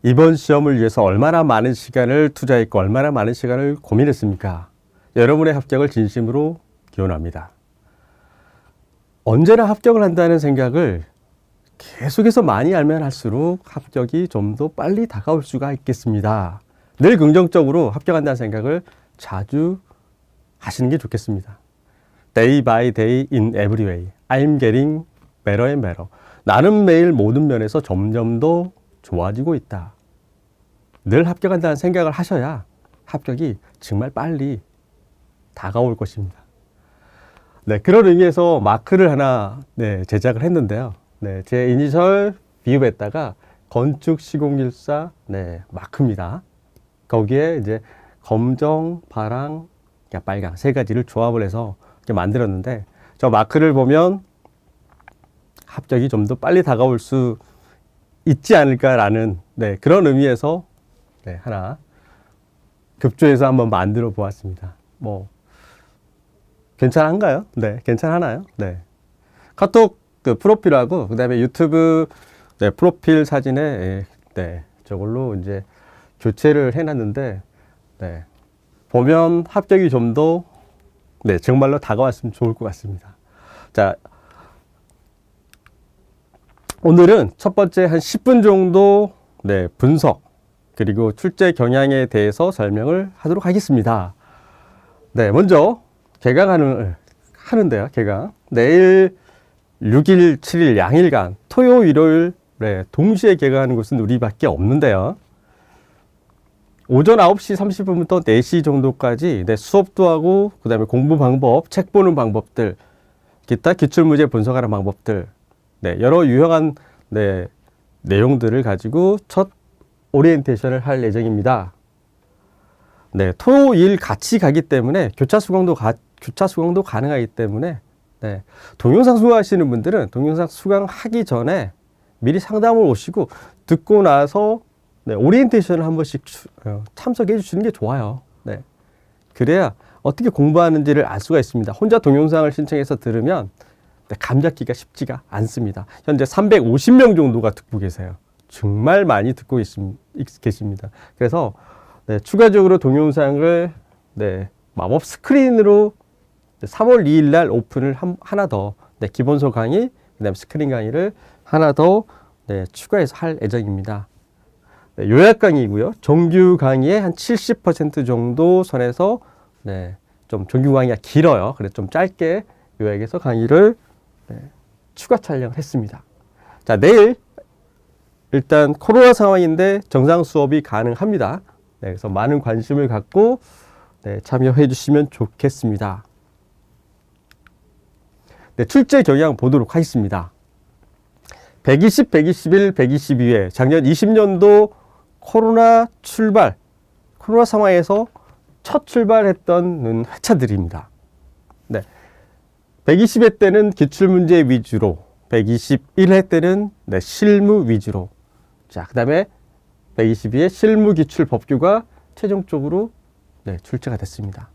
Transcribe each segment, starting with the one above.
이번 시험을 위해서 얼마나 많은 시간을 투자했고 얼마나 많은 시간을 고민했습니까? 여러분의 합격을 진심으로 기원합니다. 언제나 합격을 한다는 생각을 계속해서 많이 알면 할수록 합격이 좀 더 빨리 다가올 수가 있겠습니다. 늘 긍정적으로 합격한다는 생각을 자주 하시는 게 좋겠습니다. Day by day in every way. I'm getting better and better. 나는 매일 모든 면에서 점점 더 좋아지고 있다. 늘 합격한다는 생각을 하셔야 합격이 정말 빨리 다가올 것입니다. 네, 그런 의미에서 마크를 하나 제작을 했는데요. 네, 제 이니셜 비읍에다가 건축1014 마크입니다. 거기에 이제 검정, 파랑, 빨강 세 가지를 조합을 해서 이렇게 만들었는데 저 마크를 보면 합격이 좀 더 빨리 다가올 수 있지 않을까라는 그런 의미에서 하나 급조해서 한번 만들어 보았습니다. 뭐 괜찮은가요? 네, 괜찮아요. 네, 카톡 그 프로필하고 그다음에 유튜브 프로필 사진에 저걸로 이제 교체를 해놨는데 보면 합격이 좀 더 정말로 다가왔으면 좋을 것 같습니다. 자, 오늘은 첫 번째 한 10분 정도 분석 그리고 출제 경향에 대해서 설명을 하도록 하겠습니다. 먼저 개강하는데요. 개강 내일 6일, 7일 양일간 토요, 일요일 동시에 개강하는 곳은 우리밖에 없는데요. 오전 9시 30분부터 4시 정도까지 수업도 하고 그 다음에 공부 방법, 책 보는 방법들, 기타 기출문제 분석하는 방법들 여러 유용한 내용들을 가지고 첫 오리엔테이션을 할 예정입니다. 토, 일 같이 가기 때문에 교차 수강도 가능하기 때문에 동영상 수강하시는 분들은 동영상 수강하기 전에 미리 상담을 오시고 듣고 나서 오리엔테이션을 한 번씩 참석해 주시는 게 좋아요. 그래야 어떻게 공부하는지를 알 수가 있습니다. 혼자 동영상을 신청해서 들으면 감 잡기가 쉽지가 않습니다. 현재 350명 정도가 듣고 계세요. 정말 많이 듣고 계십니다. 그래서 추가적으로 동영상을 마법 스크린으로 3월 2일 날 오픈을 하나 더 기본서 강의, 그 다음에 스크린 강의를 하나 더 추가해서 할 예정입니다. 요약 강의고요. 정규 강의의 한 70% 정도 선에서 좀 정규 강의가 길어요. 그래서 좀 짧게 요약해서 강의를 추가 촬영을 했습니다. 자, 내일 일단 코로나 상황인데 정상 수업이 가능합니다. 그래서 많은 관심을 갖고 참여해 주시면 좋겠습니다. 출제 경향 보도록 하겠습니다. 120, 121, 122회 작년 20년도 코로나 상황에서 첫 출발했던 회차들입니다. 120회 때는 기출문제 위주로, 121회 때는 실무 위주로. 자, 그 다음에 122회 실무 기출 법규가 최종적으로 출제가 됐습니다.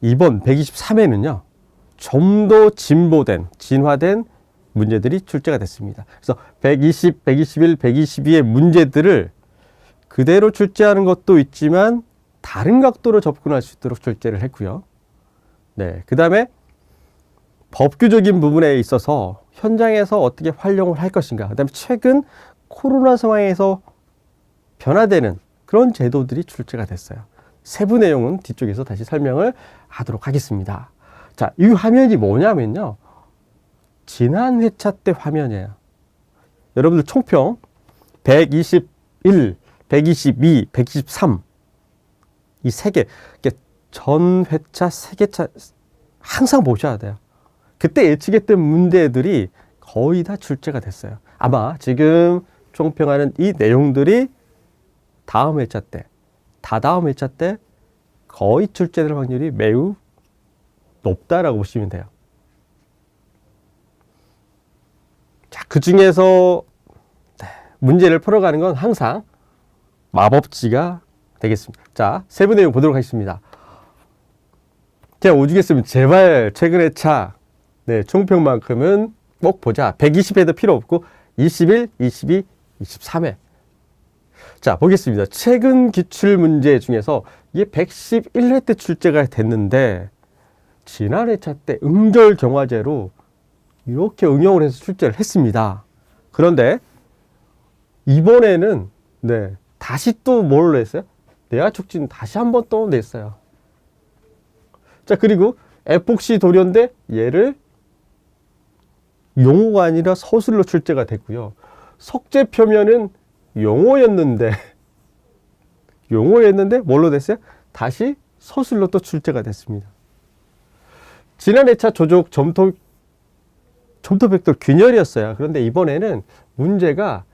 이번 123회는요, 좀 더 진화된 문제들이 출제가 됐습니다. 그래서 120, 121, 122의 문제들을 그대로 출제하는 것도 있지만 다른 각도로 접근할 수 있도록 출제를 했고요. 그 다음에 법규적인 부분에 있어서 현장에서 어떻게 활용을 할 것인가, 그 다음에 최근 코로나 상황에서 변화되는 그런 제도들이 출제가 됐어요. 세부 내용은 뒤쪽에서 다시 설명을 하도록 하겠습니다. 자, 이 화면이 뭐냐면요, 지난 회차 때 화면이에요. 여러분들 총평 121, 122, 123 이 세 개, 전 회차 세 개차 항상 보셔야 돼요. 그때 예측했던 문제들이 거의 다 출제가 됐어요. 아마 지금 총평하는 이 내용들이 다음 회차 때, 다다음 회차 때 거의 출제될 확률이 매우 높다라고 보시면 돼요. 자, 그 중에서 문제를 풀어가는 건 항상 마법지가 되겠습니다. 자, 세부 내용 보도록 하겠습니다. 제가 오죽했으면 제발 최근 회차 총평만큼은 꼭 보자. 120회도 필요 없고 21, 22, 23회. 자, 보겠습니다. 최근 기출 문제 중에서 이게 111회 때 출제가 됐는데 지난 회차 때 응결경화제로 이렇게 응용을 해서 출제를 했습니다. 그런데 이번에는 다시 또 뭘로 했어요? 내화촉진 다시 한번 또 냈어요. 자, 그리고 에폭시 도료인데 얘를 용어가 아니라 서술로 출제가 됐고요. 석재 표면은 용어였는데 뭘로 됐어요? 다시 서술로 또 출제가 됐습니다. 지난 회차 조족 점토백돌 균열이었어요. 그런데 이번에는 문제가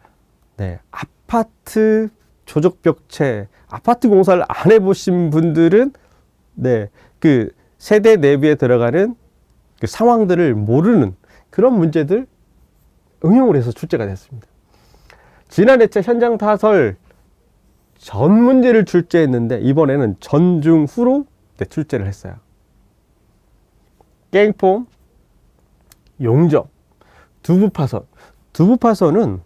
아파트 조족벽체, 아파트 공사를 안 해보신 분들은 그 세대 내부에 들어가는 그 상황들을 모르는 그런 문제들 응용을 해서 출제가 됐습니다. 지난 회차 현장 타설 전 문제를 출제했는데 이번에는 전중후로 출제를 했어요. 깽폼, 용접, 두부파선. 두부파선은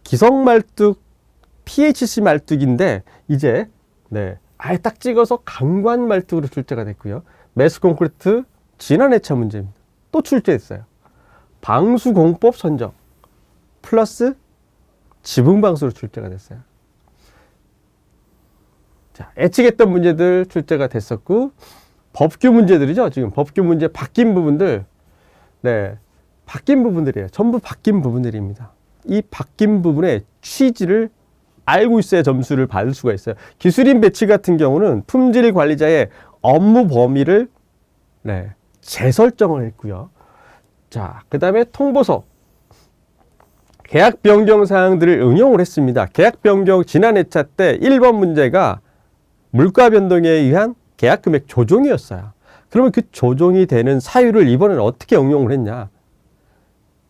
기성말뚝 PHC 말뚝인데 이제 아예 딱 찍어서 강관 말뚝으로 출제가 됐고요. 매스 콘크리트 지난 회차 문제입니다. 또 출제했어요. 방수공법 선정 플러스 지붕방수로 출제가 됐어요. 자, 예측했던 문제들 출제가 됐었고 법규 문제들이죠. 지금 법규 문제 바뀐 부분들 바뀐 부분들이에요. 전부 바뀐 부분들입니다. 이 바뀐 부분의 취지를 알고 있어야 점수를 받을 수가 있어요. 기술인 배치 같은 경우는 품질 관리자의 업무 범위를 재설정을 했고요. 자, 그 다음에 통보서 계약 변경 사항들을 응용을 했습니다. 계약 변경 지난 회차 때 1번 문제가 물가 변동에 의한 계약 금액 조정이었어요. 그러면 그 조정이 되는 사유를 이번에는 어떻게 응용을 했냐?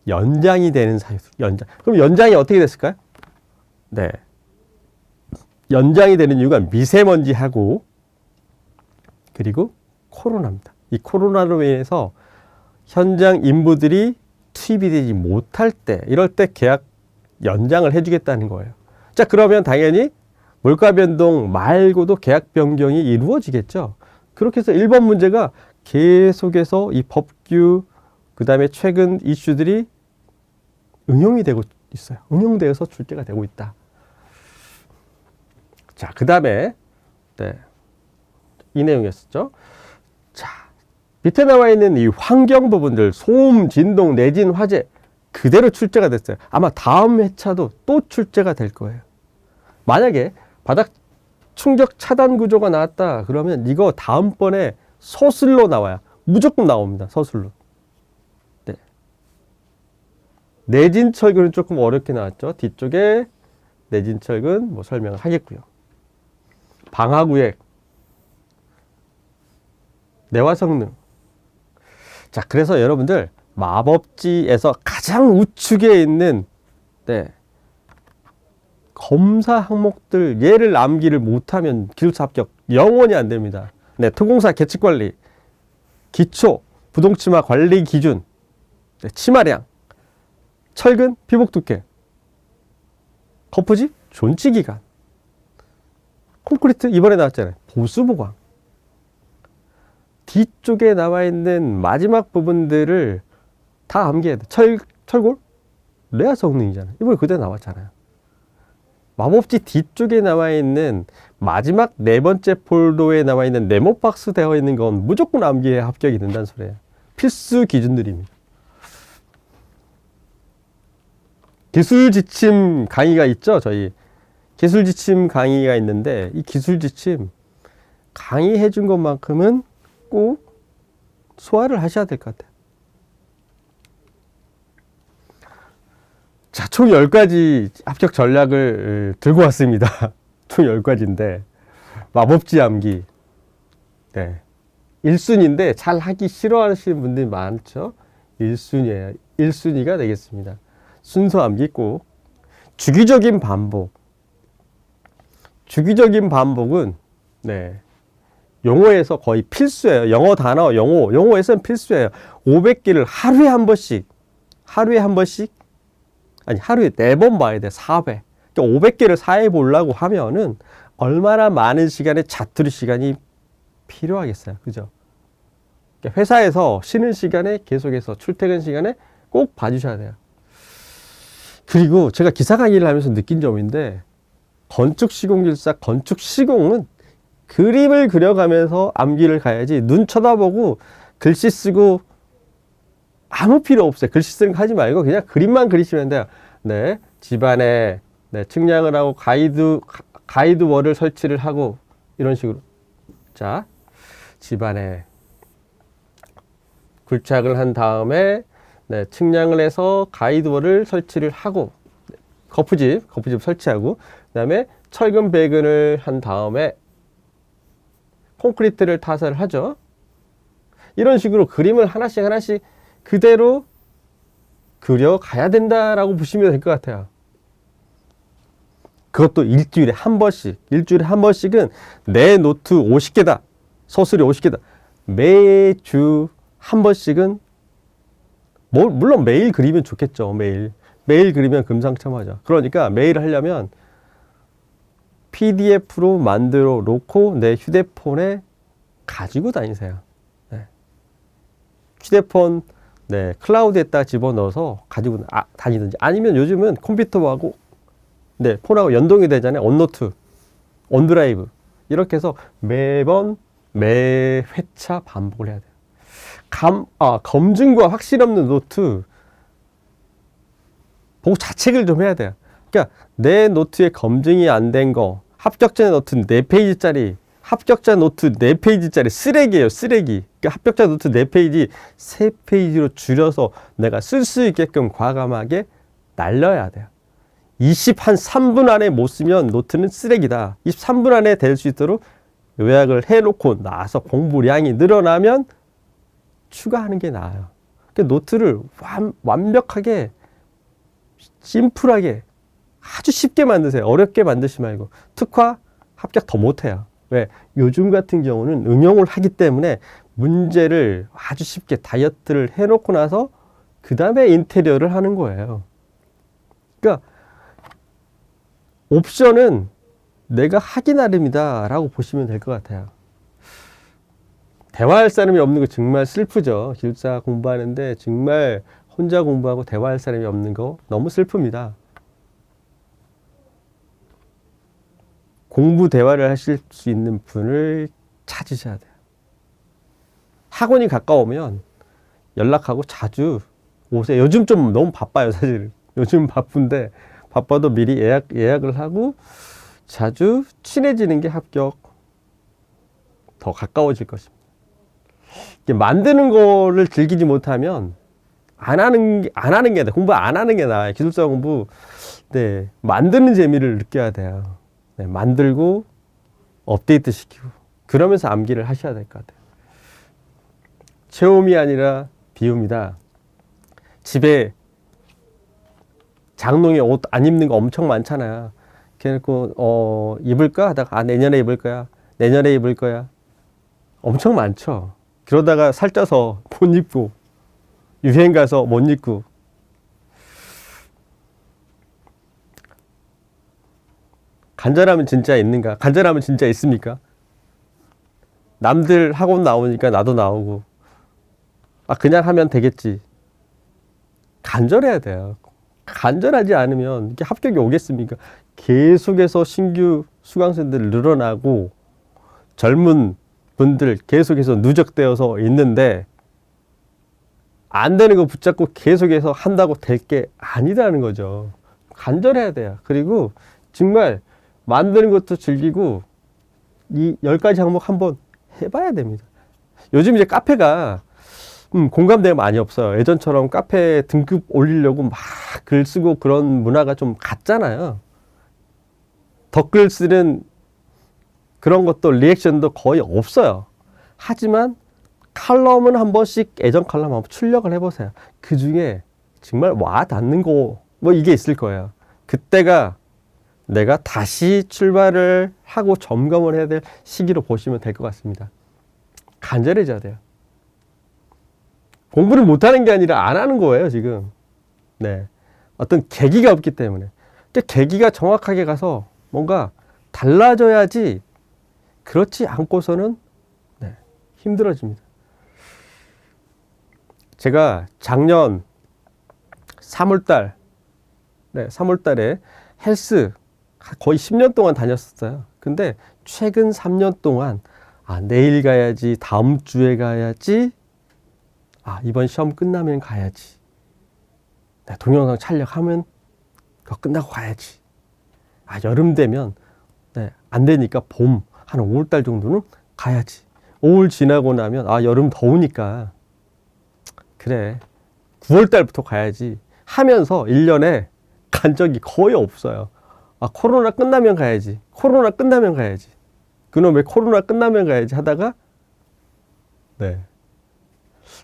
연장이 되는 사유. 연장. 그럼 연장이 어떻게 됐을까요? 연장이 되는 이유가 미세먼지하고 그리고 코로나입니다. 이 코로나로 인해서 현장 인부들이 투입이 되지 못할 때 이럴 때 계약 연장을 해주겠다는 거예요. 자, 그러면 당연히 물가 변동 말고도 계약 변경이 이루어지겠죠. 그렇게 해서 1번 문제가 계속해서 이 법규 그 다음에 최근 이슈들이 응용이 되고 있어요. 응용되어서 출제가 되고 있다. 자, 그 다음에 이 내용이었죠. 자, 밑에 나와 있는 이 환경 부분들 소음, 진동, 내진, 화재 그대로 출제가 됐어요. 아마 다음 회차도 또 출제가 될 거예요. 만약에 바닥 충격 차단 구조가 나왔다 그러면 이거 다음번에 서술로 나와요. 무조건 나옵니다. 서술로. 내진 철근은 조금 어렵게 나왔죠. 뒤쪽에 내진 철근 설명을 하겠고요. 방화구획, 내화 성능. 자, 그래서 여러분들 마법지에서 가장 우측에 있는 검사 항목들 얘를 암기를 못하면 기술사 합격 영원히 안 됩니다. 토공사 계측관리, 기초, 부동치마 관리 기준, 치마량, 철근, 피복 두께, 거푸집, 존치 기간, 콘크리트 이번에 나왔잖아요. 보수 보강. 뒤쪽에 나와 있는 마지막 부분들을 다 암기해야 돼. 철골, 레아 성능이잖아요. 이번에 그대로 나왔잖아요. 마법지 뒤쪽에 나와 있는 마지막 네 번째 폴더에 나와 있는 네모박스 되어 있는 건 무조건 암기해야 합격이 된다는 소리예요. 필수 기준들입니다. 기술 지침 강의가 있죠. 저희 기술 지침 강의가 있는데 이 기술 지침 강의해 준 것만큼은 꼭 소화를 하셔야 될 것 같아요. 자, 총 10가지 합격 전략을 들고 왔습니다. 총 10가지인데 마법지 암기 1순위인데 잘 하기 싫어하시는 분들이 많죠. 1순위예요. 1순위가 되겠습니다. 순서 암기 꼭. 주기적인 반복. 주기적인 반복은 용어에서 거의 필수예요. 영어 단어, 용어에서는 필수예요. 500개를 하루에 한 번씩, 아니, 하루에 4번 봐야 돼. 4회. 그러니까 500개를 사해 보려고 하면은 얼마나 많은 시간의 자투리 시간이 필요하겠어요. 그죠? 그러니까 회사에서 쉬는 시간에 계속해서 출퇴근 시간에 꼭 봐주셔야 돼요. 그리고 제가 기사 강의를 하면서 느낀 점인데, 건축시공길사 건축시공은 그림을 그려가면서 암기를 가야지, 눈 쳐다보고 글씨 쓰고 아무 필요 없어요. 글씨 쓰는 거 하지 말고 그냥 그림만 그리시면 돼요. 네, 집안에 네, 측량을 하고 가이드 월을 설치를 하고 이런 식으로. 자, 집안에 굴착을 한 다음에 네, 측량을 해서 가이드 월을 설치를 하고, 거푸집 설치하고, 그 다음에 철근 배근을 한 다음에 콘크리트를 타설을 하죠. 이런 식으로 그림을 하나씩 그대로 그려가야 된다라고 보시면 될 것 같아요. 그것도 일주일에 한 번씩은 내 노트 50개다. 서술이 50개다. 매주 한 번씩은, 물론 매일 그리면 좋겠죠. 매일 그리면 금상첨화죠. 그러니까 매일 하려면 PDF로 만들어 놓고 내 휴대폰에 가지고 다니세요. 네. 휴대폰 네, 클라우드에다 집어넣어서 가지고 다니든지, 아니면 요즘은 컴퓨터하고 네, 폰하고 연동이 되잖아요. 온노트, 온드라이브. 이렇게 해서 매 회차 반복을 해야 돼요. 검증과 확실 없는 노트 보고 자책을 좀 해야 돼요. 그러니까 내 노트에 검증이 안 된 거, 합격자 노트 4페이지짜리, 합격자 노트 4페이지짜리 쓰레기예요, 쓰레기. 그러니까 합격자 노트 4페이지 3페이지로 줄여서 내가 쓸 수 있게끔 과감하게 날려야 돼요. 3분 안에 못 쓰면 노트는 쓰레기다. 23분 안에 될 수 있도록 요약을 해놓고 나서 공부량이 늘어나면 추가하는 게 나아요. 그러니까 노트를 완벽하게, 심플하게, 아주 쉽게 만드세요. 어렵게 만드지 말고. 특화 합격 더 못해요. 왜? 요즘 같은 경우는 응용을 하기 때문에 문제를 아주 쉽게 다이어트를 해놓고 나서 그 다음에 인테리어를 하는 거예요. 그러니까 옵션은 내가 하기 나름이다 라고 보시면 될 것 같아요. 대화할 사람이 없는 거 정말 슬프죠. 기술사 공부하는데 정말 혼자 공부하고 대화할 사람이 없는 거 너무 슬픕니다. 공부 대화를 하실 수 있는 분을 찾으셔야 돼요. 학원이 가까우면 연락하고 자주 오세요. 요즘 좀 너무 바빠요, 사실. 요즘 바쁜데, 바빠도 미리 예약을 하고 자주 친해지는 게 합격 더 가까워질 것입니다. 만드는 거를 즐기지 못하면 안 하는 게 나아요. 공부 안 하는 게 나아요. 기술사 공부, 네, 만드는 재미를 느껴야 돼요. 네, 만들고 업데이트 시키고 그러면서 암기를 하셔야 될 것 같아요. 채움이 아니라 비움이다. 집에 장롱에 옷 안 입는 거 엄청 많잖아요. 그래놓고 입을까 하다가 내년에 입을 거야. 내년에 입을 거야. 엄청 많죠. 그러다가 살쪄서 못 입고, 유행 가서 못 입고. 간절함은 진짜 있는가? 간절함은 진짜 있습니까? 남들 학원 나오니까 나도 나오고, 그냥 하면 되겠지. 간절해야 돼요. 간절하지 않으면 이렇게 합격이 오겠습니까? 계속해서 신규 수강생들 늘어나고 젊은 분들 계속해서 누적되어서 있는데 안 되는 거 붙잡고 계속해서 한다고 될 게 아니라는 거죠. 간절해야 돼요. 그리고 정말 만드는 것도 즐기고 이 10가지 항목 한번 해봐야 됩니다. 요즘 이제 카페가 공감대가 많이 없어요. 예전처럼 카페 등급 올리려고 막 글 쓰고 그런 문화가 좀 갔잖아요. 댓글 쓰는 그런 것도 리액션도 거의 없어요. 하지만 칼럼은 한 번씩 애정 칼럼 한번 출력을 해보세요. 그 중에 정말 와 닿는 거 뭐 이게 있을 거예요. 그때가 내가 다시 출발을 하고 점검을 해야 될 시기로 보시면 될 것 같습니다. 간절해져야 돼요. 공부를 못하는 게 아니라 안 하는 거예요, 지금. 네. 어떤 계기가 없기 때문에. 계기가 정확하게 가서 뭔가 달라져야지, 그렇지 않고서는 네, 힘들어집니다. 제가 작년 3월달, 네, 3월달에 헬스 거의 10년 동안 다녔었어요. 근데 최근 3년 동안 내일 가야지, 다음 주에 가야지, 이번 시험 끝나면 가야지, 네, 동영상 촬영하면 그거 끝나고 가야지, 여름 되면 네, 안 되니까 봄 한 5월달 정도는 가야지, 5월 지나고 나면 여름 더우니까 그래 9월달부터 가야지 하면서 1년에 간 적이 거의 없어요. 코로나 끝나면 가야지, 코로나 끝나면 가야지, 그놈의 코로나 끝나면 가야지 하다가 네,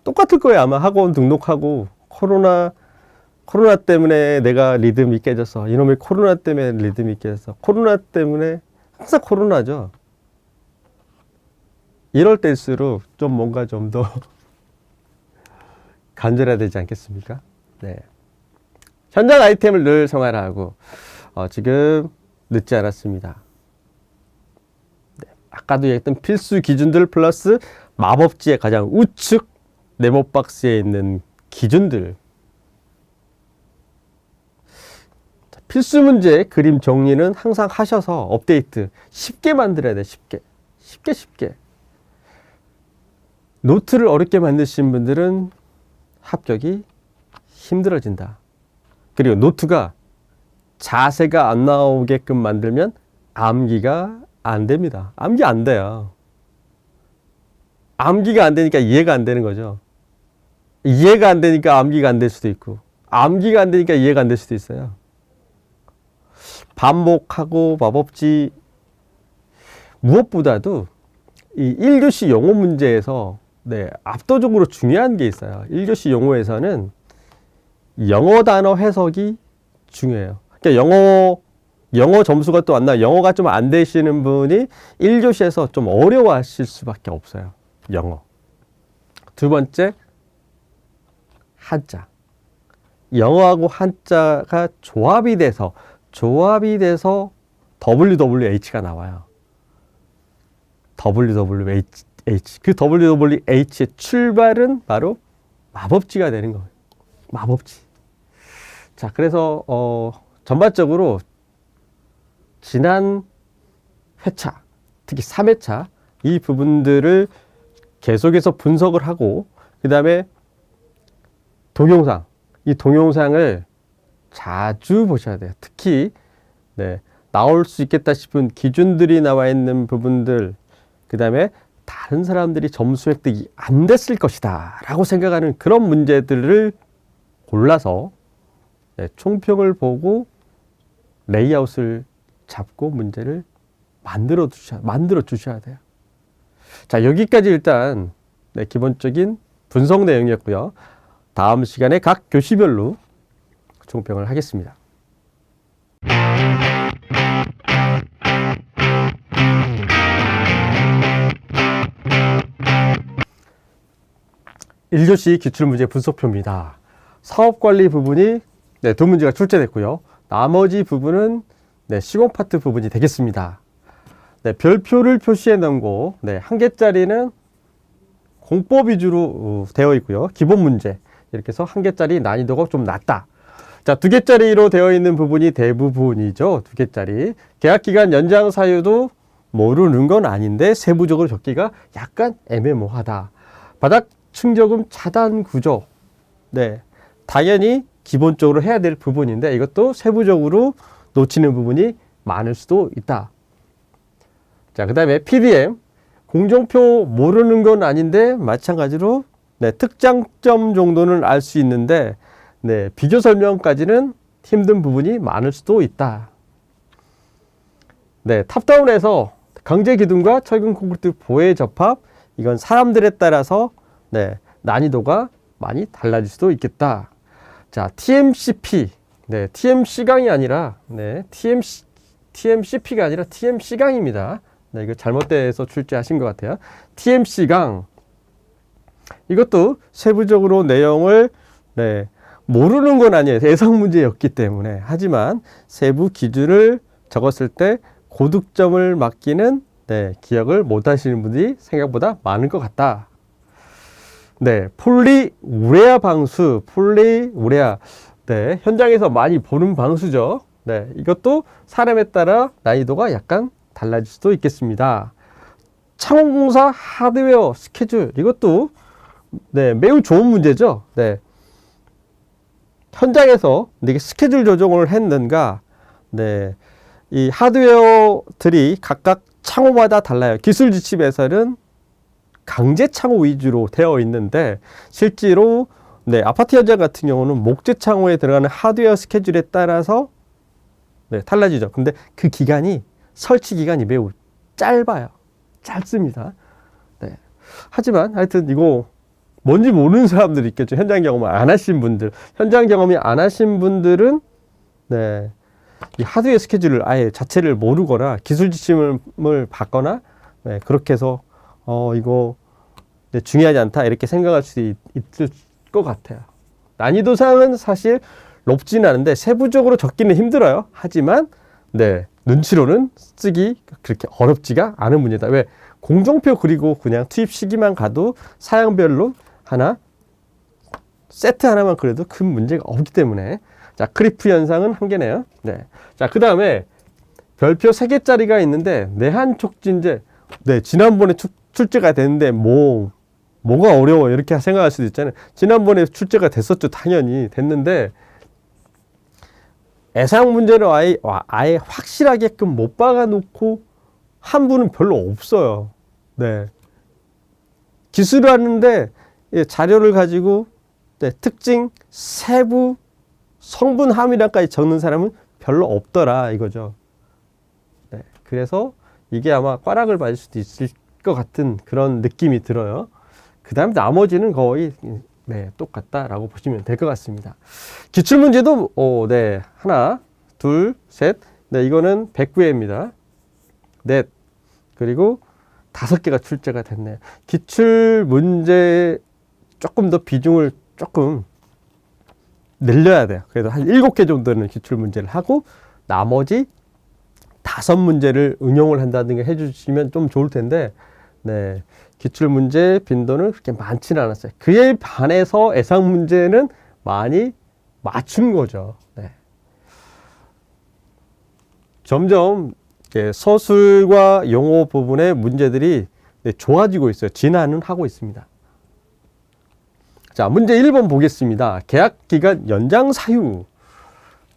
똑같을 거예요. 아마 학원 등록하고 코로나 때문에 내가 리듬이 깨졌어, 이놈의 코로나 때문에 리듬이 깨졌어, 코로나 때문에, 항상 코로나죠. 이럴 때일수록 좀 뭔가 좀 더 간절해야 되지 않겠습니까? 네. 현장 아이템을 늘 생활하고 지금 늦지 않았습니다. 네. 아까도 얘기했던 필수 기준들 플러스 마법지의 가장 우측 네모 박스에 있는 기준들. 필수 문제 그림 정리는 항상 하셔서 업데이트 쉽게 만들어야 돼. 쉽게. 노트를 어렵게 만드신 분들은 합격이 힘들어진다. 그리고 노트가 자세가 안 나오게끔 만들면 암기가 안 됩니다. 암기 안 돼요. 암기가 안 되니까 이해가 안 되는 거죠. 이해가 안 되니까 암기가 안 될 수도 있고, 암기가 안 되니까 이해가 안 될 수도 있어요. 반복하고 마법지, 무엇보다도 이 1교시 영어 문제에서 네, 압도적으로 중요한 게 있어요. 1교시 영어에서는 영어 단어 해석이 중요해요. 그러니까 영어 점수가 또 안 나와요. 영어가 좀 안 되시는 분이 1교시에서 좀 어려워하실 수밖에 없어요. 영어. 두 번째, 한자. 영어하고 한자가 조합이 돼서 WWH가 나와요. WWH. 그 WWH의 출발은 바로 마법지가 되는 거예요. 마법지. 자, 그래서 전반적으로 지난 회차, 특히 3회차 이 부분들을 계속해서 분석을 하고, 그 다음에 동영상, 이 동영상을 자주 보셔야 돼요. 특히 네, 나올 수 있겠다 싶은 기준들이 나와 있는 부분들, 그 다음에 다른 사람들이 점수 획득이 안 됐을 것이다 라고 생각하는 그런 문제들을 골라서 네, 총평을 보고 레이아웃을 잡고 문제를 만들어 주셔야 돼요. 자, 여기까지 일단 네, 기본적인 분석 내용이었고요. 다음 시간에 각 교시별로 총평을 하겠습니다. 1교시 기출문제 분석표입니다. 사업관리 부분이 네, 2문제가 출제됐고요. 나머지 부분은 네, 시공 파트 부분이 되겠습니다. 네, 별표를 표시해 놓고 네, 1개짜리는 공법 위주로 되어 있고요. 기본 문제 이렇게 해서 1개짜리 난이도가 좀 낮다. 자, 2개짜리로 되어 있는 부분이 대부분이죠. 2개짜리. 계약기간 연장 사유도 모르는 건 아닌데 세부적으로 적기가 약간 애매모호하다. 바닥 충저금 차단 구조. 네, 당연히 기본적으로 해야 될 부분인데 이것도 세부적으로 놓치는 부분이 많을 수도 있다. 자, 그 다음에 PDM. 공정표 모르는 건 아닌데 마찬가지로 네, 특장점 정도는 알 수 있는데 네, 비교 설명까지는 힘든 부분이 많을 수도 있다. 네, 탑다운에서 강제 기둥과 철근 콘크리트 보의 접합, 이건 사람들에 따라서 네, 난이도가 많이 달라질 수도 있겠다. 자, TMCP. 네, TMC강이 아니라 네, TMCP가 아니라 TMC강입니다. 네, 이거 잘못돼서 출제하신 것 같아요. TMC강. 이것도 세부적으로 내용을 네, 모르는 건 아니에요. 예상 문제였기 때문에. 하지만 세부 기준을 적었을 때 고득점을 맡기는 네, 기억을 못 하시는 분들이 생각보다 많을 것 같다. 네, 폴리우레아 방수, 폴리우레아. 네, 현장에서 많이 보는 방수죠. 네, 이것도 사람에 따라 난이도가 약간 달라질 수도 있겠습니다. 창원공사 하드웨어 스케줄, 이것도 네, 매우 좋은 문제죠. 네. 현장에서 이게 스케줄 조정을 했는가, 네, 이 하드웨어들이 각각 창호마다 달라요. 기술 지침에서는 강제 창호 위주로 되어 있는데 실제로 네, 아파트 현장 같은 경우는 목재 창호에 들어가는 하드웨어 스케줄에 따라서 네, 달라지죠. 근데 그 기간이 설치 기간이 매우 짧아요. 짧습니다. 네. 하지만 하여튼 이거 뭔지 모르는 사람들이 있겠죠. 현장 경험을 안 하신 분들. 현장 경험이 안 하신 분들은 네, 이 하드웨어 스케줄을 아예 자체를 모르거나 기술 지침을 받거나 네, 그렇게 해서 이거 네, 중요하지 않다 이렇게 생각할 수 있을 것 같아요. 난이도상은 사실 높지는 않은데 세부적으로 적기는 힘들어요. 하지만 네, 눈치로는 쓰기 그렇게 어렵지가 않은 문제다. 왜? 공정표 그리고 그냥 투입 시기만 가도 사양별로 하나 세트 하나만 그래도 큰 문제가 없기 때문에 자, 크리프 현상은 한 개네요. 네. 자, 그 다음에 별표 3개짜리가 있는데 내한촉진제. 네, 지난번에 출제가 됐는데 뭐가 어려워 이렇게 생각할 수도 있잖아요. 지난번에 출제가 됐었죠. 당연히 됐는데 예상 문제를 아예 확실하게끔 못 박아놓고 한 분은 별로 없어요. 네. 기술을 하는데 자료를 가지고 네, 특징, 세부, 성분 함유량까지 적는 사람은 별로 없더라 이거죠. 네. 그래서 이게 아마 꽈락을 맞을 수도 있을 것 같은 그런 느낌이 들어요. 그 다음에 나머지는 거의 네, 똑같다라고 보시면 될 것 같습니다. 기출문제도 네, 하나, 둘, 셋. 네, 이거는 109회입니다. 넷, 그리고 5개가 출제가 됐네요. 기출문제 조금 더 비중을 조금 늘려야 돼요. 그래도 한 7개 정도는 기출문제를 하고 나머지 5문제를 응용을 한다든가 해주시면 좀 좋을 텐데 네, 기출문제 빈도는 그렇게 많지는 않았어요. 그에 반해서 예상문제는 많이 맞춘 거죠. 네. 점점 서술과 용어 부분의 문제들이 좋아지고 있어요. 진화는 하고 있습니다. 자, 문제 1번 보겠습니다. 계약기간 연장 사유.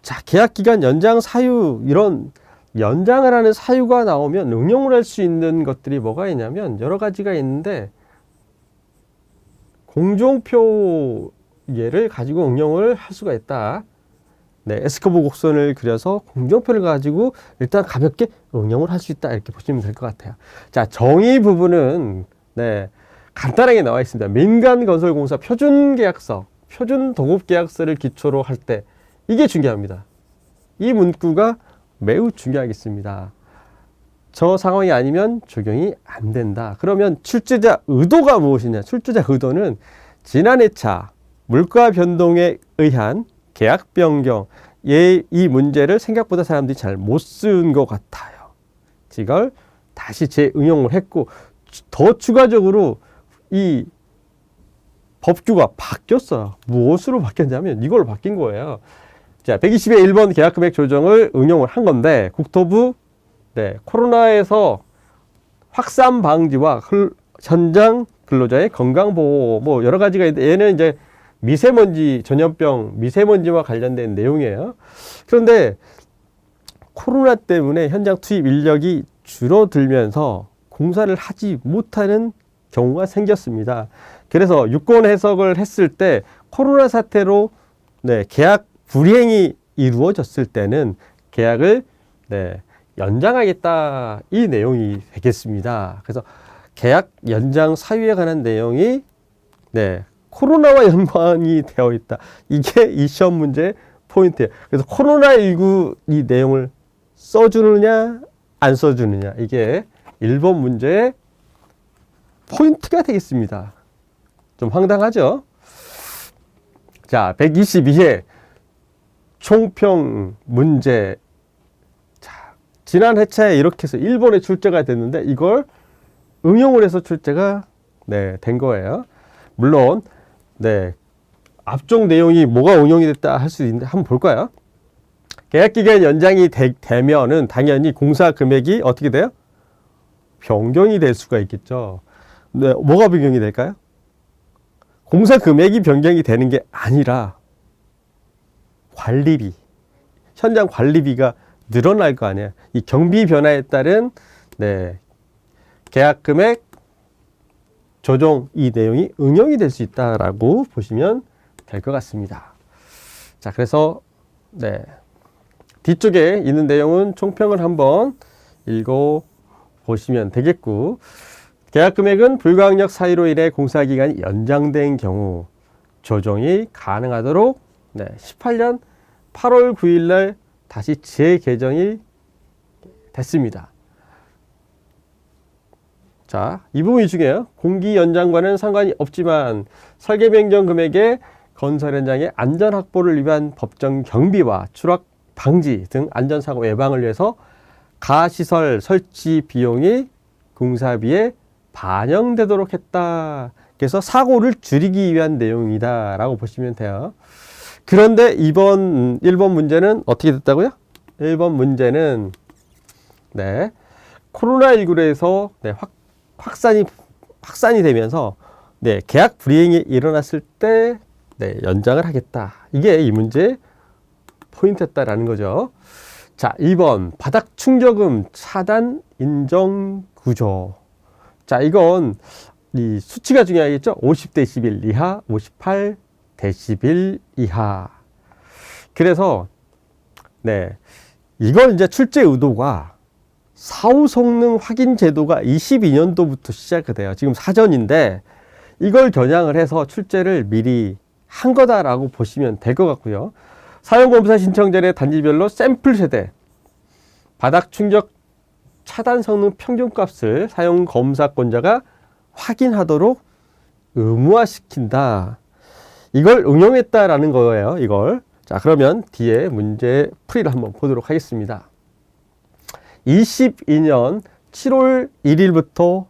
자, 계약기간 연장 사유, 이런 연장을 하는 사유가 나오면 응용을 할 수 있는 것들이 뭐가 있냐면 여러 가지가 있는데 공정표 예를 가지고 응용을 할 수가 있다. 네, S커브 곡선을 그려서 공정표를 가지고 일단 가볍게 응용을 할 수 있다. 이렇게 보시면 될 것 같아요. 자, 정의 부분은 네, 간단하게 나와 있습니다. 민간건설공사 표준계약서, 표준도급계약서를 기초로 할 때 이게 중요합니다. 이 문구가 매우 중요하겠습니다. 저 상황이 아니면 적용이 안 된다. 그러면 출제자 의도가 무엇이냐? 출제자 의도는 지난 회차 물가 변동에 의한 계약 변경, 이 문제를 생각보다 사람들이 잘 못 쓴 것 같아요. 이걸 다시 재응용을 했고 더 추가적으로 이 법규가 바뀌었어요. 무엇으로 바뀌었냐면 이걸로 바뀐 거예요. 자, 120의 1번 계약금액 조정을 응용을 한 건데 국토부 네, 코로나에서 확산 방지와 현장 근로자의 건강보호 뭐 여러 가지가 있는데 얘는 이제 미세먼지 전염병 미세먼지와 관련된 내용이에요. 그런데 코로나 때문에 현장 투입 인력이 줄어들면서 공사를 하지 못하는 경우가 생겼습니다. 그래서 유권 해석을 했을 때 코로나 사태로 네, 계약 불이행이 이루어졌을 때는 계약을 네, 연장하겠다 이 내용이 되겠습니다. 그래서 계약 연장 사유에 관한 내용이 네, 코로나와 연관이 되어 있다. 이게 이 시험 문제의 포인트예요. 그래서 코로나19 이 내용을 써주느냐 안 써주느냐 이게 1번 문제의 포인트가 되겠습니다. 좀 황당하죠? 자, 122회 총평 문제. 자, 지난 회차에 이렇게 해서 1번에 출제가 됐는데 이걸 응용을 해서 출제가 된 거예요. 물론 앞쪽 내용이 뭐가 응용이 됐다 할 수 있는데 한번 볼까요? 계약기간 연장이 되면은 당연히 공사 금액이 어떻게 돼요? 변경이 될 수가 있겠죠. 네, 뭐가 변경이 될까요? 공사 금액이 변경이 되는 게 아니라 관리비, 현장 관리비가 늘어날 거 아니에요. 이 경비 변화에 따른 계약 금액 조정 이 내용이 응용이 될 수 있다라고 보시면 될 것 같습니다. 자, 그래서 뒤쪽에 있는 내용은 총평을 한번 읽어 보시면 되겠고, 계약 금액은 불가항력 사유로 인해 공사 기간이 연장된 경우 조정이 가능하도록 18년 8월 9일 날 다시 재개정이 됐습니다. 자, 이 부분이 중요해요. 공기 연장과는 상관이 없지만 설계 변경 금액에 건설 현장의 안전 확보를 위한 법정 경비와 추락 방지 등 안전사고 예방을 위해서 가시설 설치 비용이 공사비에 반영되도록 했다. 그래서 사고를 줄이기 위한 내용이다 라고 보시면 돼요. 그런데 1번 문제는 어떻게 됐다고요? 1번 문제는 코로나19로 해서 확산이 되면서 계약 불이행이 일어났을 때 연장을 하겠다. 이게 이 문제의 포인트였다라는 거죠. 자, 2번 바닥 충격음 차단 인정 구조. 자, 이건 이 수치가 중요하겠죠. 50dB 이하, 58dB 이하. 그래서 이걸 이제 출제 의도가 사후 성능 확인 제도가 22년도부터 시작이 돼요. 지금 사전인데 이걸 겨냥을 해서 출제를 미리 한 거다라고 보시면 될 것 같고요. 사용검사 신청 전에 단지별로 샘플 세대 바닥 충격 차단 성능 평균값을 사용검사권자가 확인하도록 의무화시킨다. 이걸 응용했다라는 거예요. 이걸. 자, 그러면 뒤에 문제 풀이를 한번 보도록 하겠습니다. 22년 7월 1일부터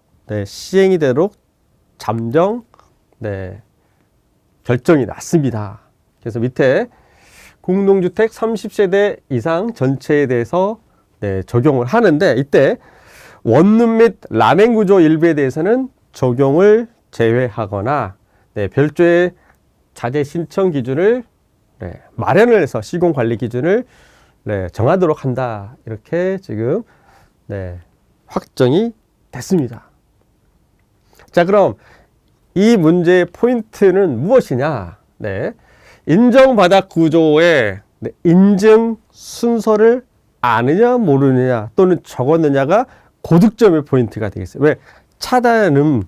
시행이 되도록 잠정 결정이 났습니다. 그래서 밑에 공동주택 30세대 이상 전체에 대해서 적용을 하는데, 이때 원룸 및 라멘 구조 일부에 대해서는 적용을 제외하거나 별도의 자재 신청 기준을 마련을 해서 시공 관리 기준을 정하도록 한다. 이렇게 지금 확정이 됐습니다. 자, 그럼 이 문제의 포인트는 무엇이냐? 인정 바닥 구조의 인증 순서를 아느냐 모르느냐 또는 적었느냐가 고득점의 포인트가 되겠어요. 왜? 차단음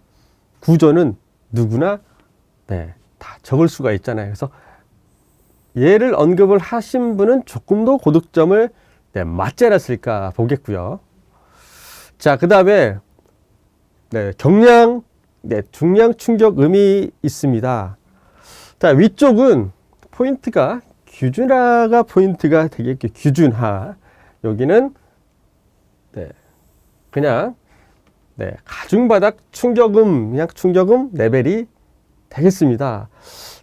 구조는 누구나 다 적을 수가 있잖아요. 그래서 얘를 언급을 하신 분은 조금 더 고득점을 맞지 않았을까 보겠고요. 자, 그 다음에 경량 중량 충격음이 있습니다. 자, 위쪽은 포인트가 규준하가 포인트가 되겠죠. 규준하. 여기는 그냥 가중바닥 충격음, 그냥 충격음 레벨이 되겠습니다.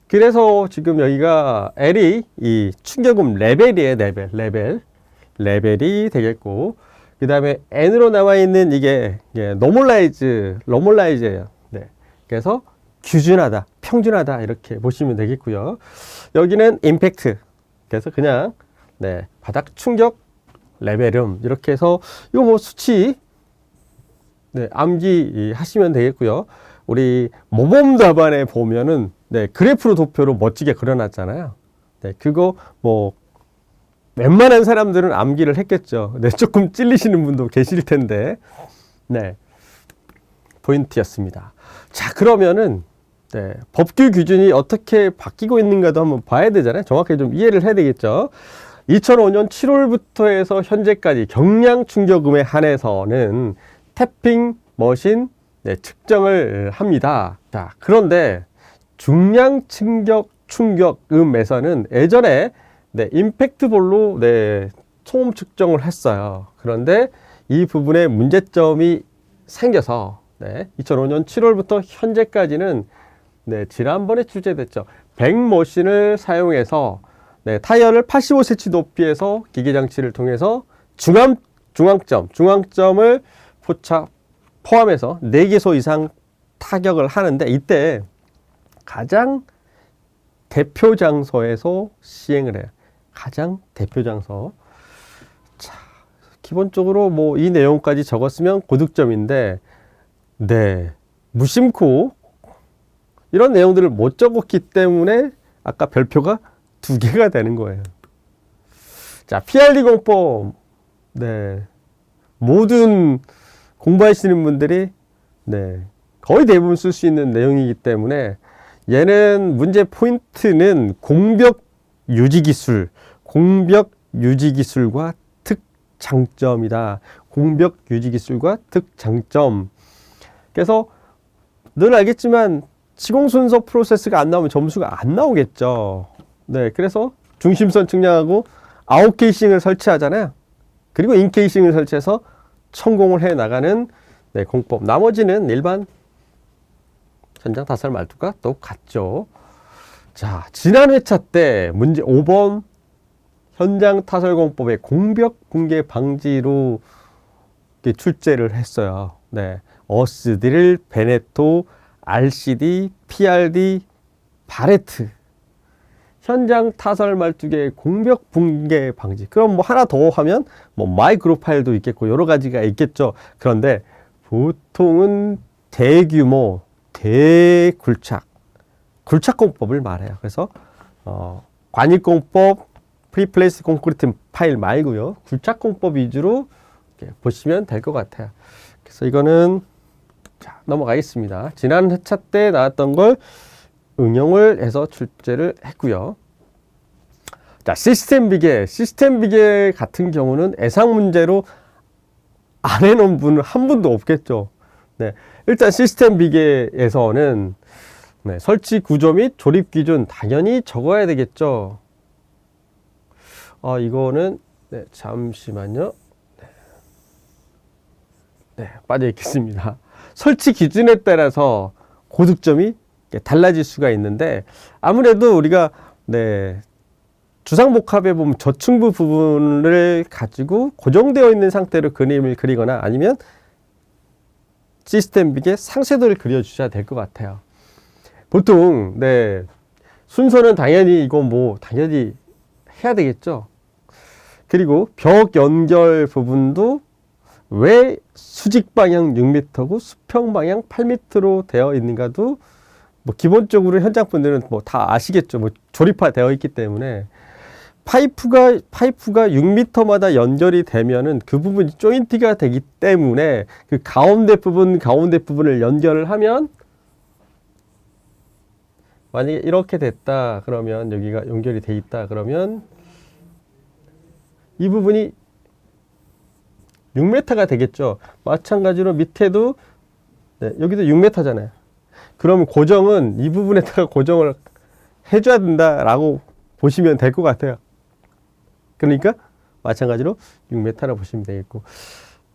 그래서 지금 여기가 L이 이 충격음 레벨이에요. 레벨이 되겠고, 그 다음에 N으로 나와 있는 이게 노멀라이즈예요. 그래서 규준하다, 평준하다 이렇게 보시면 되겠고요. 여기는 임팩트. 그래서 그냥 바닥 충격 레벨음 이렇게 해서 이거 뭐 수치 암기하시면 되겠고요. 우리 모범 답안에 보면은 그래프로 도표로 멋지게 그려놨잖아요. 그거 뭐 웬만한 사람들은 암기를 했겠죠. 조금 찔리시는 분도 계실 텐데 포인트였습니다. 자, 그러면은 법규 기준이 어떻게 바뀌고 있는가도 한번 봐야 되잖아요. 정확하게 좀 이해를 해야 되겠죠. 2005년 7월부터 해서 현재까지 경량 충격음에 한해서는 태핑 머신 측정을 합니다. 자, 그런데 중량 충격 충격음에서는 예전에 네, 임팩트볼로 네, 소음 측정을 했어요. 그런데 이 부분에 문제점이 생겨서 네, 2005년 7월부터 현재까지는 네, 지난번에 출제됐죠. 100머신을 사용해서 네, 타이어를 85cm 높이에서 기계장치를 통해서 중앙점을 포함해서 4개소 이상 타격을 하는데, 이때 가장 대표 장소에서 시행을 해요. 가장 대표 장소. 자, 기본적으로 뭐 이 내용까지 적었으면 고득점인데, 네, 무심코 이런 내용들을 못 적었기 때문에 아까 별표가 2개가 되는 거예요. 자, PRD 공법. 네, 모든 공부하시는 분들이 네, 거의 대부분 쓸 수 있는 내용이기 때문에, 얘는 문제 포인트는 공벽 유지 기술과 특장점이다. 공벽 유지 기술과 특장점. 그래서 늘 알겠지만 시공 순서 프로세스가 안 나오면 점수가 안 나오겠죠. 네, 그래서 중심선 측량하고 아웃 케이싱을 설치하잖아요. 그리고 인 케이싱을 설치해서 성공을 해 나가는 네, 공법. 나머지는 일반 현장 타설 말투가 똑같죠. 자, 지난 회차 때 문제 5번 현장 타설 공법의 공벽 붕괴 방지로 출제를 했어요. 네, 어스, 드릴, 베네토, RCD, PRD, 바레트. 현장 타설 말뚝의 공벽 붕괴 방지. 그럼 뭐 하나 더 하면 뭐 마이크로 파일도 있겠고 여러 가지가 있겠죠. 그런데 보통은 대규모 대굴착, 굴착공법을 말해요. 그래서 관입공법, 프리플레이스 콘크리트 파일 말고요, 굴착공법 위주로 이렇게 보시면 될 것 같아요. 그래서 이거는 자, 넘어가겠습니다. 지난 회차 때 나왔던 걸 응용을 해서 출제를 했고요. 자, 시스템 비계 같은 경우는 예상 문제로 안 해놓은 분은 한 분도 없겠죠. 네, 일단 시스템 비계에서는 네, 설치 구조 및 조립 기준 당연히 적어야 되겠죠. 이거는 네, 잠시만요. 네, 빠져 있겠습니다. 설치 기준에 따라서 고득점이 달라질 수가 있는데, 아무래도 우리가 네, 주상복합에 보면 저층부 부분을 가지고 고정되어 있는 상태로 그림을 그리거나 아니면 시스템 빅의 상쇄도를 그려주셔야 될 것 같아요. 보통 네, 순서는 당연히 이건 뭐 당연히 해야 되겠죠. 그리고 벽 연결 부분도 왜 수직 방향 6m고 수평 방향 8m로 되어 있는가도 뭐 기본적으로 현장 분들은 뭐 다 아시겠죠. 뭐 조립화 되어 있기 때문에 파이프가 6m마다 연결이 되면은 그 부분이 조인트가 되기 때문에 그 가운데 부분을 연결을 하면, 만약에 이렇게 됐다 그러면 여기가 연결이 돼 있다 그러면 이 부분이 6m가 되겠죠. 마찬가지로 밑에도 네, 여기도 6m잖아요. 그럼 고정은 이 부분에다가 고정을 해줘야 된다라고 보시면 될 것 같아요. 그러니까 마찬가지로 6m라고 보시면 되겠고,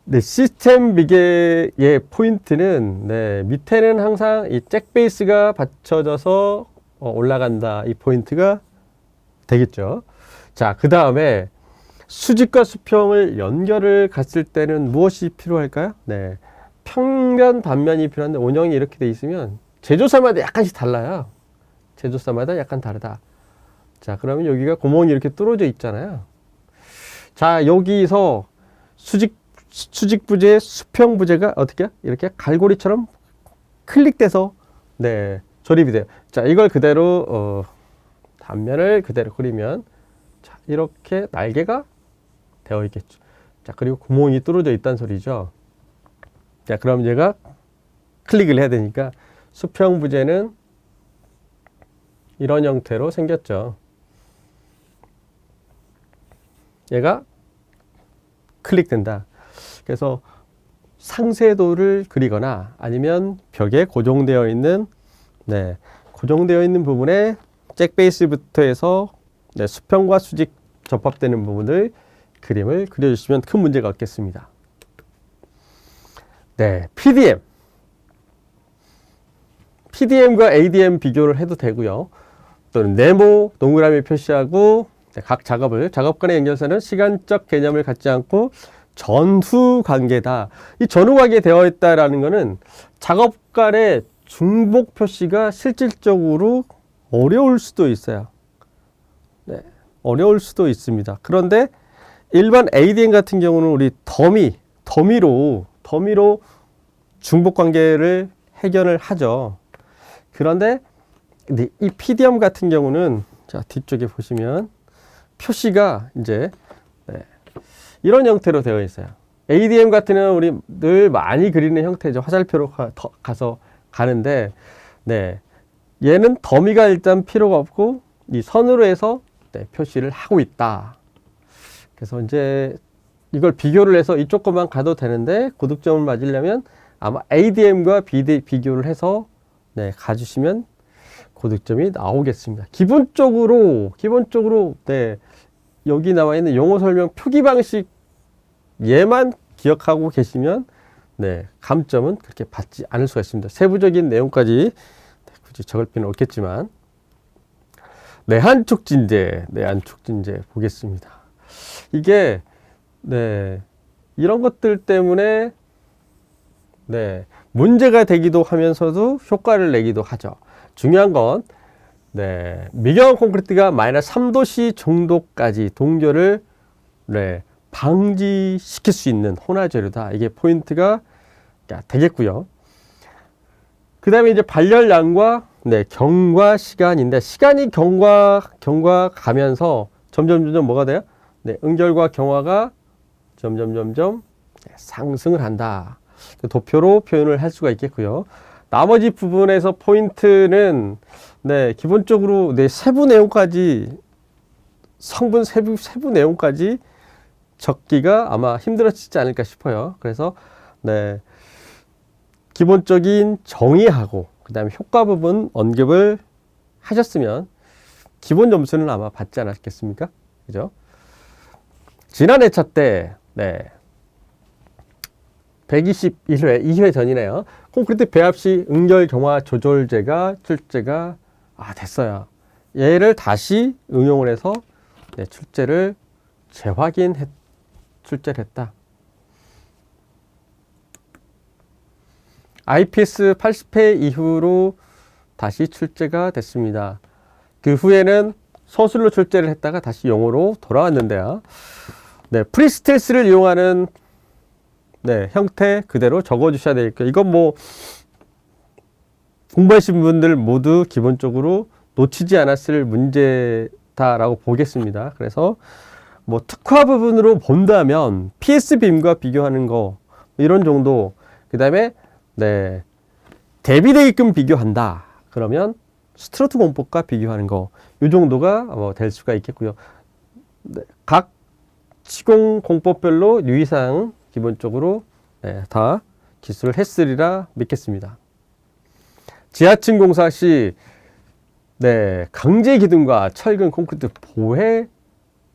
네, 시스템 비계의 포인트는 네, 밑에는 항상 이 잭 베이스가 받쳐져서 올라간다, 이 포인트가 되겠죠. 자, 그 다음에 수직과 수평을 연결을 갔을 때는 무엇이 필요할까요? 네, 평면 단면이 필요한데 원형이 이렇게 돼 있으면 제조사마다 약간씩 달라요. 제조사마다 약간 다르다. 자, 그러면 여기가 구멍이 이렇게 뚫어져 있잖아요. 자, 여기서 수직 부재, 수평 부재가 어떻게 이렇게 갈고리처럼 클릭돼서 네, 조립이 돼요. 자, 이걸 그대로 단면을 그대로 그리면 자, 이렇게 날개가 되어 있겠죠. 자, 그리고 구멍이 뚫어져 있다는 소리죠. 자, 그럼 얘가 클릭을 해야 되니까 수평 부재는 이런 형태로 생겼죠. 얘가 클릭된다. 그래서 상쇄도를 그리거나 아니면 벽에 고정되어 있는 네, 고정되어 있는 부분에 잭베이스부터 해서 네, 수평과 수직 접합되는 부분을 그림을 그려주시면 큰 문제가 없겠습니다. 네, PDM과 ADM 비교를 해도 되고요. 또는 네모 동그라미 표시하고 각 작업 간의 연결선은 시간적 개념을 갖지 않고 전후 관계다. 이 전후 관계 되어 있다라는 것은 작업 간의 중복 표시가 실질적으로 어려울 수도 있어요. 네, 어려울 수도 있습니다. 그런데 일반 ADM 같은 경우는 우리 더미로 중복 관계를 해결을 하죠. 그런데 이 PDM 같은 경우는 자, 뒤쪽에 보시면 표시가 이제 네, 이런 형태로 되어 있어요. ADM 같은 경우는 우리 늘 많이 그리는 형태죠. 화살표로 가서 가는데 네, 얘는 더미가 일단 필요가 없고 이 선으로 해서 네, 표시를 하고 있다. 그래서 이제 이걸 비교를 해서 이쪽 것만 가도 되는데 고득점을 맞으려면 아마 ADM과 비교를 해서 네, 가주시면 고득점이 나오겠습니다. 기본적으로 네, 여기 나와 있는 용어 설명 표기 방식 얘만 기억하고 계시면 네, 감점은 그렇게 받지 않을 수가 있습니다. 세부적인 내용까지 굳이 적을 필요는 없겠지만 내한촉진제 보겠습니다. 이게 네, 이런 것들 때문에 네, 문제가 되기도 하면서도 효과를 내기도 하죠. 중요한 건 네, 미경화 콘크리트가 마이너스 3도씨 정도까지 동결을 네, 방지시킬 수 있는 혼화재료다. 이게 포인트가 되겠고요. 그 다음에 이제 발열량과 네, 경과 시간인데 시간이 경과 가면서 점점 뭐가 돼요? 네, 응결과 경화가 점점 상승을 한다. 도표로 표현을 할 수가 있겠고요. 나머지 부분에서 포인트는 네, 기본적으로 네, 세부 내용까지 성분 세부 내용까지 적기가 아마 힘들어지지 않을까 싶어요. 그래서 네, 기본적인 정의하고 그 다음에 효과 부분 언급을 하셨으면 기본 점수는 아마 받지 않았겠습니까? 그죠? 지난 회차 때 네, 121회, 2회 전이네요. 콘크리트 배합 시 응결 경화 조절제가 출제가 됐어요. 얘를 다시 응용을 해서 네, 출제를 출제를 했다. IPS 80회 이후로 다시 출제가 됐습니다. 그 후에는 서술로 출제를 했다가 다시 용어로 돌아왔는데요. 네, 프리스텔스를 이용하는 네, 형태 그대로 적어 주셔야 되겠고요. 이건 뭐 공부하신 분들 모두 기본적으로 놓치지 않았을 문제다라고 보겠습니다. 그래서 뭐 특화 부분으로 본다면 PS빔과 비교하는 거 이런 정도, 그 다음에 네, 대비되게끔 비교한다. 그러면 스트로트 공법과 비교하는 거 이 정도가 될 수가 있겠고요. 네, 각 시공 공법별로 유의사항 기본적으로 네, 다 기술을 했으리라 믿겠습니다. 지하층 공사 시 네, 강제 기둥과 철근 콘크리트 보해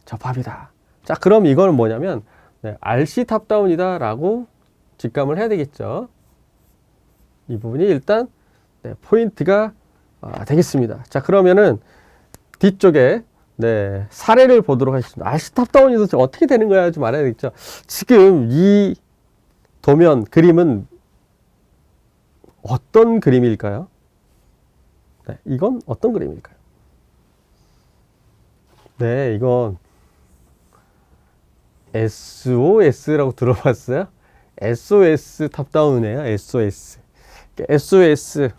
접합이다. 자, 그럼 이거는 뭐냐면 네, RC 탑다운이다 라고 직감을 해야 되겠죠. 이 부분이 일단 네, 포인트가 되겠습니다. 자, 그러면은 뒤쪽에 네, 사례를 보도록 하겠습니다. RC 탑다운이 도대체 어떻게 되는 거야 좀 알아야 되겠죠. 지금 이 도면 그림은 어떤 그림일까요? 네, 이건 어떤 그림일까요? 네, 이건 SOS라고 들어봤어요? SOS 탑다운이네요. SOS. SOS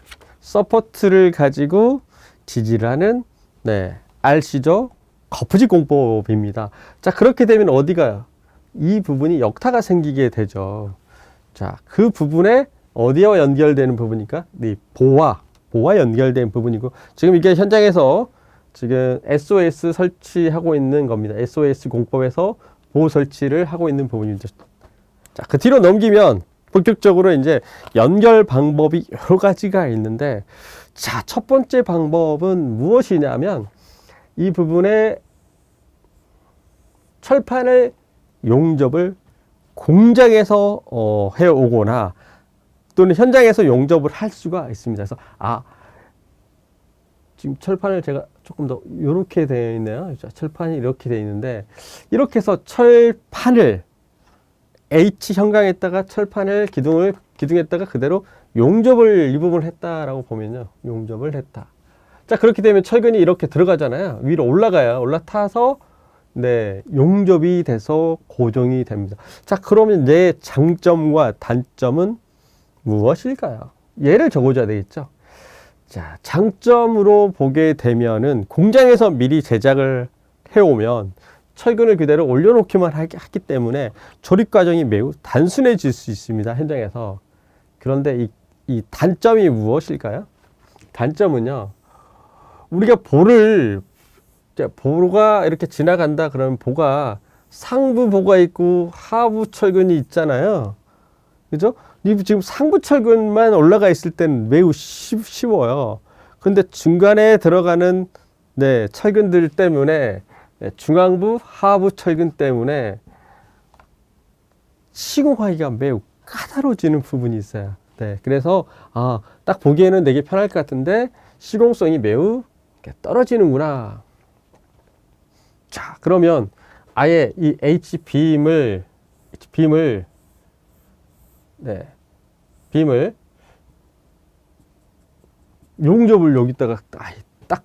서포트를 가지고 지지를 하는 네, RC죠. 거푸집 공법입니다. 자, 그렇게 되면 어디가요? 이 부분이 역타가 생기게 되죠. 자, 그 부분에 어디와 연결되는 부분이니까 네, 보와 연결된 부분이고, 지금 이게 현장에서 지금 SOS 설치하고 있는 겁니다. SOS 공법에서 보호 설치를 하고 있는 부분입니다. 자, 그 뒤로 넘기면 본격적으로 이제 연결 방법이 여러 가지가 있는데, 자, 첫 번째 방법은 무엇이냐면, 이 부분에 철판을 용접을 공장에서 해오거나 또는 현장에서 용접을 할 수가 있습니다. 그래서 지금 철판을 제가 조금 더 이렇게 되어 있네요. 철판이 이렇게 되어 있는데, 이렇게 해서 철판을 H 현강에다가 철판을 기둥에다가 그대로 용접을 이 부분을 했다라고 보면요, 용접을 했다. 자, 그렇게 되면 철근이 이렇게 들어가잖아요. 위로 올라가요. 올라타서 네, 용접이 돼서 고정이 됩니다. 자, 그러면 내 장점과 단점은 무엇일까요? 예를 적어줘야 되겠죠. 자, 장점으로 보게 되면은 공장에서 미리 제작을 해오면 철근을 그대로 올려놓기만 하기 때문에 조립 과정이 매우 단순해질 수 있습니다, 현장에서. 그런데 이 단점이 무엇일까요? 단점은요, 우리가 보가 이렇게 지나간다 그러면 보가 상부 보가 있고 하부 철근이 있잖아요. 그죠? 지금 상부 철근만 올라가 있을 때는 매우 쉬워요. 근데 중간에 들어가는 네, 철근들 때문에 중앙부, 하부 철근 때문에 시공하기가 매우 까다로워지는 부분이 있어요. 네, 그래서 딱 보기에는 되게 편할 것 같은데 시공성이 매우 떨어지는구나. 자, 그러면 아예 이 H빔을 용접을 여기다가 딱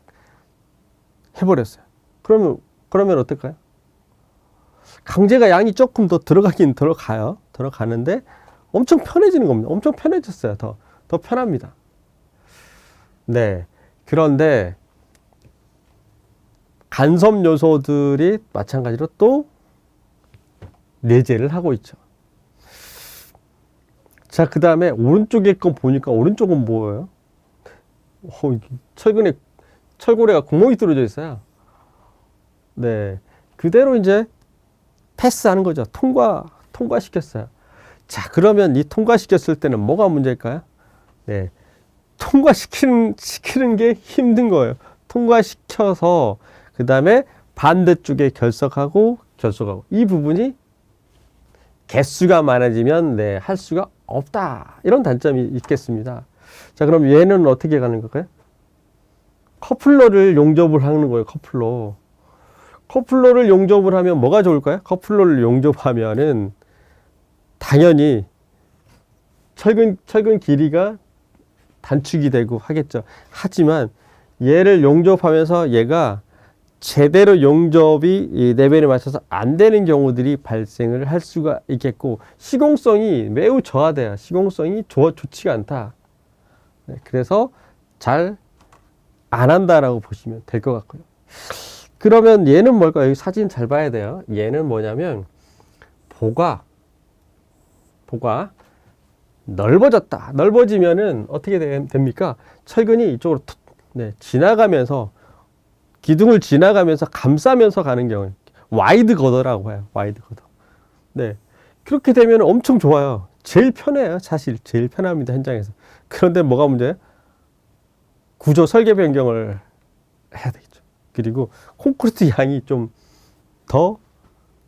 해버렸어요. 그러면 어떨까요? 강제가 양이 조금 더 들어가긴 들어가요. 들어가는데 엄청 편해지는 겁니다. 엄청 편해졌어요. 더 편합니다. 네. 그런데 간섭 요소들이 마찬가지로 또 내재를 하고 있죠. 자, 그 다음에 오른쪽에 거 보니까 오른쪽은 뭐예요? 철근에 철고리가 구멍이 뚫어져 있어요. 네, 그대로 이제 패스하는 거죠. 통과시켰어요. 자, 그러면 이 통과시켰을 때는 뭐가 문제일까요? 네, 시키는 게 힘든 거예요. 통과시켜서 그 다음에 반대쪽에 결석하고 이 부분이 개수가 많아지면 네, 할 수가 없다. 이런 단점이 있겠습니다. 자, 그럼 얘는 어떻게 가는 걸까요? 커플러를 용접을 하는 거예요. 커플러를 용접을 하면 뭐가 좋을까요? 커플러를 용접하면은 당연히 철근 길이가 단축이 되고 하겠죠. 하지만 얘를 용접하면서 얘가 제대로 용접이 이 레벨에 맞춰서 안 되는 경우들이 발생을 할 수가 있겠고, 시공성이 매우 저하돼요. 시공성이 좋지가 않다. 네, 그래서 잘 안 한다라고 보시면 될 것 같고요. 그러면 얘는 뭘까요? 여기 사진 잘 봐야 돼요. 얘는 뭐냐면 보가 넓어졌다. 넓어지면은 어떻게 됩니까? 철근이 이쪽으로 지나가면서 기둥을 지나가면서 감싸면서 가는 경우, 와이드 거더라고 해요. 와이드 거더. 네, 그렇게 되면 엄청 좋아요. 제일 편해요. 사실 제일 편합니다, 현장에서. 그런데 뭐가 문제예요? 구조 설계 변경을 해야 되겠죠. 그리고 콘크리트 양이 좀 더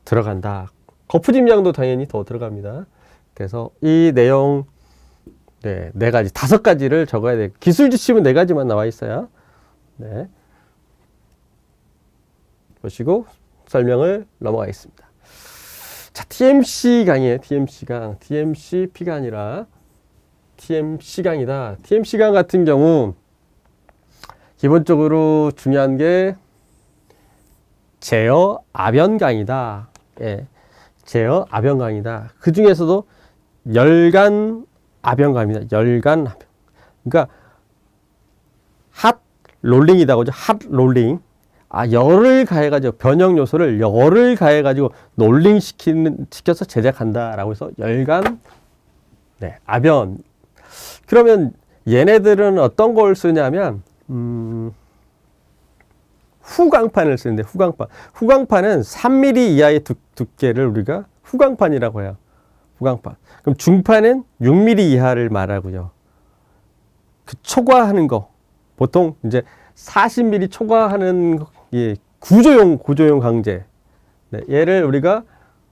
들어간다. 거푸집 양도 당연히 더 들어갑니다. 그래서 이 내용 네 가지, 5가지를 적어야 돼요. 기술 지침은 4가지만 나와 있어요. 네. 보시고 설명을 넘어가겠습니다. 자, TMC 강이에요. TMC P가 아니라 TMC 강이다. TMC 강 같은 경우 기본적으로 중요한 게 제어 아변강이다. 예, 제어 아변강이다. 그 중에서도 열간 아변강입니다. 열간 아변. 그러니까 핫 롤링이다. 그죠? 핫 롤링. 열을 가해가지고, 변형 요소를 열을 가해가지고 시켜서 제작한다라고 해서 열간, 아변. 그러면 얘네들은 어떤 걸 쓰냐면, 후광판을 쓰는데, 후광판은 3mm 이하의 두께를 우리가 후광판이라고 해요. 후광판. 그럼 중판은 6mm 이하를 말하고요. 그 초과하는 거 보통 이제 40mm 초과하는 예, 구조용 강제. 네, 얘를 우리가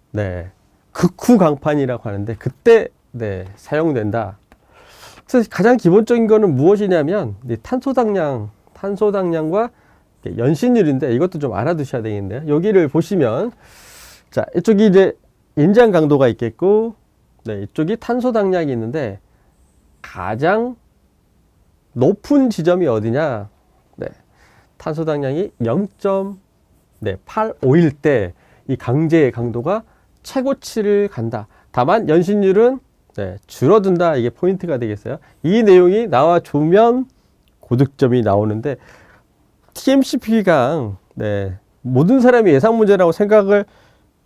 네, 극후 강판이라고 하는데 그때 네, 사용된다. 그래서 가장 기본적인 거는 무엇이냐면 탄소당량과 연신율인데 이것도 좀 알아두셔야 되겠는데요. 여기를 보시면 자, 이쪽이 이제 인장 강도가 있겠고 네, 이쪽이 탄소당량이 있는데 가장 높은 지점이 어디냐? 네, 탄소당량이 0.851일 때 이 강제의 강도가 최고치를 간다. 다만 연신율은 네, 줄어든다. 이게 포인트가 되겠어요. 이 내용이 나와주면 고득점이 나오는데 TMCP강 네, 모든 사람이 예상 문제라고 생각을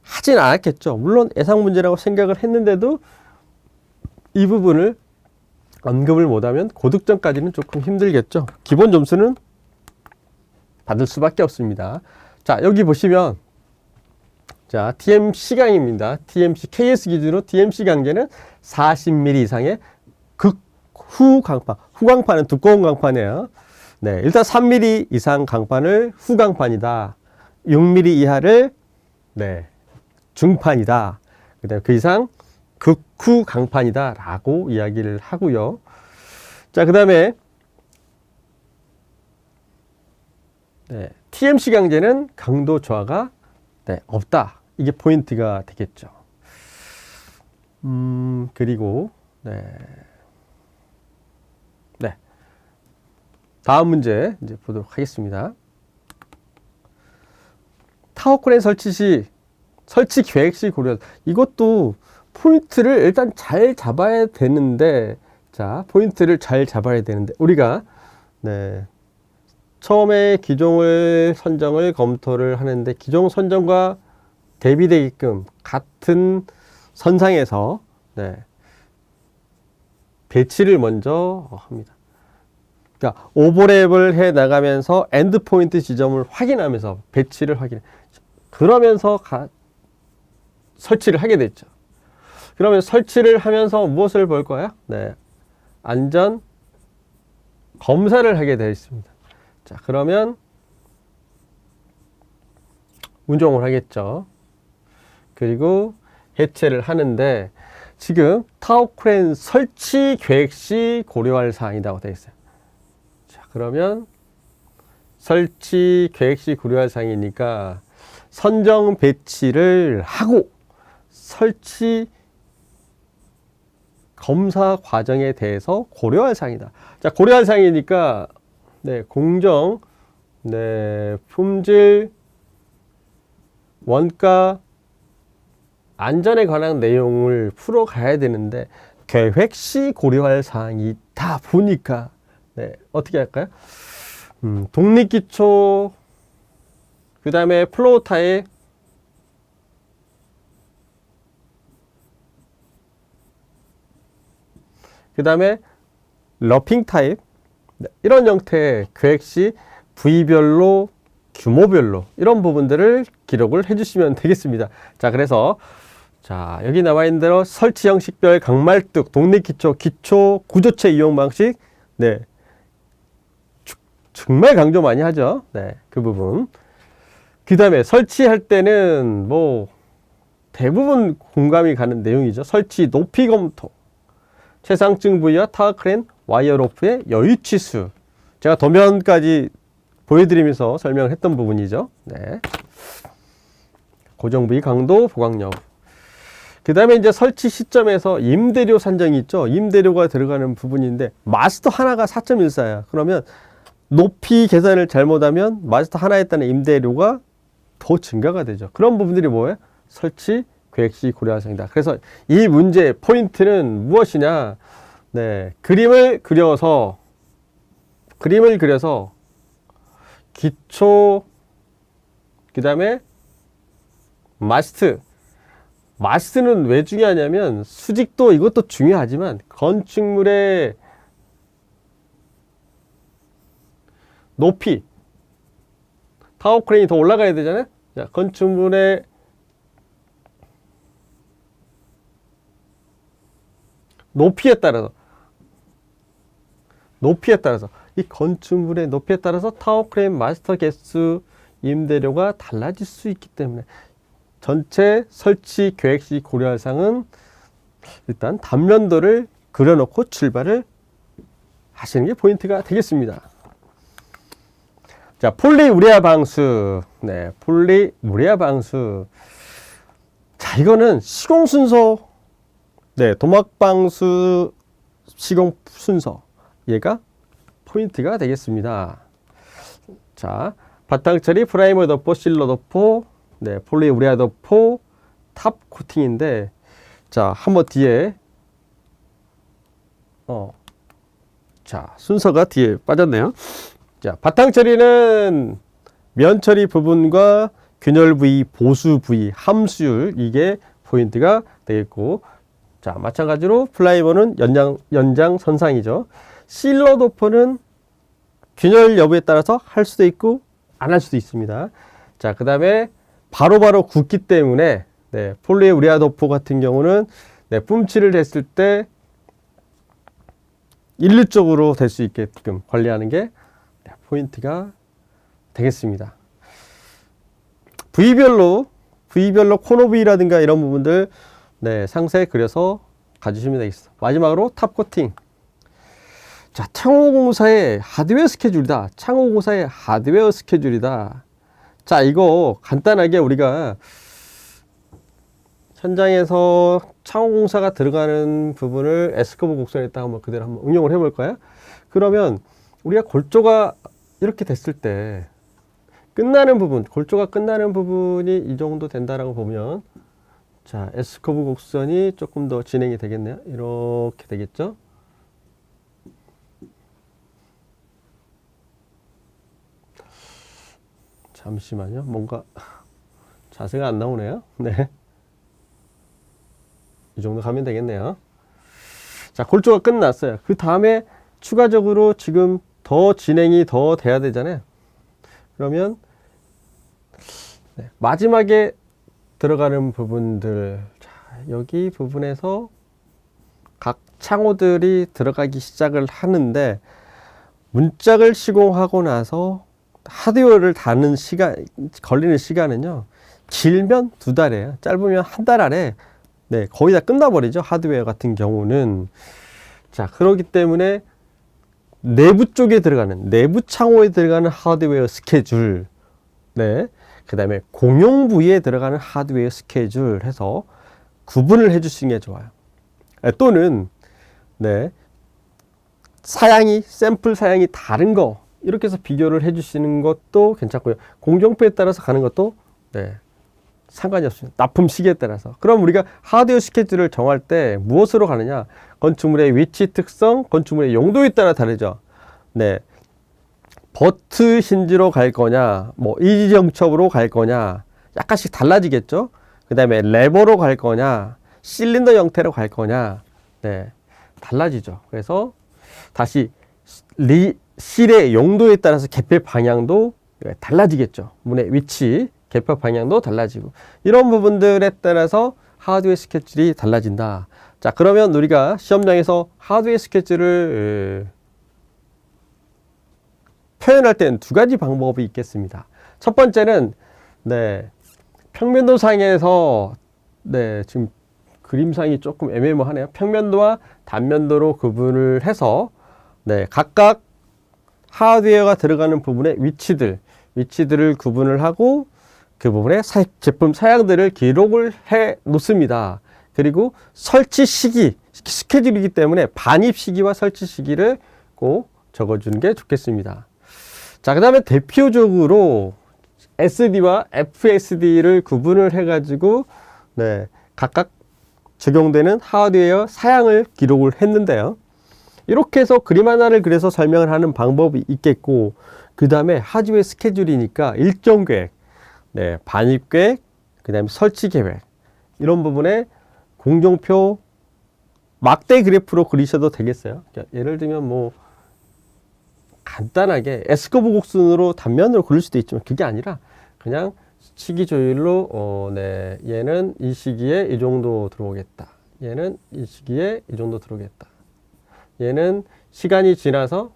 하진 않았겠죠. 물론 예상 문제라고 생각을 했는데도 이 부분을 언급을 못하면 고득점까지는 조금 힘들겠죠. 기본 점수는 받을 수밖에 없습니다. 자, 여기 보시면 자, TMC강입니다. TMC, KS 기준으로 TMC 강제는 40mm 이상의 극후 강판. 후강판은 두꺼운 강판이에요. 네, 일단 3mm 이상 강판을 후강판이다. 6mm 이하를 네, 중판이다. 그다음에 그 이상 극후 강판이다 라고 이야기를 하고요. 자, 그 다음에 네, TMC 강제는 강도 저하가 네, 없다. 이게 포인트가 되겠죠. 그리고 네. 다음 문제 이제 보도록 하겠습니다. 타워크레인 설치 시 설치 계획 시 고려. 이것도 포인트를 일단 잘 잡아야 되는데 자, 포인트를 잘 잡아야 되는데 우리가 네. 처음에 기종을 선정을 검토를 하는데 기종 선정과 대비되게끔 같은 선상에서 네, 배치를 먼저 합니다. 그러니까 오버랩을 해 나가면서 엔드 포인트 지점을 확인하면서 배치를 확인해. 그러면서 설치를 하게 됐죠. 그러면 설치를 하면서 무엇을 볼 거야? 네, 안전 검사를 하게 되어 있습니다. 자, 그러면 운종을 하겠죠. 그리고 해체를 하는데 지금 타워크레인 설치 계획 시 고려할 사항이라고 되어 있어요. 자, 그러면 설치 계획 시 고려할 사항이니까 선정 배치를 하고 설치 검사 과정에 대해서 고려할 사항이다. 자, 고려할 사항이니까 네, 공정, 네, 품질, 원가, 안전에 관한 내용을 풀어가야 되는데 계획 시 고려할 사항이 다 보니까 네, 어떻게 할까요? 독립기초, 그 다음에 플로우 타입, 그 다음에 러핑 타입, 이런 형태의 계획 시 부위별로 규모별로 이런 부분들을 기록을 해주시면 되겠습니다. 자, 그래서 자, 여기 나와 있는 대로 설치 형식별 강말뚝, 독립기초, 기초, 구조체 이용 방식, 네, 정말 강조 많이 하죠. 네, 그 부분. 그 다음에 설치할 때는 뭐 대부분 공감이 가는 내용이죠. 설치 높이 검토, 최상층 부위와 타워크레인 와이어 로프의 여유치수. 제가 도면까지 보여드리면서 설명을 했던 부분이죠. 네. 고정 부위 강도, 보강 여부. 그 다음에 이제 설치 시점에서 임대료 산정이 있죠. 임대료가 들어가는 부분인데 마스터 하나가 4.14야. 그러면 높이 계산을 잘못하면 마스터 하나에 따른 임대료가 더 증가가 되죠. 그런 부분들이 뭐예요? 설치 계획 시 고려할 사항이다. 그래서 이 문제의 포인트는 무엇이냐? 네, 그림을 그려서 기초, 그 다음에 마스트는 왜 중요하냐면 수직도 이것도 중요하지만 건축물의 높이, 타워크레인이 더 올라가야 되잖아요. 자, 건축물의 높이에 따라서 이 건축물의 높이에 따라서 타워 크레인 마스터 개수 임대료가 달라질 수 있기 때문에 전체 설치 계획 시 고려할 사항은 일단 단면도를 그려놓고 출발을 하시는 게 포인트가 되겠습니다. 자, 폴리우레아 방수. 네, 폴리우레아 방수. 자, 이거는 시공 순서. 네, 도막 방수 시공 순서. 얘가 포인트가 되겠습니다. 자, 바탕 처리, 프라이머 덮어, 실러 덮어, 네, 폴리우레아 덮어, 탑 코팅인데, 자, 한번 뒤에, 자, 순서가 뒤에 빠졌네요. 자, 바탕 처리는 면 처리 부분과 균열 부위, 보수 부위, 함수율, 이게 포인트가 되겠고, 자, 마찬가지로 플라이머는 연장선상이죠. 실러 도퍼는 균열 여부에 따라서 할 수도 있고 안 할 수도 있습니다. 자, 그 다음에 바로바로 굳기 때문에 네, 폴리우레아 도퍼 같은 경우는 네, 뿜칠을 했을 때 일률적으로 될 수 있게끔 관리하는 게 네, 포인트가 되겠습니다. 부위별로 코너 부위라든가 이런 부분들 네, 상세 그려서 가주시면 되겠습니다. 마지막으로 탑 코팅. 자, 창호공사의 하드웨어 스케줄이다. 창호공사의 하드웨어 스케줄이다. 자, 이거 간단하게 우리가 현장에서 창호공사가 들어가는 부분을 S커브 곡선에다가 한번 그대로 한번 응용을 해볼까요? 그러면 우리가 골조가 이렇게 됐을 때 끝나는 부분, 골조가 끝나는 부분이 이 정도 된다라고 보면 자, S커브 곡선이 조금 더 진행이 되겠네요. 이렇게 되겠죠? 잠시만요. 뭔가 자세가 안 나오네요. 네. 이 정도 가면 되겠네요. 자, 골조가 끝났어요. 그 다음에 추가적으로 지금 더 진행이 더 돼야 되잖아요. 그러면 네, 마지막에 들어가는 부분들, 자, 여기 부분에서 각 창호들이 들어가기 시작을 하는데 문짝을 시공하고 나서 하드웨어를 다는 시간, 걸리는 시간은요, 길면 2달이에요. 짧으면 1달 안에 네, 거의 다 끝나버리죠. 하드웨어 같은 경우는. 자, 그렇기 때문에 내부 쪽에 들어가는, 내부 창호에 들어가는 하드웨어 스케줄, 네, 그 다음에 공용 부위에 들어가는 하드웨어 스케줄 해서 구분을 해주시는 게 좋아요. 또는, 네, 샘플 사양이 다른 거, 이렇게 해서 비교를 해주시는 것도 괜찮고요. 공정표에 따라서 가는 것도, 네, 상관이 없습니다. 납품 시기에 따라서. 그럼 우리가 하드웨어 스케줄을 정할 때 무엇으로 가느냐? 건축물의 위치 특성, 건축물의 용도에 따라 다르죠. 네. 버트 힌지로 갈 거냐, 뭐 이지정첩으로 갈 거냐, 약간씩 달라지겠죠. 그 다음에 레버로 갈 거냐, 실린더 형태로 갈 거냐, 네, 달라지죠. 그래서 다시 실의 용도에 따라서 개폐 방향도 달라지겠죠. 문의 위치, 개폐 방향도 달라지고, 이런 부분들에 따라서 하드웨어 스케줄이 달라진다. 자, 그러면 우리가 시험장에서 하드웨어 스케줄을 표현할 때는 2가지 방법이 있겠습니다. 첫 번째는 네, 평면도상에서 네, 지금 그림상이 조금 애매모하네요. 평면도와 단면도로 구분을 해서 네, 각각 하드웨어가 들어가는 부분의 위치들을 구분을 하고 그 부분에 제품 사양들을 기록을 해 놓습니다. 그리고 설치 시기, 스케줄이기 때문에 반입 시기와 설치 시기를 꼭 적어주는 게 좋겠습니다. 자, 그 다음에 대표적으로 SD와 FSD를 구분을 해가지고 네, 각각 적용되는 하드웨어 사양을 기록을 했는데요. 이렇게 해서 그림 하나를 그려서 설명을 하는 방법이 있겠고, 그 다음에 하드웨어 스케줄이니까 일정 계획, 네, 반입 계획, 그 다음에 설치 계획, 이런 부분에 공정표 막대 그래프로 그리셔도 되겠어요. 그러니까 예를 들면 뭐 간단하게 S커브 곡선으로 단면으로 그릴 수도 있지만 그게 아니라 그냥 시기 조율로 네, 얘는 이 시기에 이 정도 들어오겠다. 얘는 이 시기에 이 정도 들어오겠다. 얘는 시간이 지나서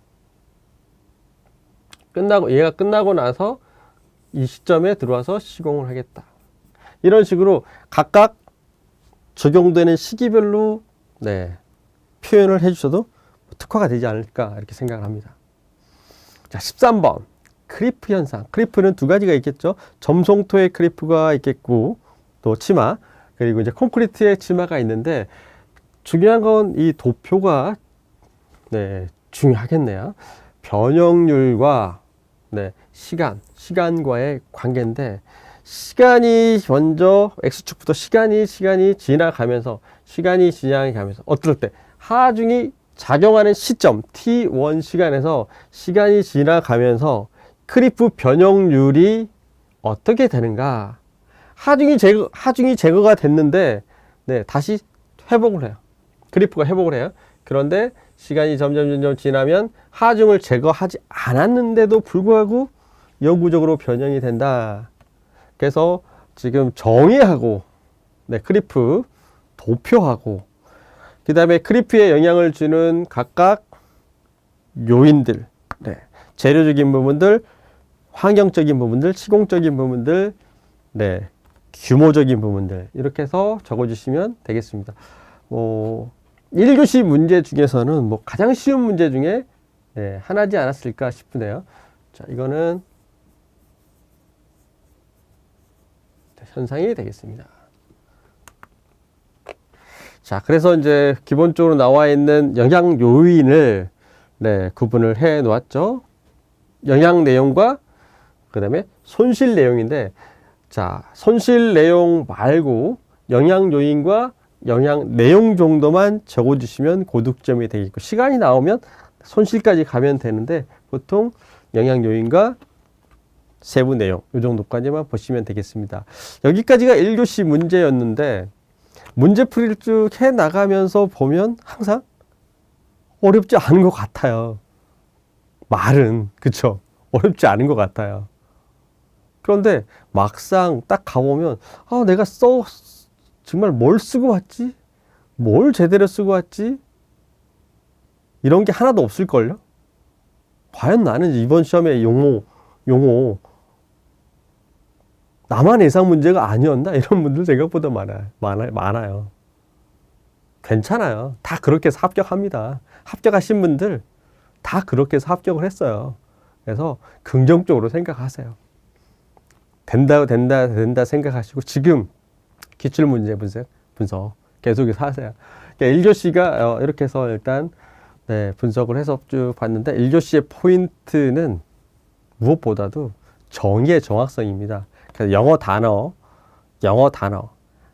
얘가 끝나고 나서 이 시점에 들어와서 시공을 하겠다. 이런 식으로 각각 적용되는 시기별로 표현을 해주셔도 특화가 되지 않을까 이렇게 생각을 합니다. 자, 13번 크리프 현상. 크리프는 두 가지가 있겠죠. 점송토의 크리프가 있겠고 또 치마, 그리고 이제 콘크리트의 치마가 있는데 중요한 건 이 도표가 중요하겠네요. 변형률과 시간과의 관계인데, 시간이 먼저 X축부터 시간이 지나가면서 어떨 때 하중이 작용하는 시점 T1 시간에서 시간이 지나가면서 크리프 변형률이 어떻게 되는가. 하중이 제거가 됐는데 다시 회복을 해요. 크리프가 회복을 해요. 그런데 시간이 점점 지나면 하중을 제거하지 않았는데도 불구하고 영구적으로 변형이 된다. 그래서 지금 정의하고 크리프 도표하고 그 다음에 크리프에 영향을 주는 각각 요인들, 재료적인 부분들, 환경적인 부분들, 시공적인 부분들, 규모적인 부분들, 이렇게 해서 적어주시면 되겠습니다. 1교시 문제 중에서는 가장 쉬운 문제 중에 하나지 않았을까 싶으네요. 자, 이거는 현상이 되겠습니다. 자, 그래서 이제 기본적으로 나와 있는 영향 요인을 구분을 해 놓았죠. 영향 내용과 그 다음에 손실 내용인데, 자, 손실 내용 말고 영향 요인과 영향 내용 정도만 적어주시면 고득점이 되겠고, 시간이 나오면 손실까지 가면 되는데 보통 영향 요인과 세부 내용 이 정도까지만 보시면 되겠습니다. 여기까지가 1교시 문제였는데, 문제풀이를 쭉 해 나가면서 보면 항상 어렵지 않은 것 같아요. 말은 그쵸? 어렵지 않은 것 같아요. 그런데 막상 딱 가보면 내가 정말 뭘 쓰고 왔지? 뭘 제대로 쓰고 왔지? 이런 게 하나도 없을걸요? 과연 나는 이번 시험에 용어 나만 예상 문제가 아니었나? 이런 분들 생각보다 많아요. 괜찮아요. 다 그렇게 해서 합격합니다. 합격하신 분들 다 그렇게 해서 합격을 했어요. 그래서 긍정적으로 생각하세요. 된다 생각하시고 지금 기출문제 분석 계속해서 하세요. 그러니까 1교시가 이렇게 해서 일단 분석을 해서 쭉 봤는데, 1교시의 포인트는 무엇보다도 정의의 정확성입니다. 그래서 영어 단어,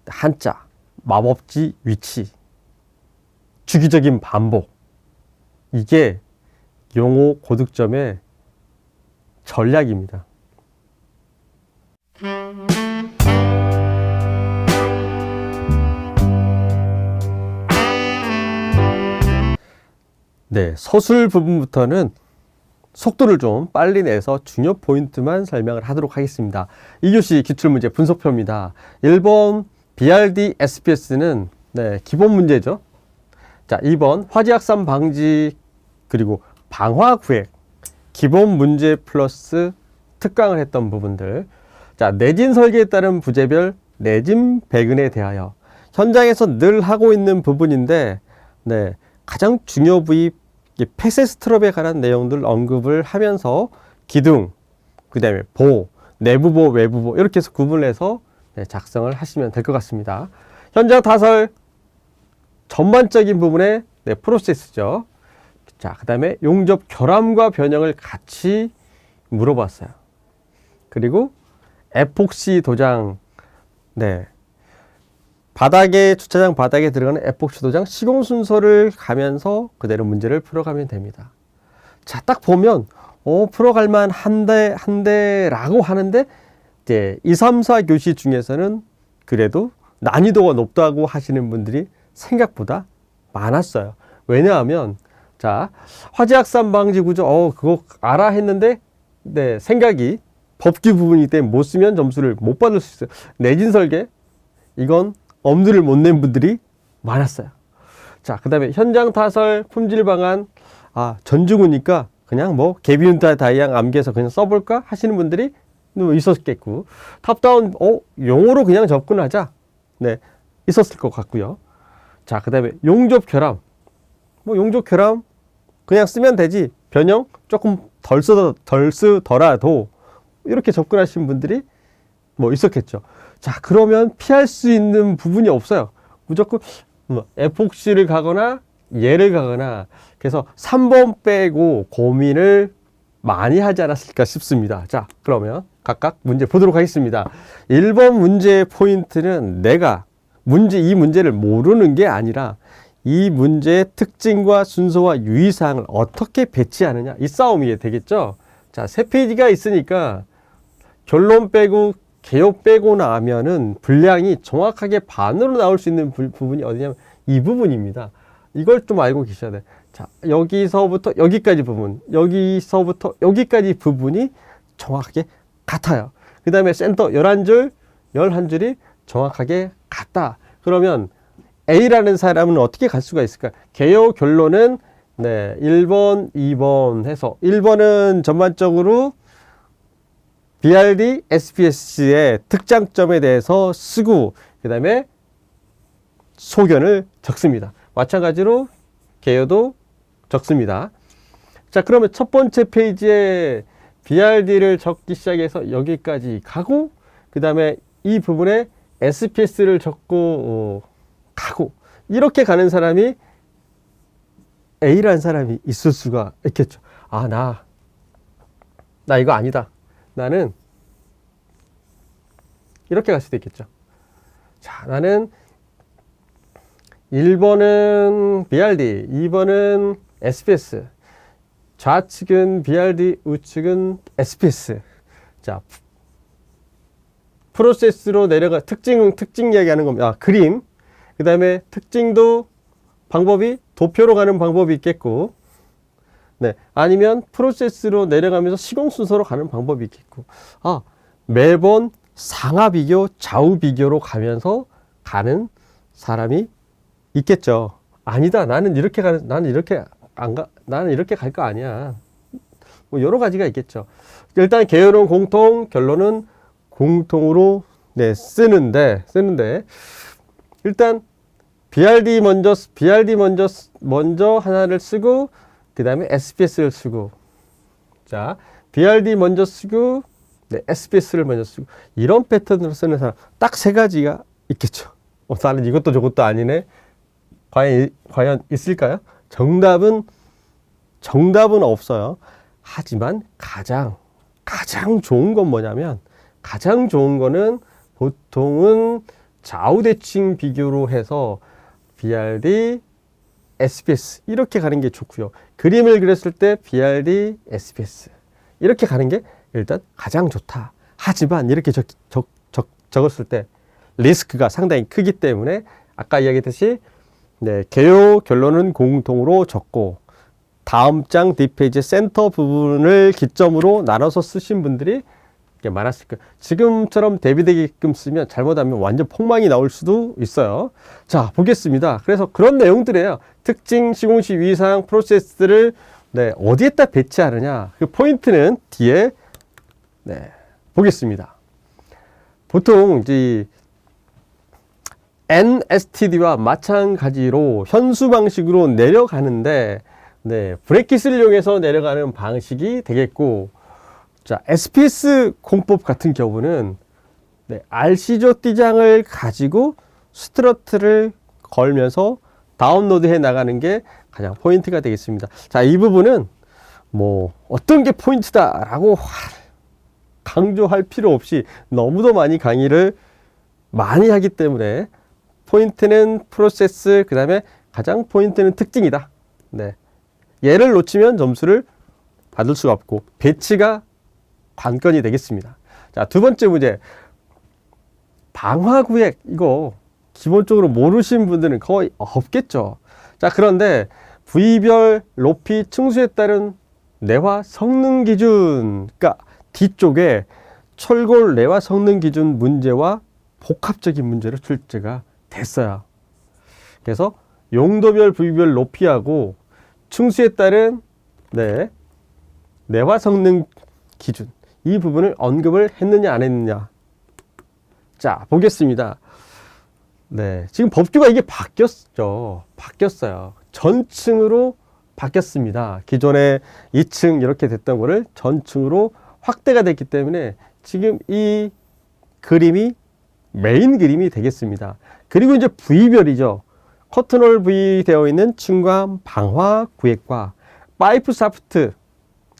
한자, 마법지 위치, 주기적인 반복, 이게 용어 고득점의 전략입니다. 서술 부분부터는 속도를 좀 빨리 내서 중요 포인트만 설명을 하도록 하겠습니다. 2교시 기출문제 분석표입니다. 1번 BRD SPS는 기본 문제죠. 자, 2번 화재 확산 방지 그리고 방화 구획 기본 문제 플러스 특강을 했던 부분들. 자, 내진 설계에 따른 부재별 내진 배근에 대하여 현장에서 늘 하고 있는 부분인데, 가장 중요 부위 폐쇄 스트럽에 관한 내용들 언급을 하면서 기둥, 그 다음에 보, 내부보, 외부보 이렇게 해서 구분해서 작성을 하시면 될 것 같습니다. 현장 타설 전반적인 부분의 프로세스죠. 자, 그 다음에 용접 결함과 변형을 같이 물어봤어요. 그리고 에폭시 도장, 주차장 바닥에 들어가는 에폭시 도장 시공 순서를 가면서 그대로 문제를 풀어가면 됩니다. 자, 딱 보면 풀어갈만 한데라고 하는데, 이제 2, 3, 4교시 중에서는 그래도 난이도가 높다고 하시는 분들이 생각보다 많았어요. 왜냐하면 자, 화재 확산 방지 구조 그거 알아 했는데 생각이 법규 부분이기 때문에 못 쓰면 점수를 못 받을 수 있어요. 내진 설계, 이건 엄두를 못 낸 분들이 많았어요. 자, 그 다음에 현장 타설 품질 방안, 전주구니까 그냥 뭐 개비운타 다이양 암기해서 그냥 써볼까 하시는 분들이 있었겠고, 탑다운 용어로 그냥 접근하자, 네, 있었을 것 같고요. 자, 그 다음에 용접 결함, 뭐 용접 결함 그냥 쓰면 되지, 변형 조금 덜 쓰더라도 이렇게 접근하시는 분들이 뭐 있었겠죠. 자, 그러면 피할 수 있는 부분이 없어요. 무조건 에폭시를 가거나 얘를 가거나, 그래서 3번 빼고 고민을 많이 하지 않았을까 싶습니다. 자, 그러면 각각 문제 보도록 하겠습니다. 1번 문제의 포인트는 내가 이 문제를 모르는 게 아니라 이 문제의 특징과 순서와 유의사항을 어떻게 배치하느냐, 이 싸움이 되겠죠. 자, 3페이지가 있으니까 결론 빼고 개요 빼고 나면은 분량이 정확하게 반으로 나올 수 있는 부분이 어디냐면 이 부분입니다. 이걸 좀 알고 계셔야 돼. 자, 여기서부터 여기까지 부분, 여기서부터 여기까지 부분이 정확하게 같아요. 그 다음에 센터 11줄, 11줄이 정확하게 같다. 그러면 A라는 사람은 어떻게 갈 수가 있을까? 개요 결론은 1번, 2번 해서 1번은 전반적으로 BRD, SPS의 특장점에 대해서 쓰고, 그 다음에 소견을 적습니다. 마찬가지로 개요도 적습니다. 자, 그러면 첫 번째 페이지에 BRD를 적기 시작해서 여기까지 가고, 그 다음에 이 부분에 SPS를 적고 가고, 이렇게 가는 사람이 A라는 사람이 있을 수가 있겠죠. 나 이거 아니다. 나는 이렇게 갈 수도 있겠죠. 자, 나는 1번은 BRD, 2번은 SPS, 좌측은 BRD, 우측은 SPS. 자, 프로세스로 내려가, 특징 이야기하는 겁니다. 그림. 그 다음에 특징도 방법이 도표로 가는 방법이 있겠고, 네, 아니면 프로세스로 내려가면서 시공 순서로 가는 방법이 있겠고, 매번 상하 비교, 좌우 비교로 가면서 가는 사람이 있겠죠. 아니다, 나는 이렇게 갈 거 아니야. 뭐 여러 가지가 있겠죠. 일단 개요는 공통, 결론은 공통으로 쓰는데 일단 BRD 먼저 하나를 쓰고, 그 다음에 SPS를 쓰고, 자, BRD 먼저 쓰고, SPS를 먼저 쓰고, 이런 패턴으로 쓰는 사람 딱 3가지가 있겠죠. 나는 이것도 저것도 아니네. 과연 있을까요? 정답은 없어요. 하지만 가장 좋은 건 뭐냐면, 가장 좋은 거는 보통은 좌우대칭 비교로 해서 BRD, SPS 이렇게 가는 게 좋고요. 그림을 그렸을 때 BRD, SPS 이렇게 가는 게 일단 가장 좋다. 하지만 이렇게 적었을 때 리스크가 상당히 크기 때문에 아까 이야기했듯이 개요 결론은 공통으로 적고, 다음 장 뒷페이지 센터 부분을 기점으로 나눠서 쓰신 분들이 많았을 거예요. 지금처럼 대비되게끔 쓰면 잘못하면 완전 폭망이 나올 수도 있어요. 자, 보겠습니다. 그래서 그런 내용들이에요. 특징, 시공시, 위상, 프로세스를 어디에다 배치하느냐. 그 포인트는 뒤에 보겠습니다. 보통 이 NSTD와 마찬가지로 현수 방식으로 내려가는데, 브레킷을 이용해서 내려가는 방식이 되겠고, 자, SPS 공법 같은 경우는 RC조 띠장을 가지고 스트러트를 걸면서 다운로드 해 나가는 게 가장 포인트가 되겠습니다. 자, 이 부분은 뭐 어떤 게 포인트다라고 강조할 필요 없이 너무도 많이 강의를 많이 하기 때문에, 포인트는 프로세스, 그 다음에 가장 포인트는 특징이다. 얘를 놓치면 점수를 받을 수가 없고 배치가 관건이 되겠습니다. 자, 두 번째 문제. 방화구획, 이거 기본적으로 모르신 분들은 거의 없겠죠. 자, 그런데 부위별 높이 층수에 따른 내화 성능 기준, 그러니까 뒤쪽에 철골 내화 성능 기준 문제와 복합적인 문제로 출제가 됐어요. 그래서 용도별, 부위별 높이하고 충수에 따른 내화 성능 기준, 이 부분을 언급을 했느냐 안 했느냐. 자, 보겠습니다. 지금 법규가 이게 바뀌었어요. 전층으로 바뀌었습니다. 기존에 2층 이렇게 됐던 거를 전층으로 확대가 됐기 때문에 지금 이 그림이 메인 그림이 되겠습니다. 그리고 이제 부위별이죠. 커튼홀 부위 되어 있는 층간 방화 구획과 파이프 사프트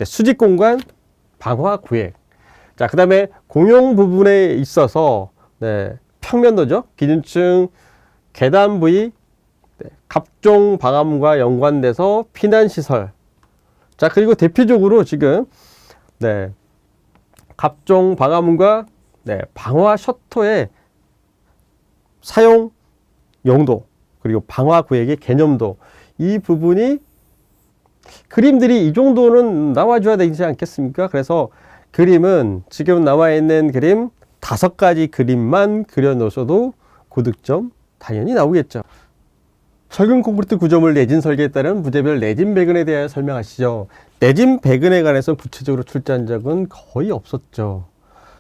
수직 공간 방화 구획. 자, 그 다음에 공용 부분에 있어서 평면도죠. 기준층 계단 부위, 갑종 방화문과 연관돼서 피난 시설. 자, 그리고 대표적으로 지금 갑종 방화문과 방화 셔터의 사용 용도, 그리고 방화 구획의 개념도, 이 부분이 그림들이 이 정도는 나와줘야 되지 않겠습니까? 그래서 그림은 지금 나와 있는 그림 5가지 그림만 그려 놓으셔도 고득점 당연히 나오겠죠. 철근 콘크리트 구조물 내진 설계에 따른 부재별 내진 배근에 대하여 설명하시죠. 내진 배근에 관해서 구체적으로 출제한 적은 거의 없었죠.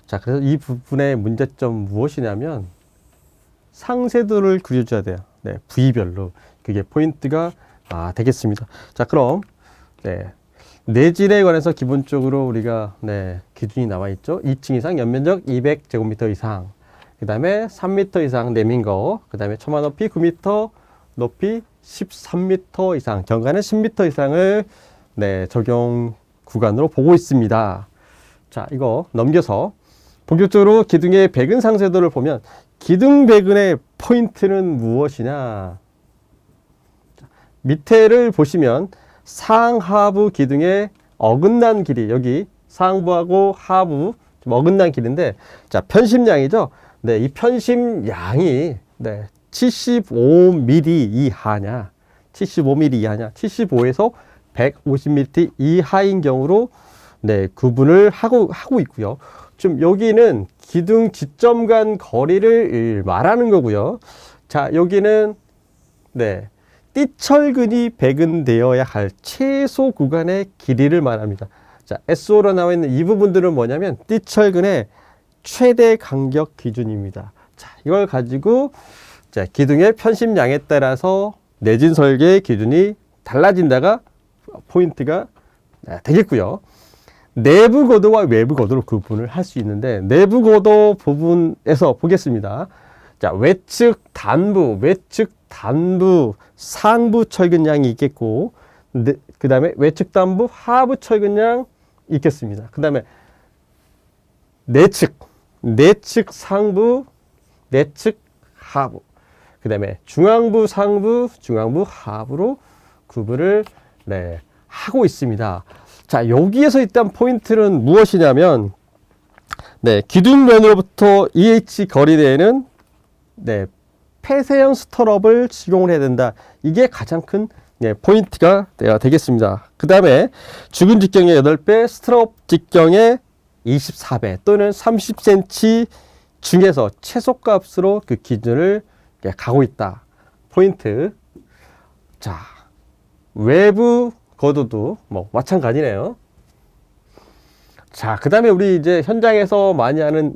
자, 그래서 이 부분의 문제점 무엇이냐면 상세도를 그려줘야 돼요. 부위별로. 그게 포인트가 되겠습니다. 자, 그럼 내진에 관해서 기본적으로 우리가 기준이 나와 있죠. 2층 이상 연면적 200제곱미터 이상, 그 다음에 3m 이상 내민 거, 그 다음에 처마 높이 9m, 높이 13m 이상, 경관은 10m 이상을 적용 구간으로 보고 있습니다. 자, 이거 넘겨서 본격적으로 기둥의 배근 상세도를 보면 기둥 배근의 포인트는 무엇이냐? 밑에를 보시면 상하부 기둥의 어긋난 길이, 여기 상부하고 하부 좀 어긋난 길인데, 자, 편심량이죠. 이 편심량이 75mm 이하냐, 75mm 이하냐, 75에서 150mm 이하인 경우로 구분을 하고 있고요. 좀 여기는 기둥 지점 간 거리를 말하는 거고요. 자, 여기는 띠철근이 배근되어야 할 최소 구간의 길이를 말합니다. 자, SO로 나와 있는 이 부분들은 뭐냐면 띠철근의 최대 간격 기준입니다. 자, 이걸 가지고 기둥의 편심량에 따라서 내진 설계 기준이 달라진다가 포인트가 되겠고요. 내부 고도와 외부 고도로 구분을 할 수 있는데, 내부 고도 부분에서 보겠습니다. 자, 외측 단부 상부 철근량이 있겠고, 그 다음에 외측 단부 하부 철근량 있겠습니다. 그 다음에 내측 상부, 내측 하부, 그 다음에 중앙부 상부, 중앙부 하부로 구분을 하고 있습니다. 자, 여기에서 일단 포인트는 무엇이냐면, 기둥면으로부터 EH 거리내에는 폐쇄형 스트럽을 적용을 해야 된다. 이게 가장 큰 포인트가 되겠습니다. 그 다음에 죽은 직경의 8배, 스트럽 직경의 24배 또는 30cm 중에서 최소값으로 그 기준을 가고 있다. 포인트. 자, 외부 고도도 마찬가지네요. 자, 그 다음에 우리 이제 현장에서 많이 하는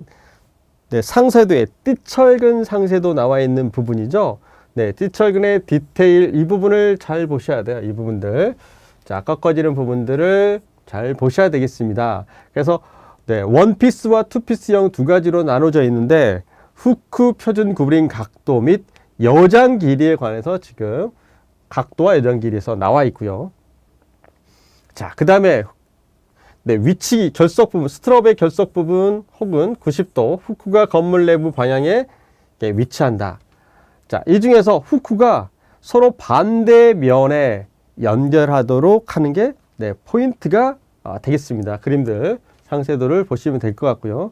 상세도에 띠철근 상세도 나와 있는 부분이죠. 띠철근의 디테일, 이 부분을 잘 보셔야 돼요. 이 부분들. 자, 꺾어지는 부분들을 잘 보셔야 되겠습니다. 그래서 원피스와 투피스형 2가지로 나눠져 있는데, 후크 표준 구부링 각도 및 여장 길이에 관해서 지금 각도와 여장 길이에서 나와 있고요. 자, 그 다음에 위치 결석 부분, 스트럽의 결석 부분 혹은 90도 후크가 건물 내부 방향에 위치한다. 자, 이 중에서 후크가 서로 반대면에 연결하도록 하는 게 포인트가 되겠습니다. 그림들 상세도를 보시면 될 것 같고요.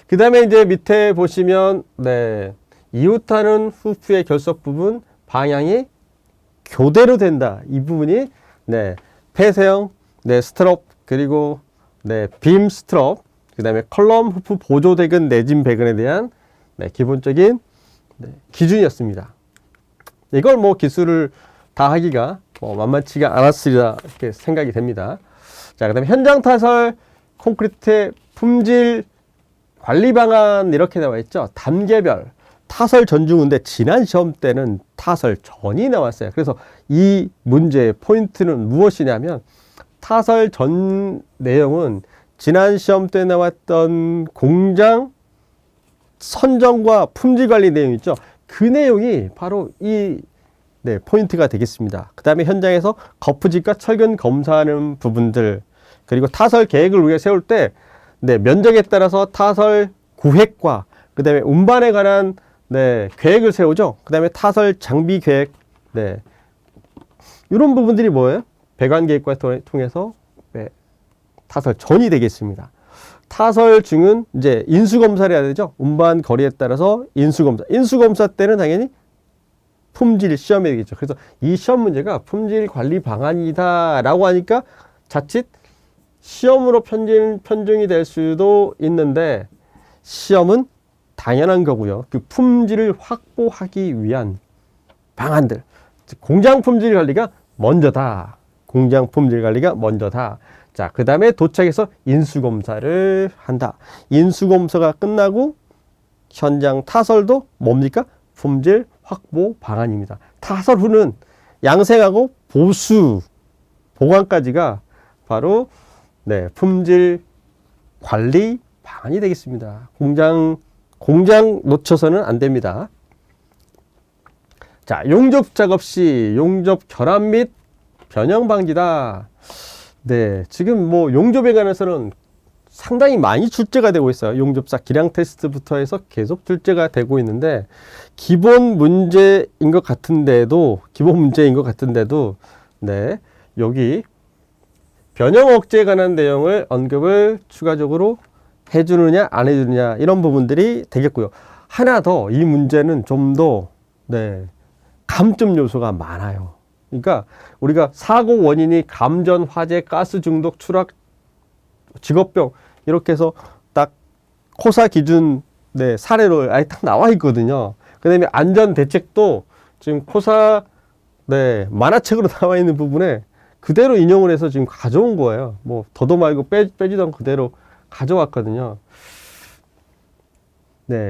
그 다음에 이제 밑에 보시면 이웃하는 후프의 결석 부분 방향이 교대로 된다. 이 부분이 폐쇄형 스트럽, 그리고 빔 스트럽, 그 다음에 컬럼 후프 보조 대근 내진 배근에 대한 기본적인 기준이었습니다. 이걸 뭐 기술을 다 하기가 만만치가 않았으리라 이렇게 생각이 됩니다. 자, 그다음에 현장 타설 콘크리트의 품질 관리 방안 이렇게 나와 있죠. 단계별 타설 전중인데 지난 시험 때는 타설 전이 나왔어요. 그래서 이 문제의 포인트는 무엇이냐면 타설 전 내용은 지난 시험 때 나왔던 공장 선정과 품질 관리 내용 있죠. 그 내용이 바로 이 포인트가 되겠습니다. 그 다음에 현장에서 거푸집과 철근 검사하는 부분들, 그리고 타설 계획을 우리가 세울 때 면적에 따라서 타설 구획과 그 다음에 운반에 관한 계획을 세우죠. 그 다음에 타설 장비 계획, 이런 부분들이 뭐예요? 배관 계획과 통해서 타설 전이 되겠습니다. 타설 중은 이제 인수검사를 해야 되죠. 운반 거리에 따라서 인수검사. 인수검사 때는 당연히 품질 시험이 되겠죠. 그래서 이 시험 문제가 품질 관리 방안이다 라고 하니까 자칫 시험으로 편중이 될 수도 있는데 시험은 당연한 거고요. 그 품질을 확보하기 위한 방안들. 공장 품질 관리가 먼저다. 공장 품질 관리가 먼저다. 자, 그 다음에 도착해서 인수검사를 한다. 인수검사가 끝나고 현장 타설도 뭡니까? 품질 확보 방안입니다. 타설 후는 양생하고 보수, 보관까지가 바로 품질 관리 방안이 되겠습니다. 공장 놓쳐서는 안 됩니다. 자, 용접 작업 시 용접 결함 및 변형 방지다. 지금 뭐 용접에 관해서는 상당히 많이 출제가 되고 있어요. 용접사 기량 테스트부터 해서 계속 출제가 되고 있는데 기본 문제인 것 같은데도 여기 변형 억제에 관한 내용을 언급을 추가적으로 해주느냐 안 해주느냐 이런 부분들이 되겠고요. 하나 더 이 문제는 좀 더 감점 요소가 많아요. 그러니까 우리가 사고 원인이 감전, 화재, 가스 중독, 추락, 직업병 이렇게 해서 딱 코사 기준 사례로 아예 딱 나와 있거든요. 그 다음에 안전 대책도 지금 코사 만화책으로 나와 있는 부분에 그대로 인용을 해서 지금 가져온 거예요. 뭐 더도 말고 빼지도 않고 그대로 가져왔거든요.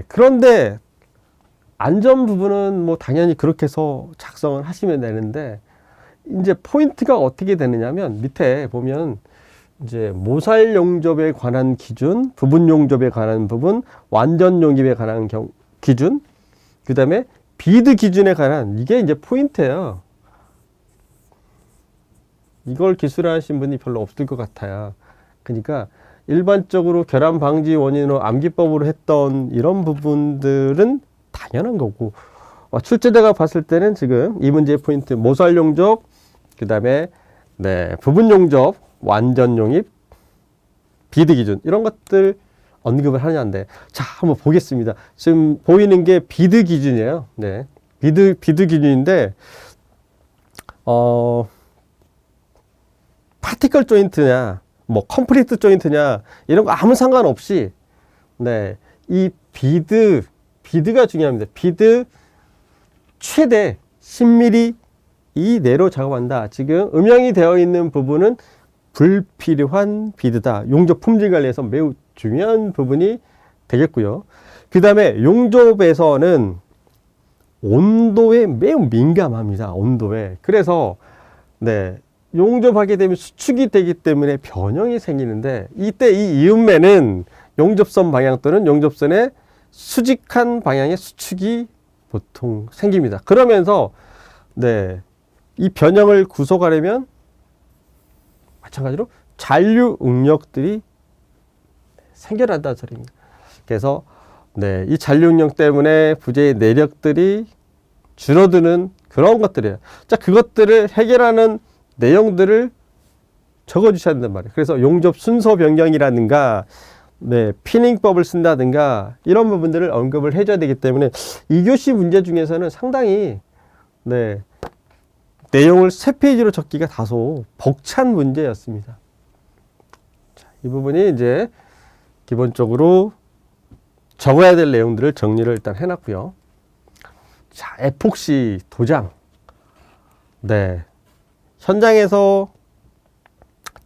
그런데 안전 부분은 뭐 당연히 그렇게 해서 작성을 하시면 되는데 이제 포인트가 어떻게 되느냐면 밑에 보면 이제 모살 용접에 관한 기준, 부분 용접에 관한 부분, 완전 용접에 관한 기준, 그 다음에 비드 기준에 관한 이게 이제 포인트예요. 이걸 기술하신 분이 별로 없을 것 같아요. 그러니까 일반적으로 결함 방지 원인으로 암기법으로 했던 이런 부분들은 당연한 거고 출제자가 봤을 때는 지금 이 문제의 포인트 모살 용접, 그 다음에 부분 용접, 완전 용입, 비드 기준 이런 것들 언급을 하냐인데 자 한번 보겠습니다. 지금 보이는 게 비드 기준이에요. 비드 기준인데 파티클 조인트냐 뭐 컴플리트 조인트냐 이런 거 아무 상관없이 이 비드가 중요합니다. 비드 최대 10mm 이내로 작업한다. 지금 음영이 되어 있는 부분은 불필요한 비드다. 용접 품질 관리에서 매우 중요한 부분이 되겠고요. 그 다음에 용접에서는 온도에 매우 민감합니다. 온도에. 그래서 용접하게 되면 수축이 되기 때문에 변형이 생기는데 이때 이 이음매는 용접선 방향 또는 용접선의 수직한 방향의 수축이 보통 생깁니다. 그러면서 이 변형을 구속하려면 마찬가지로 잔류 응력들이 생겨난다는 소리입니다. 그래서 이 잔류 응력 때문에 부재의 내력들이 줄어드는 그런 것들이에요. 자, 그것들을 해결하는 내용들을 적어주셔야 된단 말이에요. 그래서 용접 순서 변경이라든가 피닝법을 쓴다든가 이런 부분들을 언급을 해줘야 되기 때문에 2교시 문제 중에서는 상당히 내용을 3페이지로 적기가 다소 벅찬 문제였습니다. 자, 이 부분이 이제 기본적으로 적어야 될 내용들을 정리를 일단 해놨고요. 자, 에폭시 도장. 네. 현장에서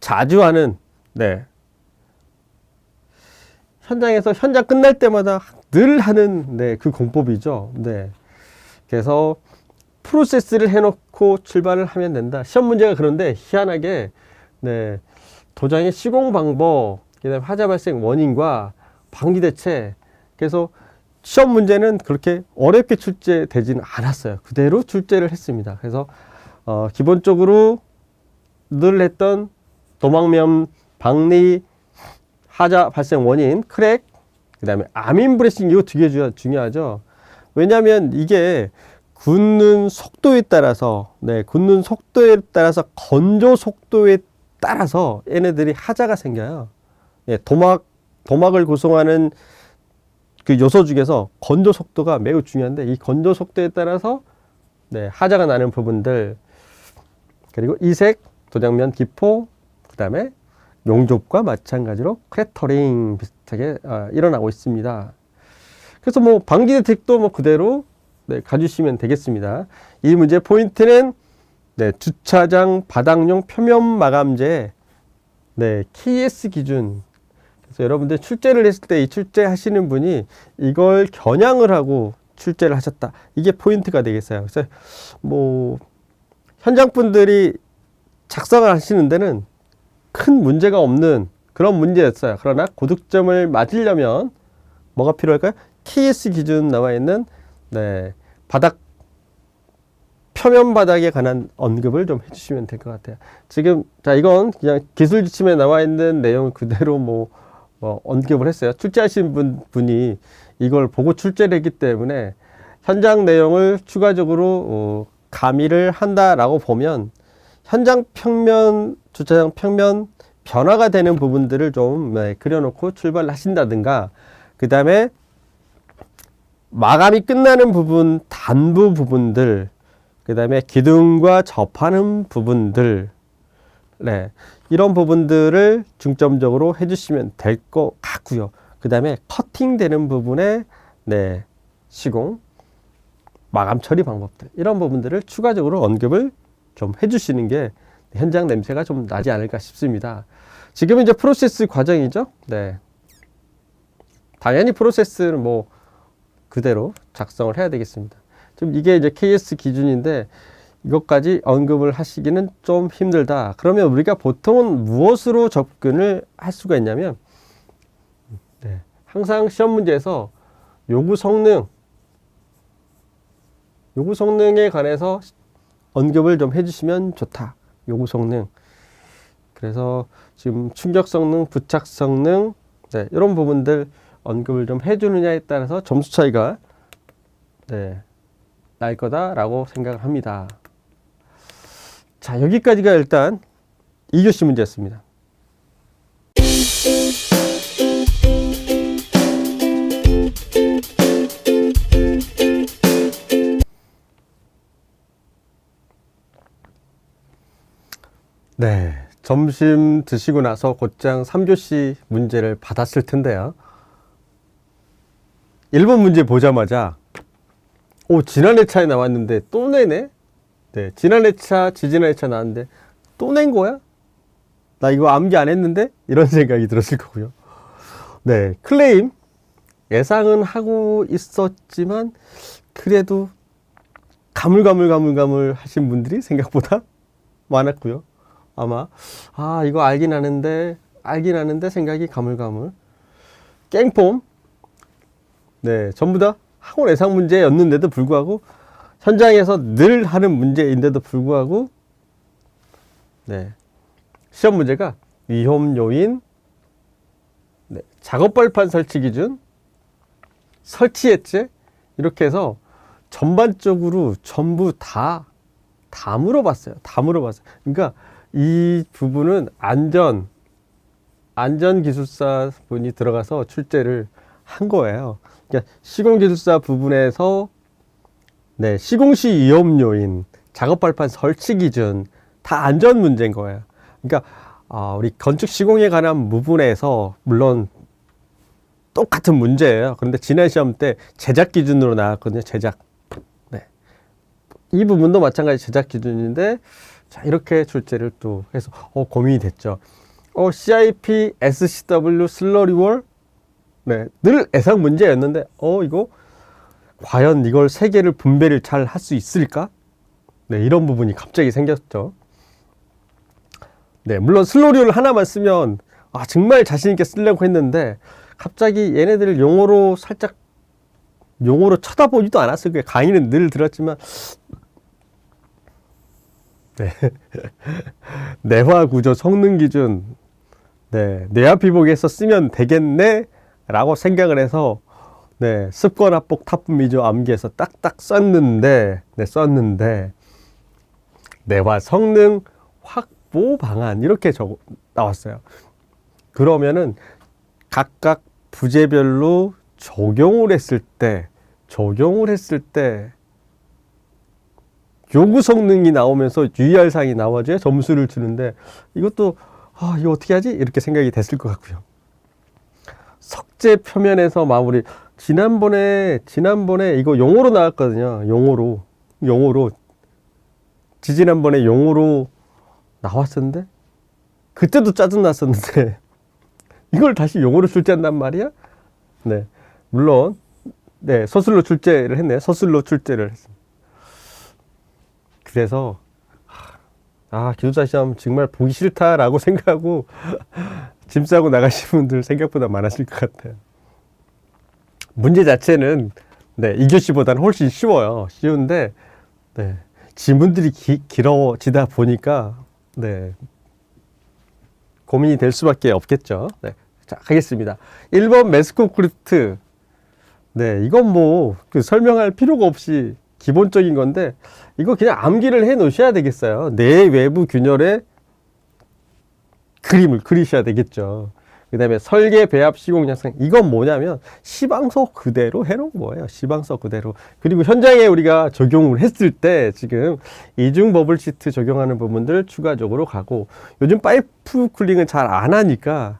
자주 하는, 네. 현장에서 현장 끝날 때마다 늘 하는, 네, 그 공법이죠. 네. 그래서 프로세스를 해놓고 출발을 하면 된다. 시험 문제가 그런데 희한하게, 네, 도장의 시공 방법, 그다음에 하자 발생 원인과 방지 대책. 그래서 시험 문제는 그렇게 어렵게 출제되지는 않았어요. 그대로 출제를 했습니다. 그래서 기본적으로 늘 했던 도막면 박리, 하자 발생 원인, 크랙, 그 다음에 아민 브레싱, 이거 되게 중요하죠. 왜냐하면 이게 굳는 속도에 따라서, 네, 굳는 속도에 따라서 건조 속도에 따라서 얘네들이 하자가 생겨요. 네, 도막을 구성하는 그 요소 중에서 건조 속도가 매우 중요한데, 이 건조 속도에 따라서, 네, 하자가 나는 부분들, 그리고 이색, 도장면 기포, 그 다음에 용접과 마찬가지로 크래터링 비슷하게 일어나고 있습니다. 그래서 뭐 방지 대책도 뭐 그대로, 네, 가주시면 되겠습니다. 이 문제 포인트는, 네, 주차장 바닥용 표면 마감재, 네, KS 기준. 그래서 여러분들 출제를 했을 때 이 출제 하시는 분이 이걸 겨냥을 하고 출제를 하셨다. 이게 포인트가 되겠어요. 그래서 뭐 현장 분들이 작성을 하시는 데는 큰 문제가 없는 그런 문제였어요. 그러나 고득점을 맞으려면 뭐가 필요할까요? KS 기준 나와 있는, 네, 표면 바닥에 관한 언급을 좀 해주시면 될 것 같아요. 지금, 자, 이건 그냥 기술 지침에 나와 있는 내용 그대로 뭐 언급을 했어요. 출제하신 분이 이걸 보고 출제를 했기 때문에 현장 내용을 추가적으로 가미를 한다라고 보면 현장 평면, 주차장 평면 변화가 되는 부분들을 좀, 네, 그려놓고 출발을 하신다든가, 그 다음에 마감이 끝나는 부분, 단부 부분들, 그 다음에 기둥과 접하는 부분들, 네, 이런 부분들을 중점적으로 해주시면 될 것 같고요. 그 다음에 커팅되는 부분에, 네, 시공, 마감 처리 방법들, 이런 부분들을 추가적으로 언급을 좀 해주시는 게 현장 냄새가 좀 나지 않을까 싶습니다. 지금은 이제 프로세스 과정이죠. 네, 당연히 프로세스는 뭐 그대로 작성을 해야 되겠습니다. 좀 이게 이제 KS 기준인데 이것까지 언급을 하시기는 좀 힘들다. 그러면 우리가 보통은 무엇으로 접근을 할 수가 있냐면, 네, 항상 시험 문제에서 요구 성능에 관해서 언급을 좀 해주시면 좋다. 요구 성능. 그래서 지금 충격 성능, 부착 성능, 네, 이런 부분들 언급을 좀 해주느냐에 따라서 점수 차이가, 네, 날 거다라고 생각을 합니다. 자, 여기까지가 일단 2교시 문제였습니다. 네, 점심 드시고 나서 곧장 3교시 문제를 받았을 텐데요. 1번 문제 보자마자 지난 회차에 나왔는데 또 내네? 네, 지난 회차, 지지난 회차 나왔는데 또 낸 거야? 나 이거 암기 안 했는데? 이런 생각이 들었을 거고요. 네, 클레임 예상은 하고 있었지만 그래도 가물가물 하신 분들이 생각보다 많았고요. 아마 이거 알긴 아는데 생각이 가물가물. 깽폼, 네, 전부 다 학원 예상 문제였는데도 불구하고 현장에서 늘 하는 문제인데도 불구하고, 네, 시험 문제가 위험 요인, 네, 작업 발판 설치 기준, 설치 예제, 이렇게 해서 전반적으로 전부 다 물어봤어요. 그러니까 이 부분은 안전기술사 분이 들어가서 출제를 한 거예요. 그러니까 시공기술사 부분에서, 네, 시공시 위험 요인, 작업 발판 설치 기준 다 안전 문제인 거예요. 그러니까 우리 건축 시공에 관한 부분에서 물론 똑같은 문제예요. 그런데 지난 시험 때 제작 기준으로 나왔거든요. 제작. 네. 이 부분도 마찬가지 제작 기준인데, 자, 이렇게 출제를 또 해서, 고민이 됐죠. CIP, SCW, 슬러리월, 네, 늘 예상 문제였는데, 이거, 과연 이걸 세 개를 분배를 잘 할 수 있을까? 네, 이런 부분이 갑자기 생겼죠. 네, 물론 슬로리를 하나만 쓰면, 정말 자신있게 쓰려고 했는데, 갑자기 얘네들을 용어로 살짝, 용어로 쳐다보지도 않았을 거예요. 강의는 늘 들었지만, 네. 내화 구조, 성능 기준, 네, 뇌화피복에서 쓰면 되겠네? 라고 생각을 해서, 네, 습관 합복 타품 미조 암기해서 딱딱 썼는데, 내화 성능 확보 방안, 이렇게 나왔어요. 그러면은, 각각 부재별로 적용을 했을 때, 요구 성능이 나오면서 유의할 사항이 나와줘야 점수를 주는데, 이것도, 이거 어떻게 하지? 이렇게 생각이 됐을 것 같고요. 석재 표면에서 마무리. 지난번에 이거 용어로 나왔거든요. 용어로. 지난번에 용어로 나왔었는데, 그때도 짜증났었는데, 이걸 다시 용어로 출제한단 말이야? 네. 물론, 네, 서술로 출제를 했네요. 서술로 출제를 했습니다. 그래서, 기술사 시험 정말 보기 싫다라고 생각하고, 짐 싸고 나가신 분들 생각보다 많았을 것 같아요. 문제 자체는, 네, 2교시보다는 훨씬 쉬운데, 네, 지문들이 길어지다 보니까, 네, 고민이 될 수밖에 없겠죠. 네. 자, 가겠습니다. 1번 매스콘크리트. 네, 이건 뭐, 설명할 필요가 없이 기본적인 건데, 이거 그냥 암기를 해 놓으셔야 되겠어요. 내외부 균열의 그림을 그리셔야 되겠죠. 그 다음에 설계, 배합, 시공, 양상. 이건 뭐냐면, 시방서 그대로 해놓은 거예요. 시방서 그대로. 그리고 현장에 우리가 적용을 했을 때, 지금 이중 버블 시트 적용하는 부분들 추가적으로 가고, 요즘 파이프 쿨링은 잘 안 하니까,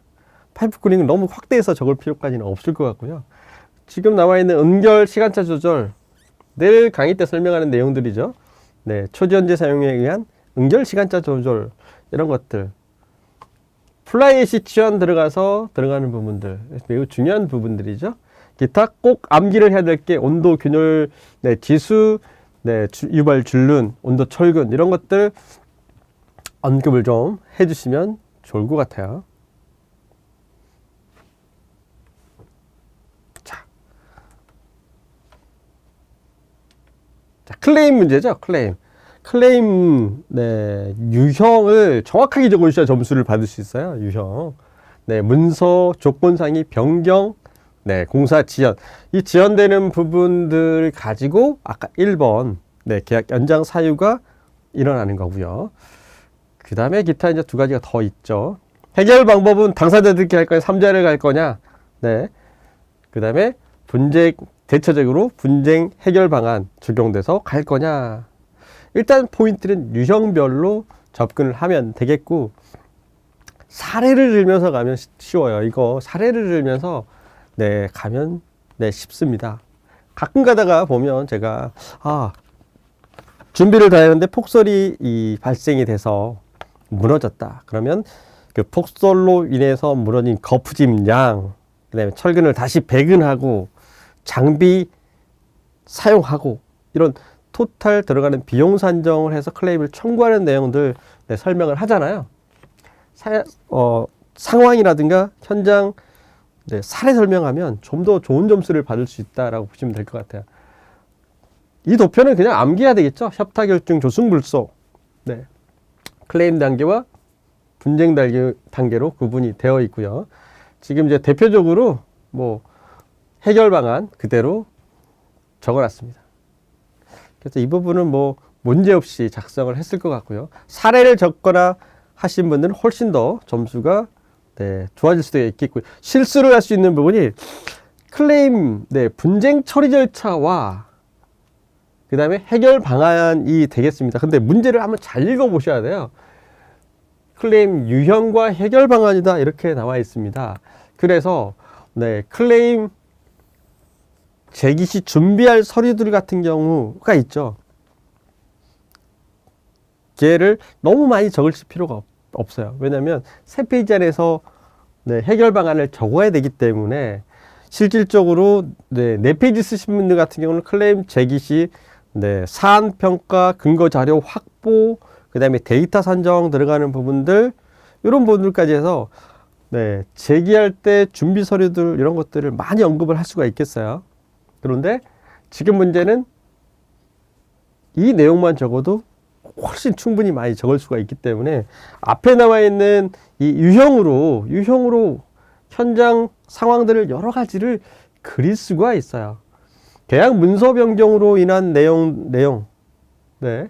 파이프 쿨링은 너무 확대해서 적을 필요까지는 없을 것 같고요. 지금 나와 있는 은결 시간차 조절, 늘 강의 때 설명하는 내용들이죠. 네, 초전지 사용에 의한 은결 시간차 조절, 이런 것들. 플라이시 취한 들어가는 부분들, 매우 중요한 부분들이죠. 기타 꼭 암기를 해야 될 게 온도, 균열, 네, 지수, 네, 유발 줄눈, 온도 철근, 이런 것들 언급을 좀 해주시면 좋을 것 같아요. 자, 클레임 문제죠. 클레임, 네, 유형을 정확하게 적어주셔야 점수를 받을 수 있어요. 유형. 네, 문서, 조건상의 변경, 네, 공사 지연. 이 지연되는 부분들 가지고 아까 1번, 네, 계약 연장 사유가 일어나는 거고요. 그 다음에 기타 이제 두 가지가 더 있죠. 해결 방법은 당사자들끼리 할 거냐, 3자를 갈 거냐. 네. 그 다음에 대체적으로 분쟁 해결 방안 적용돼서 갈 거냐. 일단 포인트는 유형별로 접근을 하면 되겠고, 사례를 들면서 가면 쉬워요. 이거 사례를 들면서 네, 가면 네, 쉽습니다. 가끔 가다가 보면 제가 준비를 다 했는데 폭설이 발생이 돼서 무너졌다. 그러면 그 폭설로 인해서 무너진 거푸짐 양, 그다음에 철근을 다시 배근하고 장비 사용하고, 이런 토탈 들어가는 비용 산정을 해서 클레임을 청구하는 내용들 네, 설명을 하잖아요. 상황이라든가 현장 네, 사례 설명하면 좀 더 좋은 점수를 받을 수 있다라고 보시면 될 것 같아요. 이 도표는 그냥 암기해야 되겠죠. 협탁 결정 조승 불소. 네. 클레임 단계와 분쟁 단계로 구분이 되어 있고요. 지금 이제 대표적으로 뭐 해결 방안 그대로 적어놨습니다. 그래서 이 부분은 뭐 문제없이 작성을 했을 것 같고요. 사례를 적거나 하신 분들은 훨씬 더 점수가 네, 좋아질 수도 있겠고요. 실수를 할 수 있는 부분이 클레임 네, 분쟁 처리 절차와 그 다음에 해결 방안이 되겠습니다. 근데 문제를 한번 잘 읽어보셔야 돼요. 클레임 유형과 해결 방안이다 이렇게 나와 있습니다. 그래서 네, 클레임 제기 시 준비할 서류들 같은 경우가 있죠. 걔를 너무 많이 적으실 필요가 없어요. 왜냐하면 세 페이지 안에서 네, 해결 방안을 적어야 되기 때문에 실질적으로 네 페이지 쓰신 분들 같은 경우는 클레임 제기 시 네, 사안 평가, 근거 자료 확보, 그 다음에 데이터 산정 들어가는 부분들, 이런 부분들까지 해서 네, 제기할 때 준비 서류들 이런 것들을 많이 언급을 할 수가 있겠어요. 그런데 지금 문제는 이 내용만 적어도 훨씬 충분히 많이 적을 수가 있기 때문에 앞에 나와 있는 이 유형으로 현장 상황들을 여러 가지를 그릴 수가 있어요. 계약 문서 변경으로 인한 내용, 네,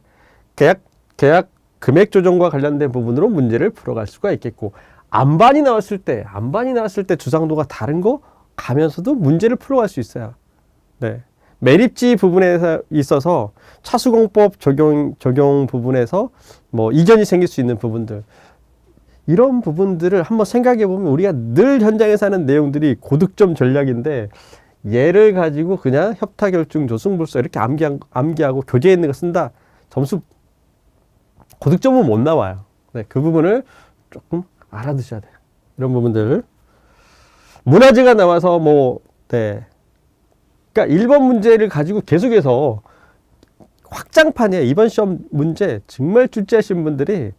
계약 금액 조정과 관련된 부분으로 문제를 풀어갈 수가 있겠고, 안반이 나왔을 때 주상도가 다른 거 가면서도 문제를 풀어갈 수 있어요. 네. 매립지 부분에 있어서 차수공법 적용 부분에서 뭐 이전이 생길 수 있는 부분들, 이런 부분들을 한번 생각해 보면 우리가 늘 현장에서 하는 내용들이 고득점 전략인데, 얘를 가지고 그냥 협탁결중 조승불서 이렇게 암기하고 교재에 있는 거 쓴다, 점수 고득점은 못 나와요. 네, 그 부분을 조금 알아두셔야 돼요. 이런 부분들. 문화재가 나와서 뭐, 네. 그러니까 1번 문제를 가지고 계속해서 확장판이에요. 이번 시험 문제 정말 출제하신 분들이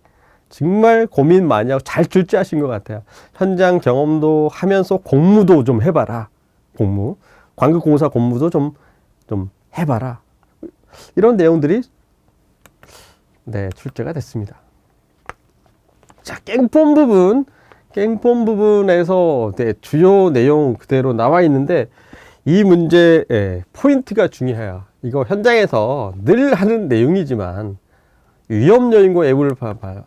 정말 고민 많이 하고 잘 출제하신 것 같아요. 현장 경험도 하면서 공무도 좀 해봐라. 관급공사 공무도 좀 해봐라. 이런 내용들이 네, 출제가 됐습니다. 자, 깽폼 부분에서 네, 주요 내용 그대로 나와 있는데, 이 문제의 포인트가 중요해요. 이거 현장에서 늘 하는 내용이지만 위험 요인과 예우를 봐봐요.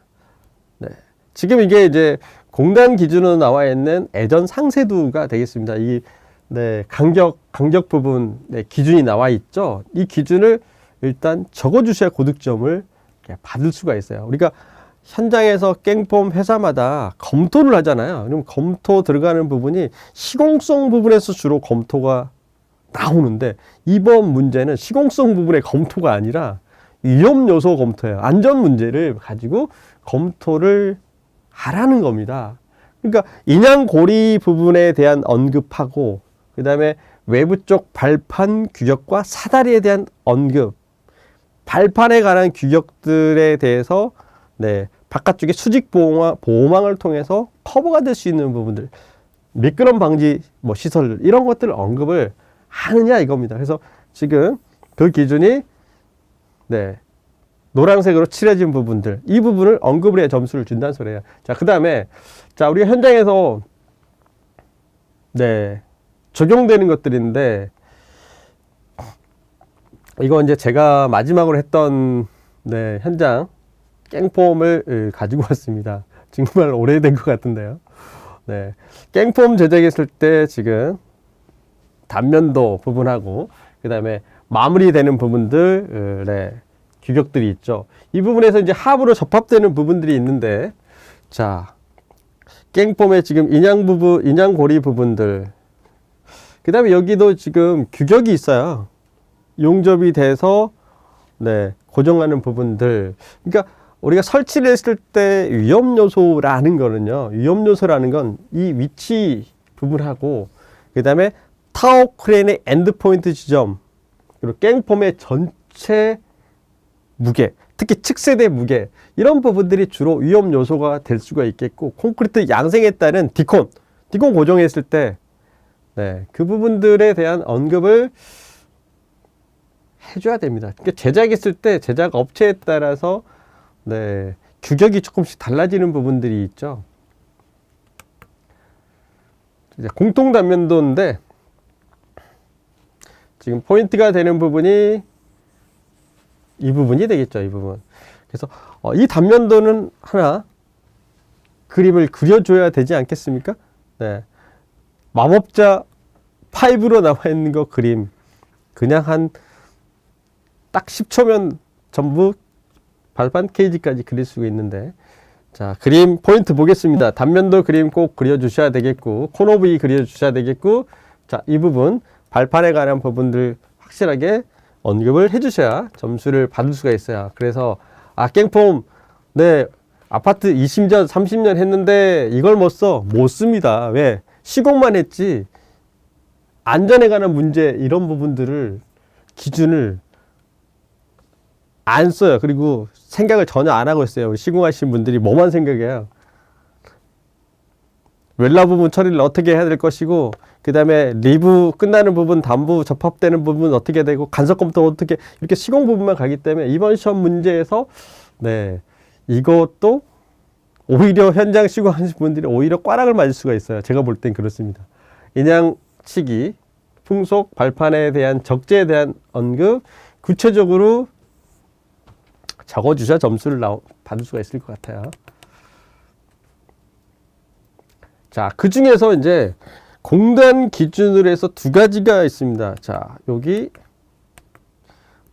네. 지금 이게 이제 공단 기준으로 나와 있는 애전 상세도가 되겠습니다. 이 네, 간격 부분 네, 기준이 나와 있죠. 이 기준을 일단 적어 주셔야 고득점을 받을 수가 있어요. 우리가 현장에서 깽폼 회사마다 검토를 하잖아요. 그럼 검토 들어가는 부분이 시공성 부분에서 주로 검토가 나오는데, 이번 문제는 시공성 부분의 검토가 아니라 위험 요소 검토예요. 안전 문제를 가지고 검토를 하라는 겁니다. 그러니까 인양고리 부분에 대한 언급하고, 그 다음에 외부 쪽 발판 규격과 사다리에 대한 언급, 발판에 관한 규격들에 대해서 네, 바깥쪽에 수직 보호망을 통해서 커버가 될 수 있는 부분들, 미끄럼 방지 뭐 시설, 이런 것들 언급을 하느냐 이겁니다. 그래서 지금 그 기준이 네, 노란색으로 칠해진 부분들, 이 부분을 언급을 해야 점수를 준다는 소리예요. 자, 그 다음에 자, 우리가 현장에서 네, 적용되는 것들인데, 이거 이제 제가 마지막으로 했던 네, 현장 깽폼을 가지고 왔습니다. 정말 오래된 것 같은데요. 네, 깽폼 제작했을 때 지금 단면도 부분하고 그 다음에 마무리되는 부분들 네, 규격들이 있죠. 이 부분에서 이제 합으로 접합되는 부분들이 있는데, 자, 깽폼의 지금 인양고리 부분들, 그 다음에 여기도 지금 규격이 있어요. 용접이 돼서 네, 고정하는 부분들. 그러니까 우리가 설치를 했을 때 위험 요소라는 건 이 위치 부분하고, 그 다음에 타워 크레인의 엔드포인트 지점, 그리고 깽폼의 전체 무게, 특히 측세대 무게, 이런 부분들이 주로 위험 요소가 될 수가 있겠고, 콘크리트 양생에 따른 디콘 고정했을 때 네, 그 부분들에 대한 언급을 해줘야 됩니다. 그러니까 제작했을 때 제작 업체에 따라서 네, 규격이 조금씩 달라지는 부분들이 있죠. 이제 공통 단면도인데, 지금 포인트가 되는 부분이 이 부분이 되겠죠. 이 부분. 그래서 이 단면도는 하나 그림을 그려줘야 되지 않겠습니까? 네. 마법자 5로 나와 있는 거 그림 그냥 한 딱 10초면 전부 발판 케이지까지 그릴 수가 있는데, 자, 그림 포인트 보겠습니다. 단면도 그림 꼭 그려주셔야 되겠고, 코너 부위 그려주셔야 되겠고, 자, 이 부분 발판에 관한 부분들 확실하게 언급을 해주셔야 점수를 받을 수가 있어요. 그래서 깽폼 네, 아파트 20년, 30년 했는데 이걸 못 써? 못 씁니다. 왜? 시공만 했지. 안전에 관한 문제 이런 부분들을 기준을 안 써요. 그리고 생각을 전혀 안 하고 있어요. 우리 시공하신 분들이 뭐만 생각해요. 웰라 부분 처리를 어떻게 해야 될 것이고, 그 다음에 리브 끝나는 부분, 담부 접합되는 부분 어떻게 되고, 간섭 검토 어떻게, 이렇게 시공 부분만 가기 때문에 이번 시험 문제에서 네, 이것도 오히려 현장 시공하신 분들이 오히려 꽈락을 맞을 수가 있어요. 제가 볼 땐 그렇습니다. 인양치기, 풍속, 발판에 대한 적재에 대한 언급, 구체적으로 적어주셔야 점수를 받을 수가 있을 것 같아요. 자, 그 중에서 이제 공단 기준으로 해서 두 가지가 있습니다. 자, 여기,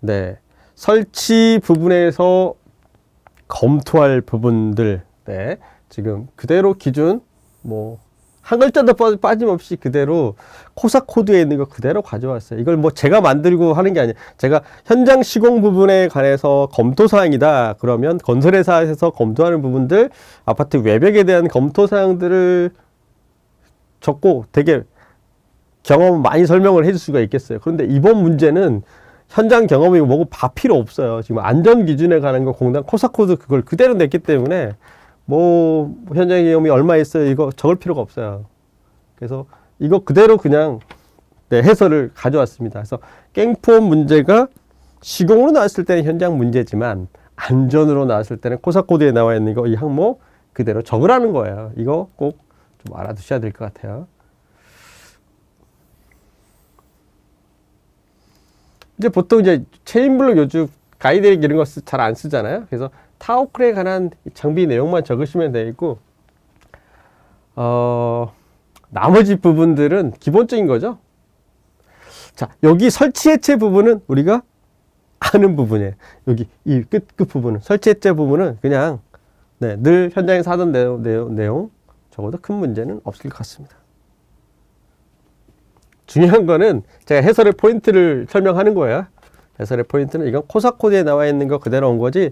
네, 설치 부분에서 검토할 부분들, 네, 지금 그대로 기준, 뭐, 한 글자도 빠짐없이 그대로 코사 코드에 있는 거 그대로 가져왔어요. 이걸 뭐 제가 만들고 하는 게 아니에요. 제가 현장 시공 부분에 관해서 검토 사항이다. 그러면 건설회사에서 검토하는 부분들, 아파트 외벽에 대한 검토 사항들을 적고 되게 경험 많이 설명을 해줄 수가 있겠어요. 그런데 이번 문제는 현장 경험이 뭐고 다 필요 없어요. 지금 안전 기준에 관한 거 공단 코사 코드 그걸 그대로 냈기 때문에 뭐 현장 경험이 얼마 있어요 이거 적을 필요가 없어요. 그래서 이거 그대로 그냥 네, 해설을 가져왔습니다. 그래서 깽포 문제가 시공으로 나왔을 때는 현장 문제지만 안전으로 나왔을 때는 코사 코드에 나와 있는 거 이 항목 그대로 적으라는 거예요. 이거 꼭 좀 알아두셔야 될 것 같아요. 이제 보통 이제 체인블록 요즘 가이드렉 이런 거 잘 안 쓰잖아요. 그래서 타워크에 관한 장비 내용만 적으시면 되고, 나머지 부분들은 기본적인 거죠. 자, 여기 설치 해체 부분은 우리가 아는 부분이에요. 여기 이 끝 부분은 설치 해체 부분은 그냥 네, 늘 현장에서 하던 내용 적어도 큰 문제는 없을 것 같습니다. 중요한 거는 제가 해설의 포인트를 설명하는 거예요. 해설의 포인트는 이건 코사 코드에 나와 있는 거 그대로 온 거지.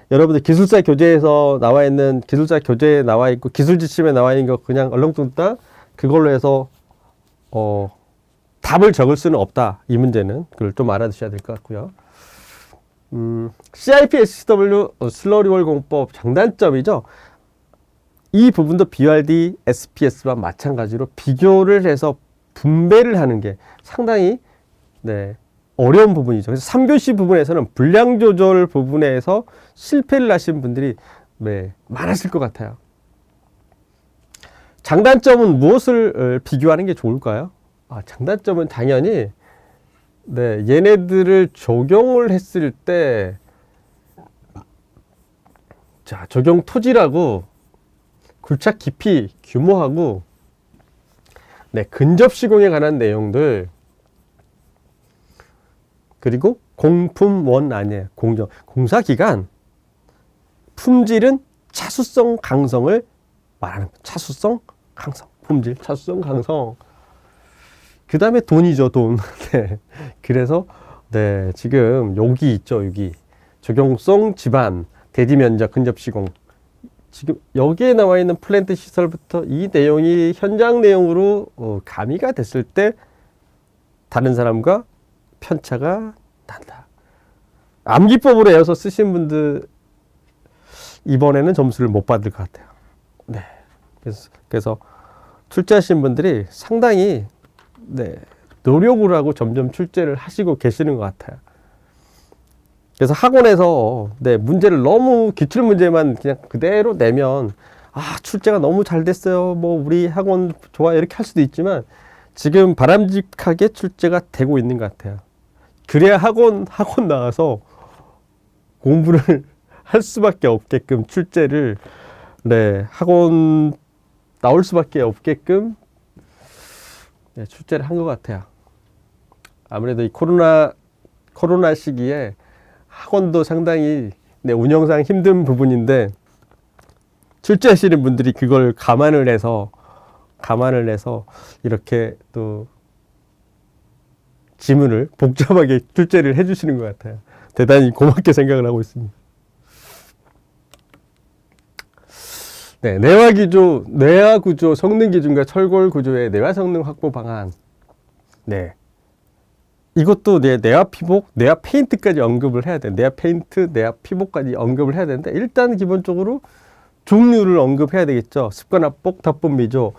여러분들 기술사 교재에서 나와 있는 기술사 교재에 나와 있고 기술 지침에 나와 있는 거 그냥 얼렁뚱땅 그걸로 해서 답을 적을 수는 없다. 이 문제는 그걸 좀 알아두셔야 될 것 같고요. CIP SW 슬러리월 공법 장단점이죠. 이 부분도 BRD SPS와 마찬가지로 비교를 해서 분배를 하는 게 상당히 네, 어려운 부분이죠. 그래서 3교시 부분에서는 분량 조절 부분에서 실패를 하신 분들이 네, 많았을 것 같아요. 장단점은 무엇을 비교하는 게 좋을까요? 장단점은 당연히 네, 얘네들을 적용을 했을 때 자, 적용 토지라고 굴착 깊이, 규모하고 네, 근접 시공에 관한 내용들 그리고 공품 원안이에요. 공사 기간, 품질은 차수성 강성을 말하는 거예요. 차수성 강성, 품질, 차수성 강성. 그 다음에 돈이죠, 돈. 네. 그래서 네, 지금 여기 있죠, 여기 적용성 집안, 대지 면적, 근접 시공. 지금 여기에 나와 있는 플랜트 시설부터 이 내용이 현장 내용으로 가미가 됐을 때 다른 사람과 편차가 난다. 암기법으로 외워서 쓰신 분들 이번에는 점수를 못 받을 것 같아요. 네. 그래서 출제하신 분들이 상당히 네, 노력을 하고 점점 출제를 하시고 계시는 것 같아요. 그래서 학원에서 네, 문제를 너무 기출 문제만 그냥 그대로 내면 출제가 너무 잘 됐어요. 뭐 우리 학원 좋아 이렇게 할 수도 있지만 지금 바람직하게 출제가 되고 있는 것 같아요. 그래야 학원 나와서 공부를 할 수밖에 없게끔 출제를 네, 학원 나올 수밖에 없게끔 네, 출제를 한 것 같아요. 아무래도 이 코로나 시기에 학원도 상당히 네, 운영상 힘든 부분인데 출제하시는 분들이 그걸 감안을 해서 이렇게 또 지문을 복잡하게 출제를 해주시는 것 같아요. 대단히 고맙게 생각을 하고 있습니다. 네, 내화 구조 성능 기준과 철골 구조의 내화 성능 확보 방안. 네. 이것도 내화 피복, 내화 페인트까지 언급을 해야 돼. 내화 페인트, 내화 피복까지 언급을 해야 되는데, 일단 기본적으로 종류를 언급해야 되겠죠. 습관 합복, 덮분 미조.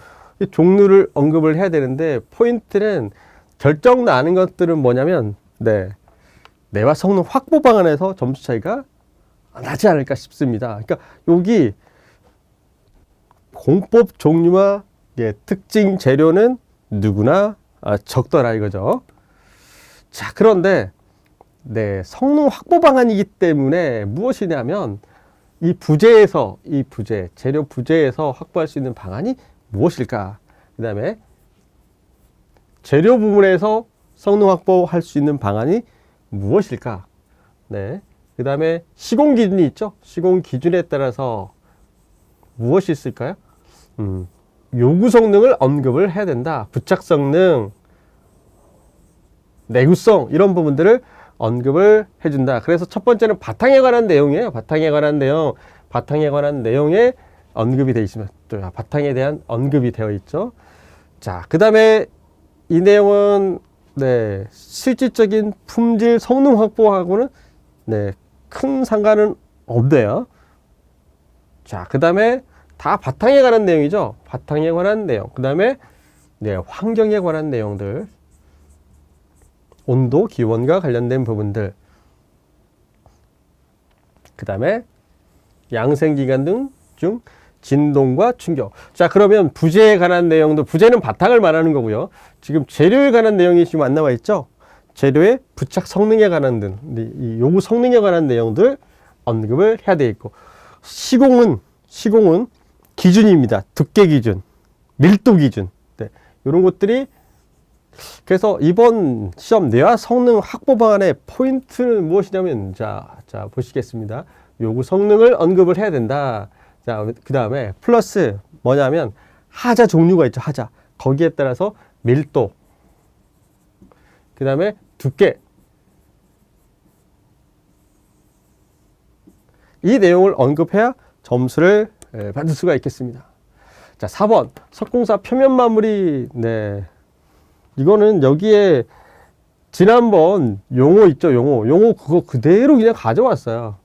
종류를 언급을 해야 되는데, 포인트는 결정 나는 것들은 뭐냐면, 네. 내화 성능 확보 방안에서 점수 차이가 나지 않을까 싶습니다. 그러니까 여기 공법 종류와 특징 재료는 누구나 적더라 이거죠. 자, 그런데 성능 확보 방안이기 때문에 무엇이냐면 이 재료 부재에서 확보할 수 있는 방안이 무엇일까? 그 다음에 재료 부분에서 성능 확보할 수 있는 방안이 무엇일까? 네. 그 다음에 시공 기준이 있죠? 시공 기준에 따라서 무엇이 있을까요? 요구 성능을 언급을 해야 된다. 부착 성능, 내구성 이런 부분들을 언급을 해준다. 그래서 첫 번째는 바탕에 관한 내용이에요. 바탕에 관한 내용에 언급이 되어 있으면 또 바탕에 대한 언급이 되어 있죠. 자, 그 다음에 이 내용은 실질적인 품질 성능 확보하고는 큰 상관은 없대요. 자, 그 다음에 다 바탕에 관한 내용이죠. 바탕에 관한 내용. 그 다음에 환경에 관한 내용들. 온도, 기온과 관련된 부분들. 그 다음에 양생기관 중 진동과 충격. 자, 그러면 부재에 관한 내용도, 부재는 바탕을 말하는 거고요. 지금 재료에 관한 내용이 지금 안 나와 있죠. 재료의 부착 성능에 관한 등, 이 요구 성능에 관한 내용들 언급을 해야 되겠고, 시공은 기준입니다. 두께 기준, 밀도 기준. 이런 것들이, 그래서 이번 시험 내화 성능 확보 방안의 포인트는 무엇이냐면, 자, 보시겠습니다. 요구 성능을 언급을 해야 된다. 자, 그 다음에 플러스 뭐냐면, 하자 종류가 있죠. 하자. 거기에 따라서 밀도. 그 다음에 두께. 이 내용을 언급해야 점수를 받을 수가 있겠습니다. 자, 4번 석공사 표면 마무리. 이거는 여기에 지난번 용어 있죠. 용어 그거 그대로 그냥 가져왔어요.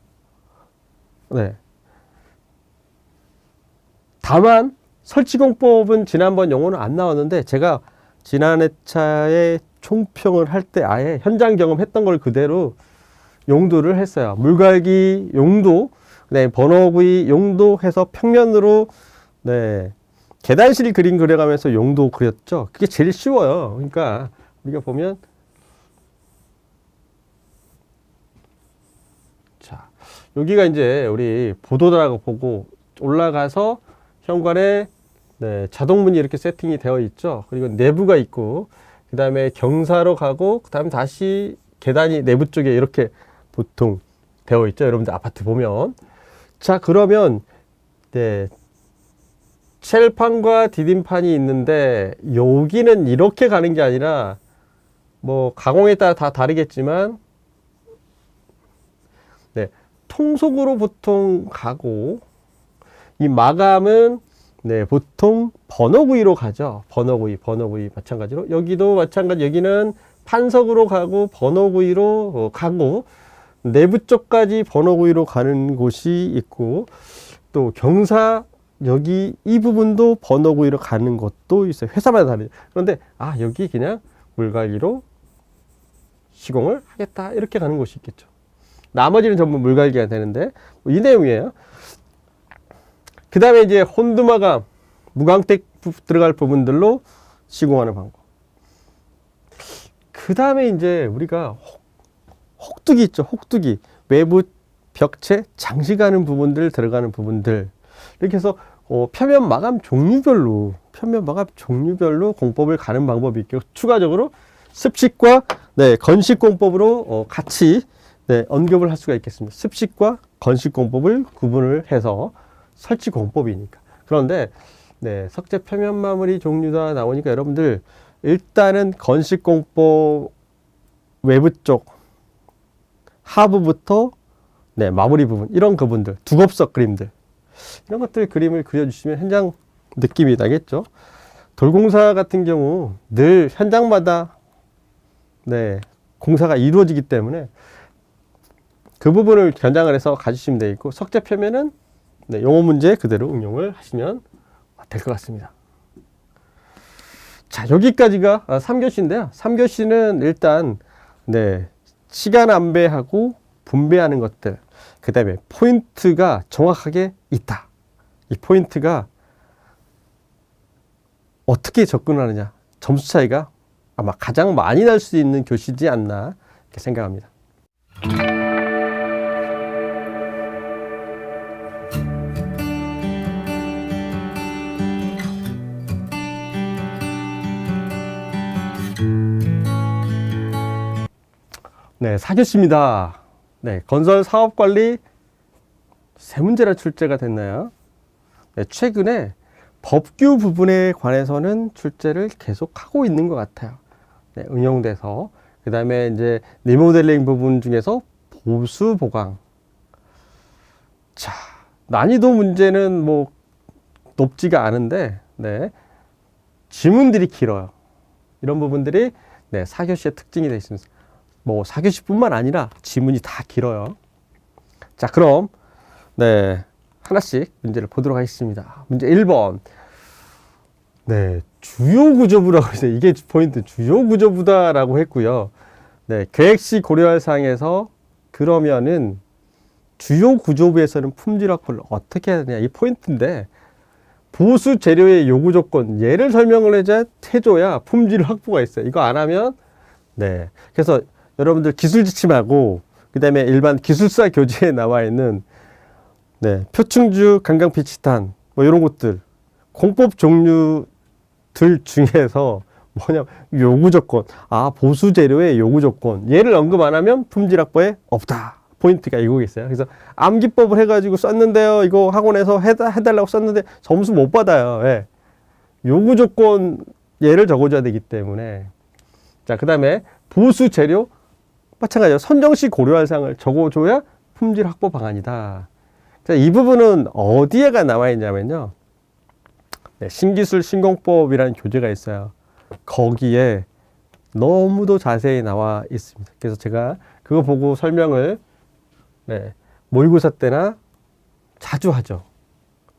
다만 설치공법은 지난번 용어는 안 나왔는데, 제가 지난 회차에 총평을 할 때 아예 현장 경험했던 걸 그대로 용도를 했어요. 물갈기 용도, 번호구이 용도 해서 평면으로 계단실 그림 그려가면서 용도 그렸죠. 그게 제일 쉬워요. 그러니까 우리가 보면, 자, 여기가 이제 우리 보도라고 보고 올라가서 현관에 자동문이 이렇게 세팅이 되어 있죠. 그리고 내부가 있고, 그 다음에 경사로 가고, 그 다음에 다시 계단이 내부 쪽에 이렇게 보통 되어 있죠. 여러분들 아파트 보면. 자, 그러면 첼판과 디딤판이 있는데, 여기는 이렇게 가는 게 아니라, 뭐 가공에 따라 다 다르겠지만 통속으로 보통 가고, 이 마감은 보통 번호구이로 가죠. 번호구이 마찬가지로 여기도 마찬가지. 여기는 판석으로 가고 번호구이로 가고, 내부 쪽까지 번호구이로 가는 곳이 있고, 또 경사 여기 이 부분도 번호구이로 가는 것도 있어요. 회사마다 다르죠. 그런데 여기 그냥 물갈기로 시공을 하겠다 이렇게 가는 곳이 있겠죠. 나머지는 전부 물갈기가 되는데, 이 내용이에요. 그 다음에 이제 혼두마감, 무광택 들어갈 부분들로 시공하는 방법. 그 다음에 이제 우리가 혹두기 있죠. 혹두기. 외부 벽체 장식하는 부분들, 들어가는 부분들. 이렇게 해서 표면 마감 종류별로 공법을 가는 방법이 있고, 추가적으로 습식과 건식 공법으로 같이 언급을 할 수가 있겠습니다. 습식과 건식 공법을 구분을 해서, 설치 공법이니까. 그런데 석재 표면 마무리 종류가 나오니까 여러분들 일단은 건식 공법 외부 쪽 하부부터 마무리 부분, 이런 부분들, 두껍석 그림들, 이런 것들 그림을 그려주시면 현장 느낌이 나겠죠. 돌공사 같은 경우 늘 현장마다 네, 공사가 이루어지기 때문에 그 부분을 견장을 해서 가주시면 되겠고, 석재 표면은 네, 용어 문제 그대로 응용을 하시면 될 것 같습니다. 자, 여기까지가 3교시인데요. 3교시는 일단 네, 시간 안배하고 분배하는 것들, 그 다음에 포인트가 정확하게 있다. 이 포인트가 어떻게 접근하느냐, 점수 차이가 아마 가장 많이 날 수 있는 교시지 않나 이렇게 생각합니다. 네, 4교시입니다. 네, 건설 사업 관리 세 문제나 출제가 됐나요? 네, 최근에 법규 부분에 관해서는 출제를 계속하고 있는 것 같아요. 네, 응용돼서. 그 다음에 이제 리모델링 부분 중에서 보수 보강. 자, 난이도 문제는 뭐 높지가 않은데, 네, 지문들이 길어요. 이런 부분들이 네, 4교시의 특징이 되어 있습니다. 뭐 4교시뿐만 아니라 지문이 다 길어요. 자, 그럼 네, 하나씩 문제를 보도록 하겠습니다. 문제 1번. 네, 주요 구조부라고 했어요. 이게 포인트, 주요 구조부다라고 했고요. 네, 계획시 고려할 사항에서 그러면은 주요 구조부에서는 품질 확보를 어떻게 해야 되냐, 이 포인트인데, 보수 재료의 요구 조건, 얘를 설명을 해줘야 품질 확보가 있어요. 이거 안 하면 네, 그래서 여러분들 기술 지침하고 그 다음에 일반 기술사 교재에 나와 있는 네, 표충주, 강강피치탄 뭐 이런 것들 공법 종류들 중에서 뭐냐, 요구 조건, 보수 재료의 요구 조건, 얘를 언급 안 하면 품질 확보에 없다. 포인트가 이거 있어요. 그래서 암기법을 해가지고 썼는데요, 이거 학원에서 해달라고 썼는데 점수 못 받아요. 예. 요구 조건 얘를 적어줘야 되기 때문에. 자, 그 다음에 보수 재료 마찬가지로 선정시 고려할 사항을 적어줘야 품질 확보 방안이다. 자, 이 부분은 어디에가 나와 있냐면요, 네, 신기술 신공법이라는 교재가 있어요. 거기에 너무도 자세히 나와 있습니다. 그래서 제가 그거 보고 설명을 네, 모의고사 때나 자주 하죠.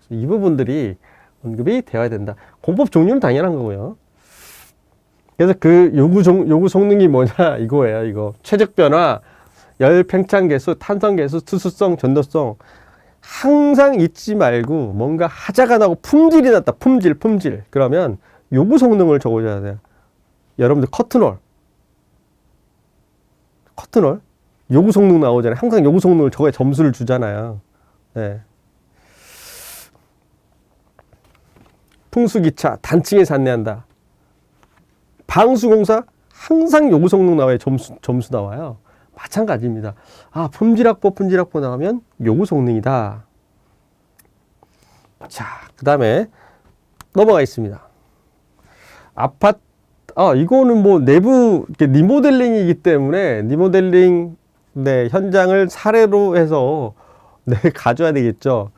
이 부분들이 언급이 되어야 된다. 공법 종류는 당연한 거고요. 그래서 그 요구 성능이 뭐냐 이거예요. 이거 최적 변화, 열 팽창 개수, 탄성 개수, 투수성, 전도성. 항상 잊지 말고 뭔가 하자가 나고 품질이 났다. 품질. 그러면 요구 성능을 적어줘야 돼요. 여러분들 커튼홀 요구 성능 나오잖아요. 항상 요구 성능을 적어야 점수를 주잖아요. 네. 풍수기차 단층에서 안내한다. 방수공사 항상 요구 성능 나와야 점수 나와요. 마찬가지입니다. 품질 확보 나오면 요구 성능이다. 자, 그 다음에 넘어가겠습니다. 아파트, 이거는 뭐 내부 리모델링이기 때문에 리모델링 네, 현장을 사례로 해서 네, 가져야 되겠죠.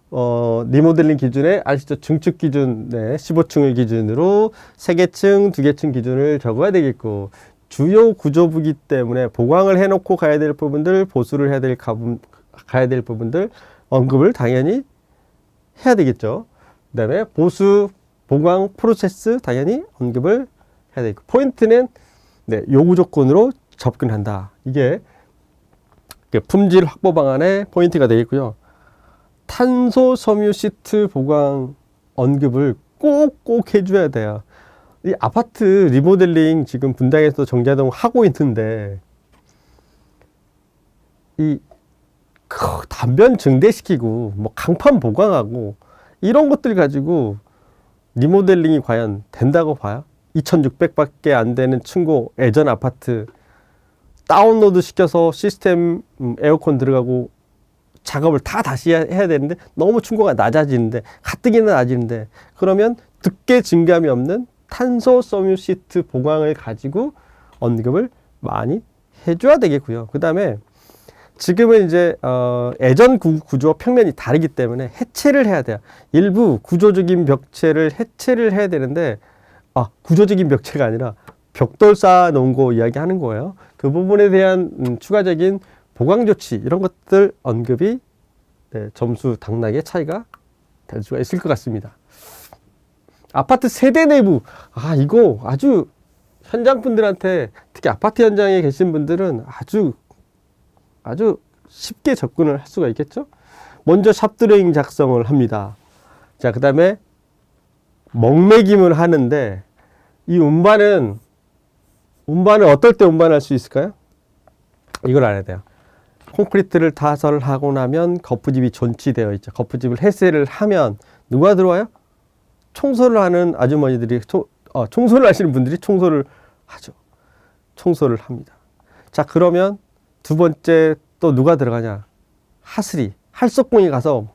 리모델링 기준에 아시죠? 증축 기준, 네, 15층을 기준으로 3개층, 2개층 기준을 적어야 되겠고, 주요 구조부기 때문에 보강을 해놓고 가야 될 부분들, 보수를 가야 될 부분들 언급을 당연히 해야 되겠죠. 그 다음에 보수, 보강 프로세스 당연히 언급을 해야 되겠고, 포인트는 네, 요구 조건으로 접근한다. 이게 품질 확보 방안의 포인트가 되겠고요. 탄소 섬유 시트 보강 언급을 꼭 해줘야 돼요. 이 아파트 리모델링 지금 분당에서 정자동 하고 있는데, 이 단변 증대시키고 뭐 강판 보강하고 이런 것들 가지고 리모델링이 과연 된다고 봐요? 2,600밖에 안 되는 층고 예전 아파트 다운로드 시켜서 시스템 에어컨 들어가고 작업을 다시 해야 되는데 너무 층고가 낮아지는데, 가뜩이나 낮아지는데, 그러면 듣게 증감이 없는 탄소 섬유 시트 보강을 가지고 언급을 많이 해줘야 되겠고요. 그 다음에 지금은 이제 예전 구조와 평면이 다르기 때문에 해체를 해야 돼요. 일부 구조적인 벽체를 해체를 해야 되는데 구조적인 벽체가 아니라 벽돌 쌓아 놓은 거 이야기하는 거예요. 그 부분에 대한 추가적인 보강 조치 이런 것들 언급이 점수 당락의 차이가 될 수가 있을 것 같습니다. 아파트 세대 내부 이거 아주 현장 분들한테 특히 아파트 현장에 계신 분들은 아주 쉽게 접근을 할 수가 있겠죠. 먼저 샵드로잉 작성을 합니다. 자, 그 다음에 먹매김을 하는데 이 운반은 어떨 때 운반할 수 있을까요? 이걸 알아야 돼요. 콘크리트를 타설하고 나면 거푸집이 존치되어 있죠. 거푸집을 해체를 하면 누가 들어와요? 청소를 하는 아주머니들이 청소를 하시는 분들이 청소를 하죠. 청소를 합니다. 자, 그러면 두 번째 또 누가 들어가냐? 하슬이, 할석공이 가서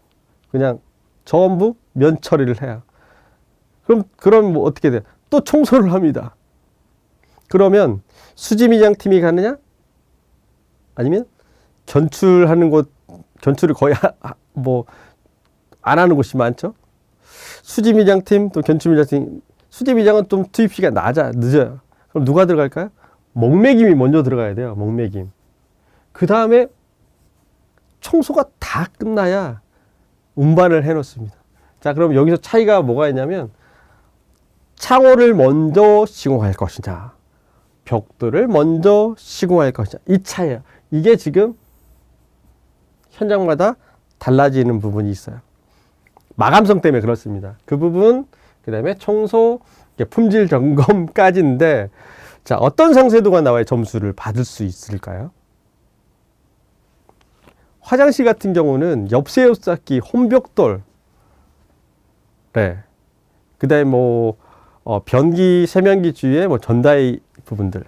그냥 전부 면 처리를 해요. 그럼 뭐 어떻게 돼요? 또 청소를 합니다. 그러면 수지미장팀이 가느냐? 아니면 견출하는 곳, 견출을 거의 안 하는 곳이 많죠? 수지미장팀 또 견출미장팀, 수지미장은 좀 투입 시간 늦어요. 그럼 누가 들어갈까요? 먹매김이 먼저 들어가야 돼요. 먹매김. 그 다음에 청소가 다 끝나야 운반을 해 놓습니다. 자, 그럼 여기서 차이가 뭐가 있냐면 창호를 먼저 시공할 것이냐, 벽돌을 먼저 시공할 것이냐, 이 차이예요. 이게 지금 현장마다 달라지는 부분이 있어요. 마감성 때문에 그렇습니다. 그 부분, 그 다음에 청소, 품질 점검까지인데, 자, 어떤 상세도가 나와야 점수를 받을 수 있을까요? 화장실 같은 경우는 옆세워 쌓기, 홈벽돌, 그 다음에 변기, 세면기 주위에 전다이 부분들,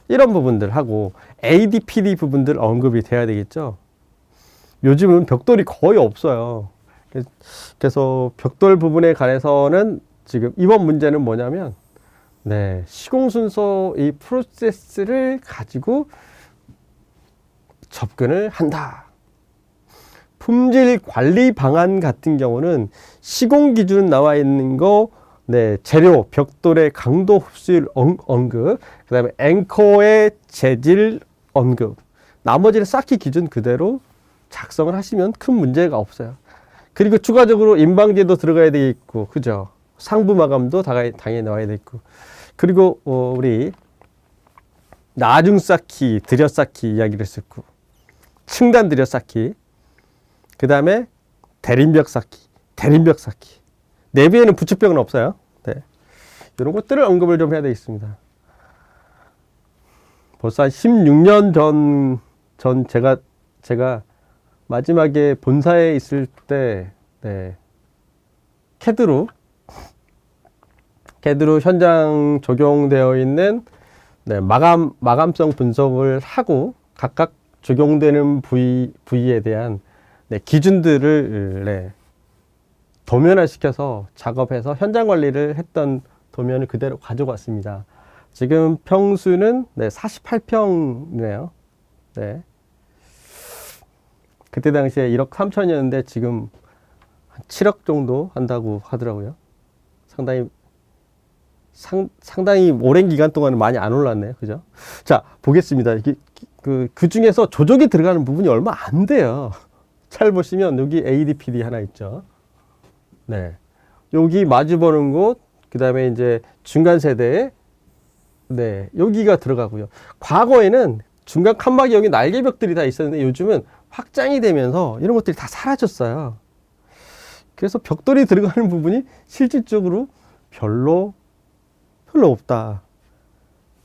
이런 부분들 하고 ADPD 부분들 언급이 돼야 되겠죠. 요즘은 벽돌이 거의 없어요. 그래서 벽돌 부분에 관해서는 지금 이번 문제는 뭐냐면 시공 순서 이 프로세스를 가지고 접근을 한다. 품질 관리 방안 같은 경우는 시공 기준 나와 있는 거, 재료, 벽돌의 강도 흡수율 언급, 그 다음에 앵커의 재질 언급, 나머지는 쌓기 기준 그대로 작성을 하시면 큰 문제가 없어요. 그리고 추가적으로 인방제도 들어가야 되겠고, 그죠? 상부 마감도 당연히 나와야 되겠고, 그리고 우리 나중 쌓기, 들여 쌓기 이야기를 했었고, 층간 들여 쌓기, 그 다음에 대림벽 쌓기, 내부에는 부축벽은 없어요. 이런 것들을 언급을 좀 해야 되겠습니다. 벌써 한 16년 전 제가 마지막에 본사에 있을 때, 캐드로 현장 적용되어 있는 마감성 분석을 하고 각각 적용되는 부위에 대한 기준들을 도면화시켜서 작업해서 현장 관리를 했던 도면을 그대로 가져왔습니다. 지금 평수는 48평이네요. 그때 당시에 1억 3천이었는데 지금 한 7억 정도 한다고 하더라고요. 상당히 오랜 기간 동안은 많이 안 올랐네요. 그죠? 자, 보겠습니다. 그 중에서 조적이 들어가는 부분이 얼마 안 돼요. 잘 보시면 여기 ADPD 하나 있죠. 여기 마주보는 곳, 그 다음에 이제 중간 세대에, 여기가 들어가고요. 과거에는 중간 칸막이 여기 날개벽들이 다 있었는데 요즘은 확장이 되면서 이런 것들이 다 사라졌어요. 그래서 벽돌이 들어가는 부분이 실질적으로 별로 없다.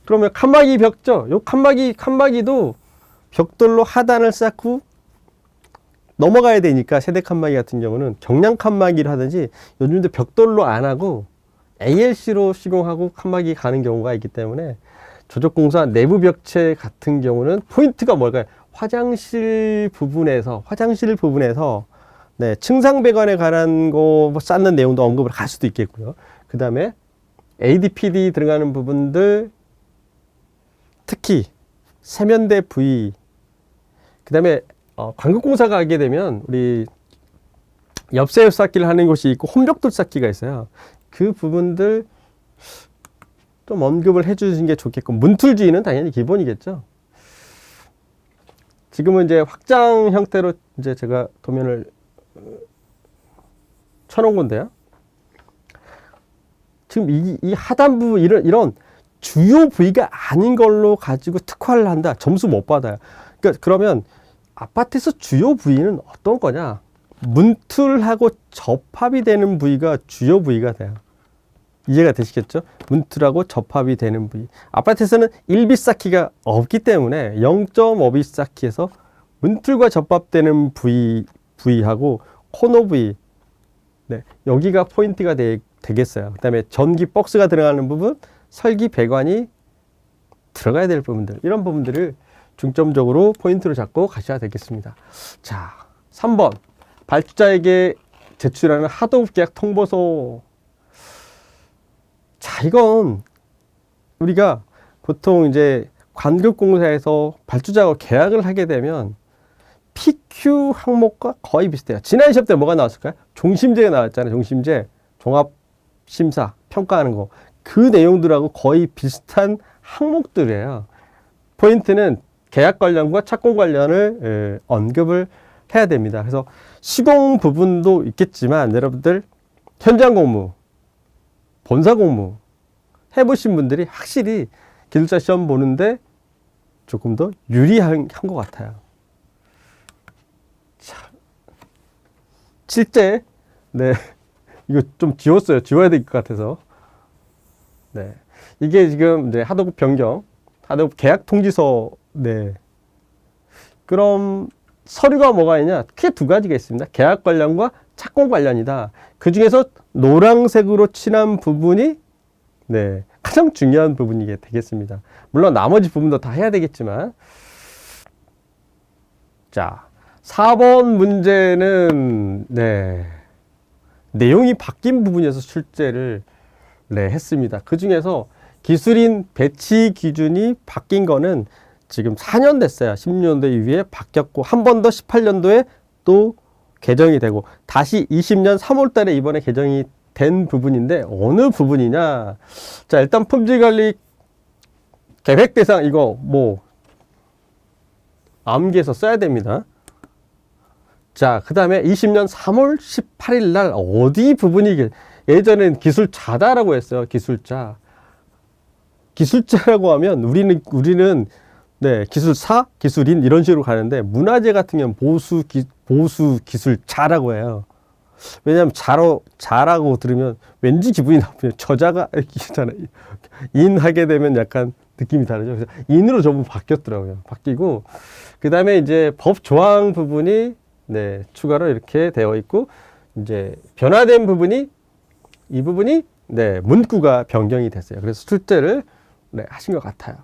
그러면 칸막이 벽죠. 요 칸막이도 벽돌로 하단을 쌓고 넘어가야 되니까 세대 칸막이 같은 경우는 경량 칸막이를 하든지 요즘도 벽돌로 안 하고 ALC로 시공하고 칸막이 가는 경우가 있기 때문에 조적공사 내부 벽체 같은 경우는 포인트가 뭘까요? 화장실 부분에서 층상 배관에 관한 거 쌓는 내용도 언급을 할 수도 있겠고요. 그 다음에 ADPD 들어가는 부분들, 특히 세면대 부위, 그 다음에 관급공사가 하게 되면 우리 엽새엽 쌓기를 하는 곳이 있고 혼벽돌 쌓기가 있어요. 그 부분들 좀 언급을 해주신 게 좋겠고, 문툴주의는 당연히 기본이겠죠. 지금은 이제 확장 형태로 이제 제가 도면을 쳐놓은 건데요. 지금 이 하단부 이런 주요 부위가 아닌 걸로 가지고 특화를 한다. 점수 못 받아요. 그러니까 그러면 아파트에서 주요 부위는 어떤 거냐? 문틀하고 접합이 되는 부위가 주요 부위가 돼요. 이해가 되시겠죠? 문틀하고 접합이 되는 부위. 아파트에서는 1비 쌓기가 없기 때문에 0.5비 쌓기에서 문틀과 접합되는 부위하고 코너 부위, 네, 여기가 포인트가 되겠어요. 그 다음에 전기 박스가 들어가는 부분, 설기 배관이 들어가야 될 부분들, 이런 부분들을 중점적으로 포인트로 잡고 가셔야 되겠습니다. 자, 3번 발주자에게 제출하는 하도급 계약 통보서. 자, 이건 우리가 보통 이제 관급공사에서 발주자하고 계약을 하게 되면 PQ 항목과 거의 비슷해요. 지난 시험 때 뭐가 나왔을까요? 종심제가 나왔잖아요. 종심제, 종합심사, 평가하는 거. 그 내용들하고 거의 비슷한 항목들이에요. 포인트는 계약 관련과 착공 관련을 언급을 해야 됩니다. 그래서 시공 부분도 있겠지만 여러분들 현장 공무, 본사 공무 해보신 분들이 확실히 기술자 시험 보는데 조금 더 유리한 것 같아요. 자, 실제, 네, 이거 좀 지웠어요. 지워야 될 것 같아서. 네, 이게 지금 이제 하도급 변경, 하도급 계약 통지서. 네, 그럼 서류가 뭐가 있냐? 크게 두 가지가 있습니다. 계약 관련과 착공 관련이다. 그 중에서 노란색으로 칠한 부분이, 네, 가장 중요한 부분이 되겠습니다. 물론 나머지 부분도 다 해야 되겠지만. 자, 4번 문제는, 네, 내용이 바뀐 부분에서 출제를, 네, 했습니다. 그 중에서 기술인 배치 기준이 바뀐 거는 지금 4년 됐어요. 16년도 이후에 바뀌었고, 한 번 더 18년도에 또 개정이 되고, 다시 20년 3월 달에 이번에 개정이 된 부분인데, 어느 부분이냐? 자, 일단 품질관리 계획 대상, 이거 뭐 암기해서 써야 됩니다. 자, 그 다음에 20년 3월 18일 날 어디 부분이, 예전엔 기술자다라고 했어요. 기술자. 기술자라고 하면 우리는 네, 기술사, 기술인 이런 식으로 가는데, 문화재 같은 경우는 보수 기술자라고 해요. 왜냐하면 자라고 들으면 왠지 기분이 나쁘요. 저자가 있잖아요. 인 하게 되면 약간 느낌이 다르죠. 그래서 인으로 전부 바뀌었더라고요. 바뀌고, 그 다음에 이제 법 조항 부분이, 네, 추가로 이렇게 되어 있고, 이제 변화된 부분이, 이 부분이, 네, 문구가 변경이 됐어요. 그래서 출제를, 네, 하신 것 같아요.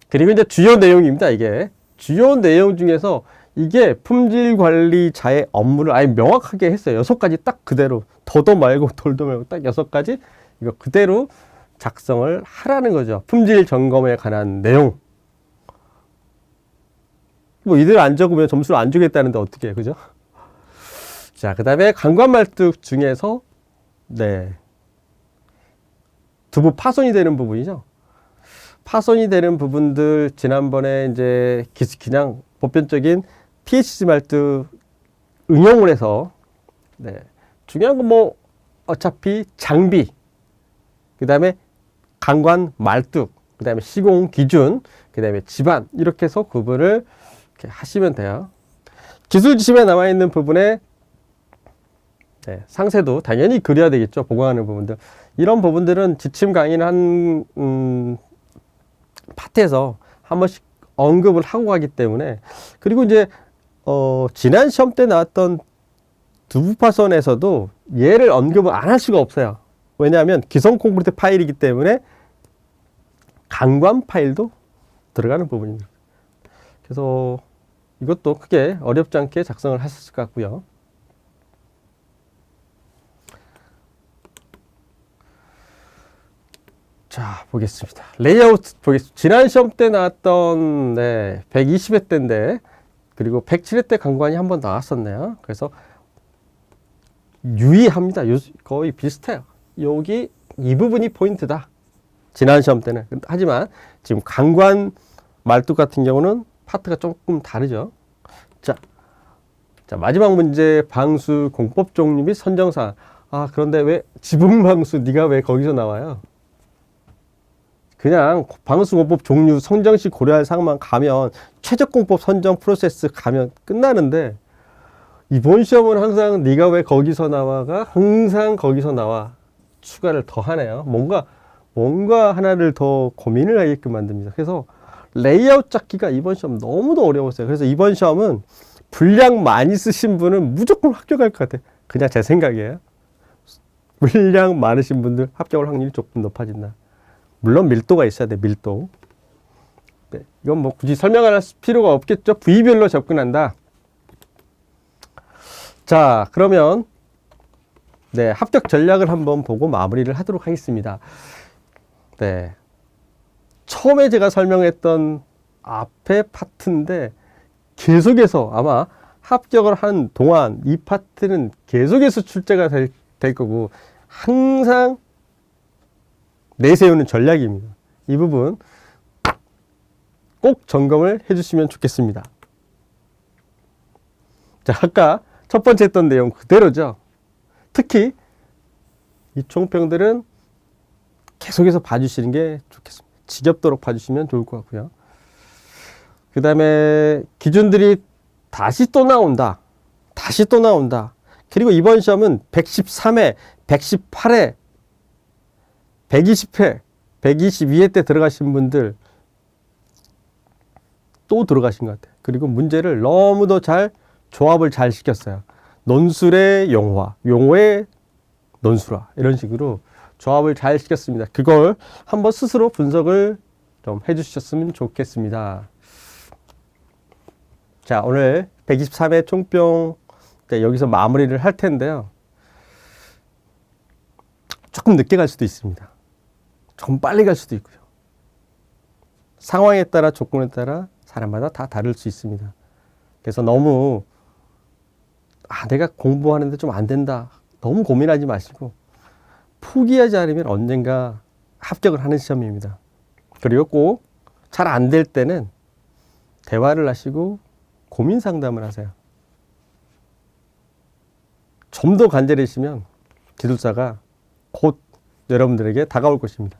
그리고 이제 주요 내용입니다. 이게 주요 내용 중에서 이게 품질관리자의 업무를 아예 명확하게 했어요. 6가지 딱 그대로, 더도 말고 덜도 말고 딱 6가지 이거 그대로 작성을 하라는 거죠. 품질 점검에 관한 내용. 뭐 이대로 안 적으면 점수를 안 주겠다는데 어떻게 해, 그죠? 자, 그 다음에 관관말뚝 중에서, 네, 두부 파손이 되는 부분이죠. 파손이 되는 부분들, 지난번에 이제 그냥 보편적인 PHC 말뚝 응용을 해서, 네, 중요한 건 뭐 어차피 장비, 그 다음에 관관 말뚝, 그 다음에 시공 기준, 그 다음에 집안, 이렇게 해서 구분을 이렇게 하시면 돼요. 기술 지침에 남아 있는 부분에, 네, 상세도 당연히 그려야 되겠죠. 보강하는 부분들. 이런 부분들은 지침 강의를 한 파트에서 한 번씩 언급을 하고 가기 때문에. 그리고 이제 지난 시험 때 나왔던 두부 파손에서도 얘를 언급을 안 할 수가 없어요. 왜냐하면 기성 콘크리트 파일이기 때문에 강관 파일도 들어가는 부분입니다. 그래서 이것도 크게 어렵지 않게 작성을 하셨을 것 같고요. 자, 보겠습니다. 레이아웃 보겠습니다. 지난 시험 때 나왔던 120회 때인데, 그리고 107회 때 강관이 한 번 나왔었네요. 그래서 유의합니다. 거의 비슷해요. 여기 이 부분이 포인트다. 지난 시험 때는. 하지만 지금 강관 말뚝 같은 경우는 파트가 조금 다르죠. 자, 마지막 문제, 방수 공법 종류 및 선정사항. 그런데 왜 지붕방수 네가 왜 거기서 나와요? 그냥 방수공법 종류 성정시 고려할 사항만 가면 최저공법 선정 프로세스 가면 끝나는데, 이번 시험은 항상 네가 왜 거기서 나와가 항상 거기서 나와 추가를 더 하네요. 뭔가 하나를 더 고민을 하게끔 만듭니다. 그래서 레이아웃 잡기가 이번 시험 너무도 어려웠어요. 그래서 이번 시험은 분량 많이 쓰신 분은 무조건 합격할 것 같아요. 그냥 제 생각이에요. 분량 많으신 분들 합격할 확률이 조금 높아진다. 물론 밀도가 있어야 돼, 밀도. 네, 이건 뭐 굳이 설명할 필요가 없겠죠. 부위별로 접근한다. 자, 그러면 합격 전략을 한번 보고 마무리를 하도록 하겠습니다. 네, 처음에 제가 설명했던 앞에 파트인데 계속해서 아마 합격을 한 동안 이 파트는 계속해서 출제가 될 거고 항상 내세우는 전략입니다. 이 부분 꼭 점검을 해주시면 좋겠습니다. 자, 아까 첫 번째 했던 내용 그대로죠. 특히 이 총평들은 계속해서 봐주시는 게 좋겠습니다. 지겹도록 봐주시면 좋을 것 같고요. 그 다음에 기준들이 다시 또 나온다. 그리고 이번 시험은 113회, 118회, 120회, 122회 때 들어가신 분들 또 들어가신 것 같아요. 그리고 문제를 너무도 조합을 잘 시켰어요. 논술의 용화, 용어의 논술화, 이런 식으로 조합을 잘 시켰습니다. 그걸 한번 스스로 분석을 좀 해주셨으면 좋겠습니다. 자, 오늘 123회 총평 여기서 마무리를 할 텐데요. 조금 늦게 갈 수도 있습니다. 조금 빨리 갈 수도 있고요. 상황에 따라, 조건에 따라 사람마다 다 다를 수 있습니다. 그래서 너무 내가 공부하는데 좀 안 된다, 너무 고민하지 마시고 포기하지 않으면 언젠가 합격을 하는 시험입니다. 그리고 꼭 잘 안 될 때는 대화를 하시고 고민 상담을 하세요. 좀 더 간절해지면 기술사가 곧 여러분들에게 다가올 것입니다.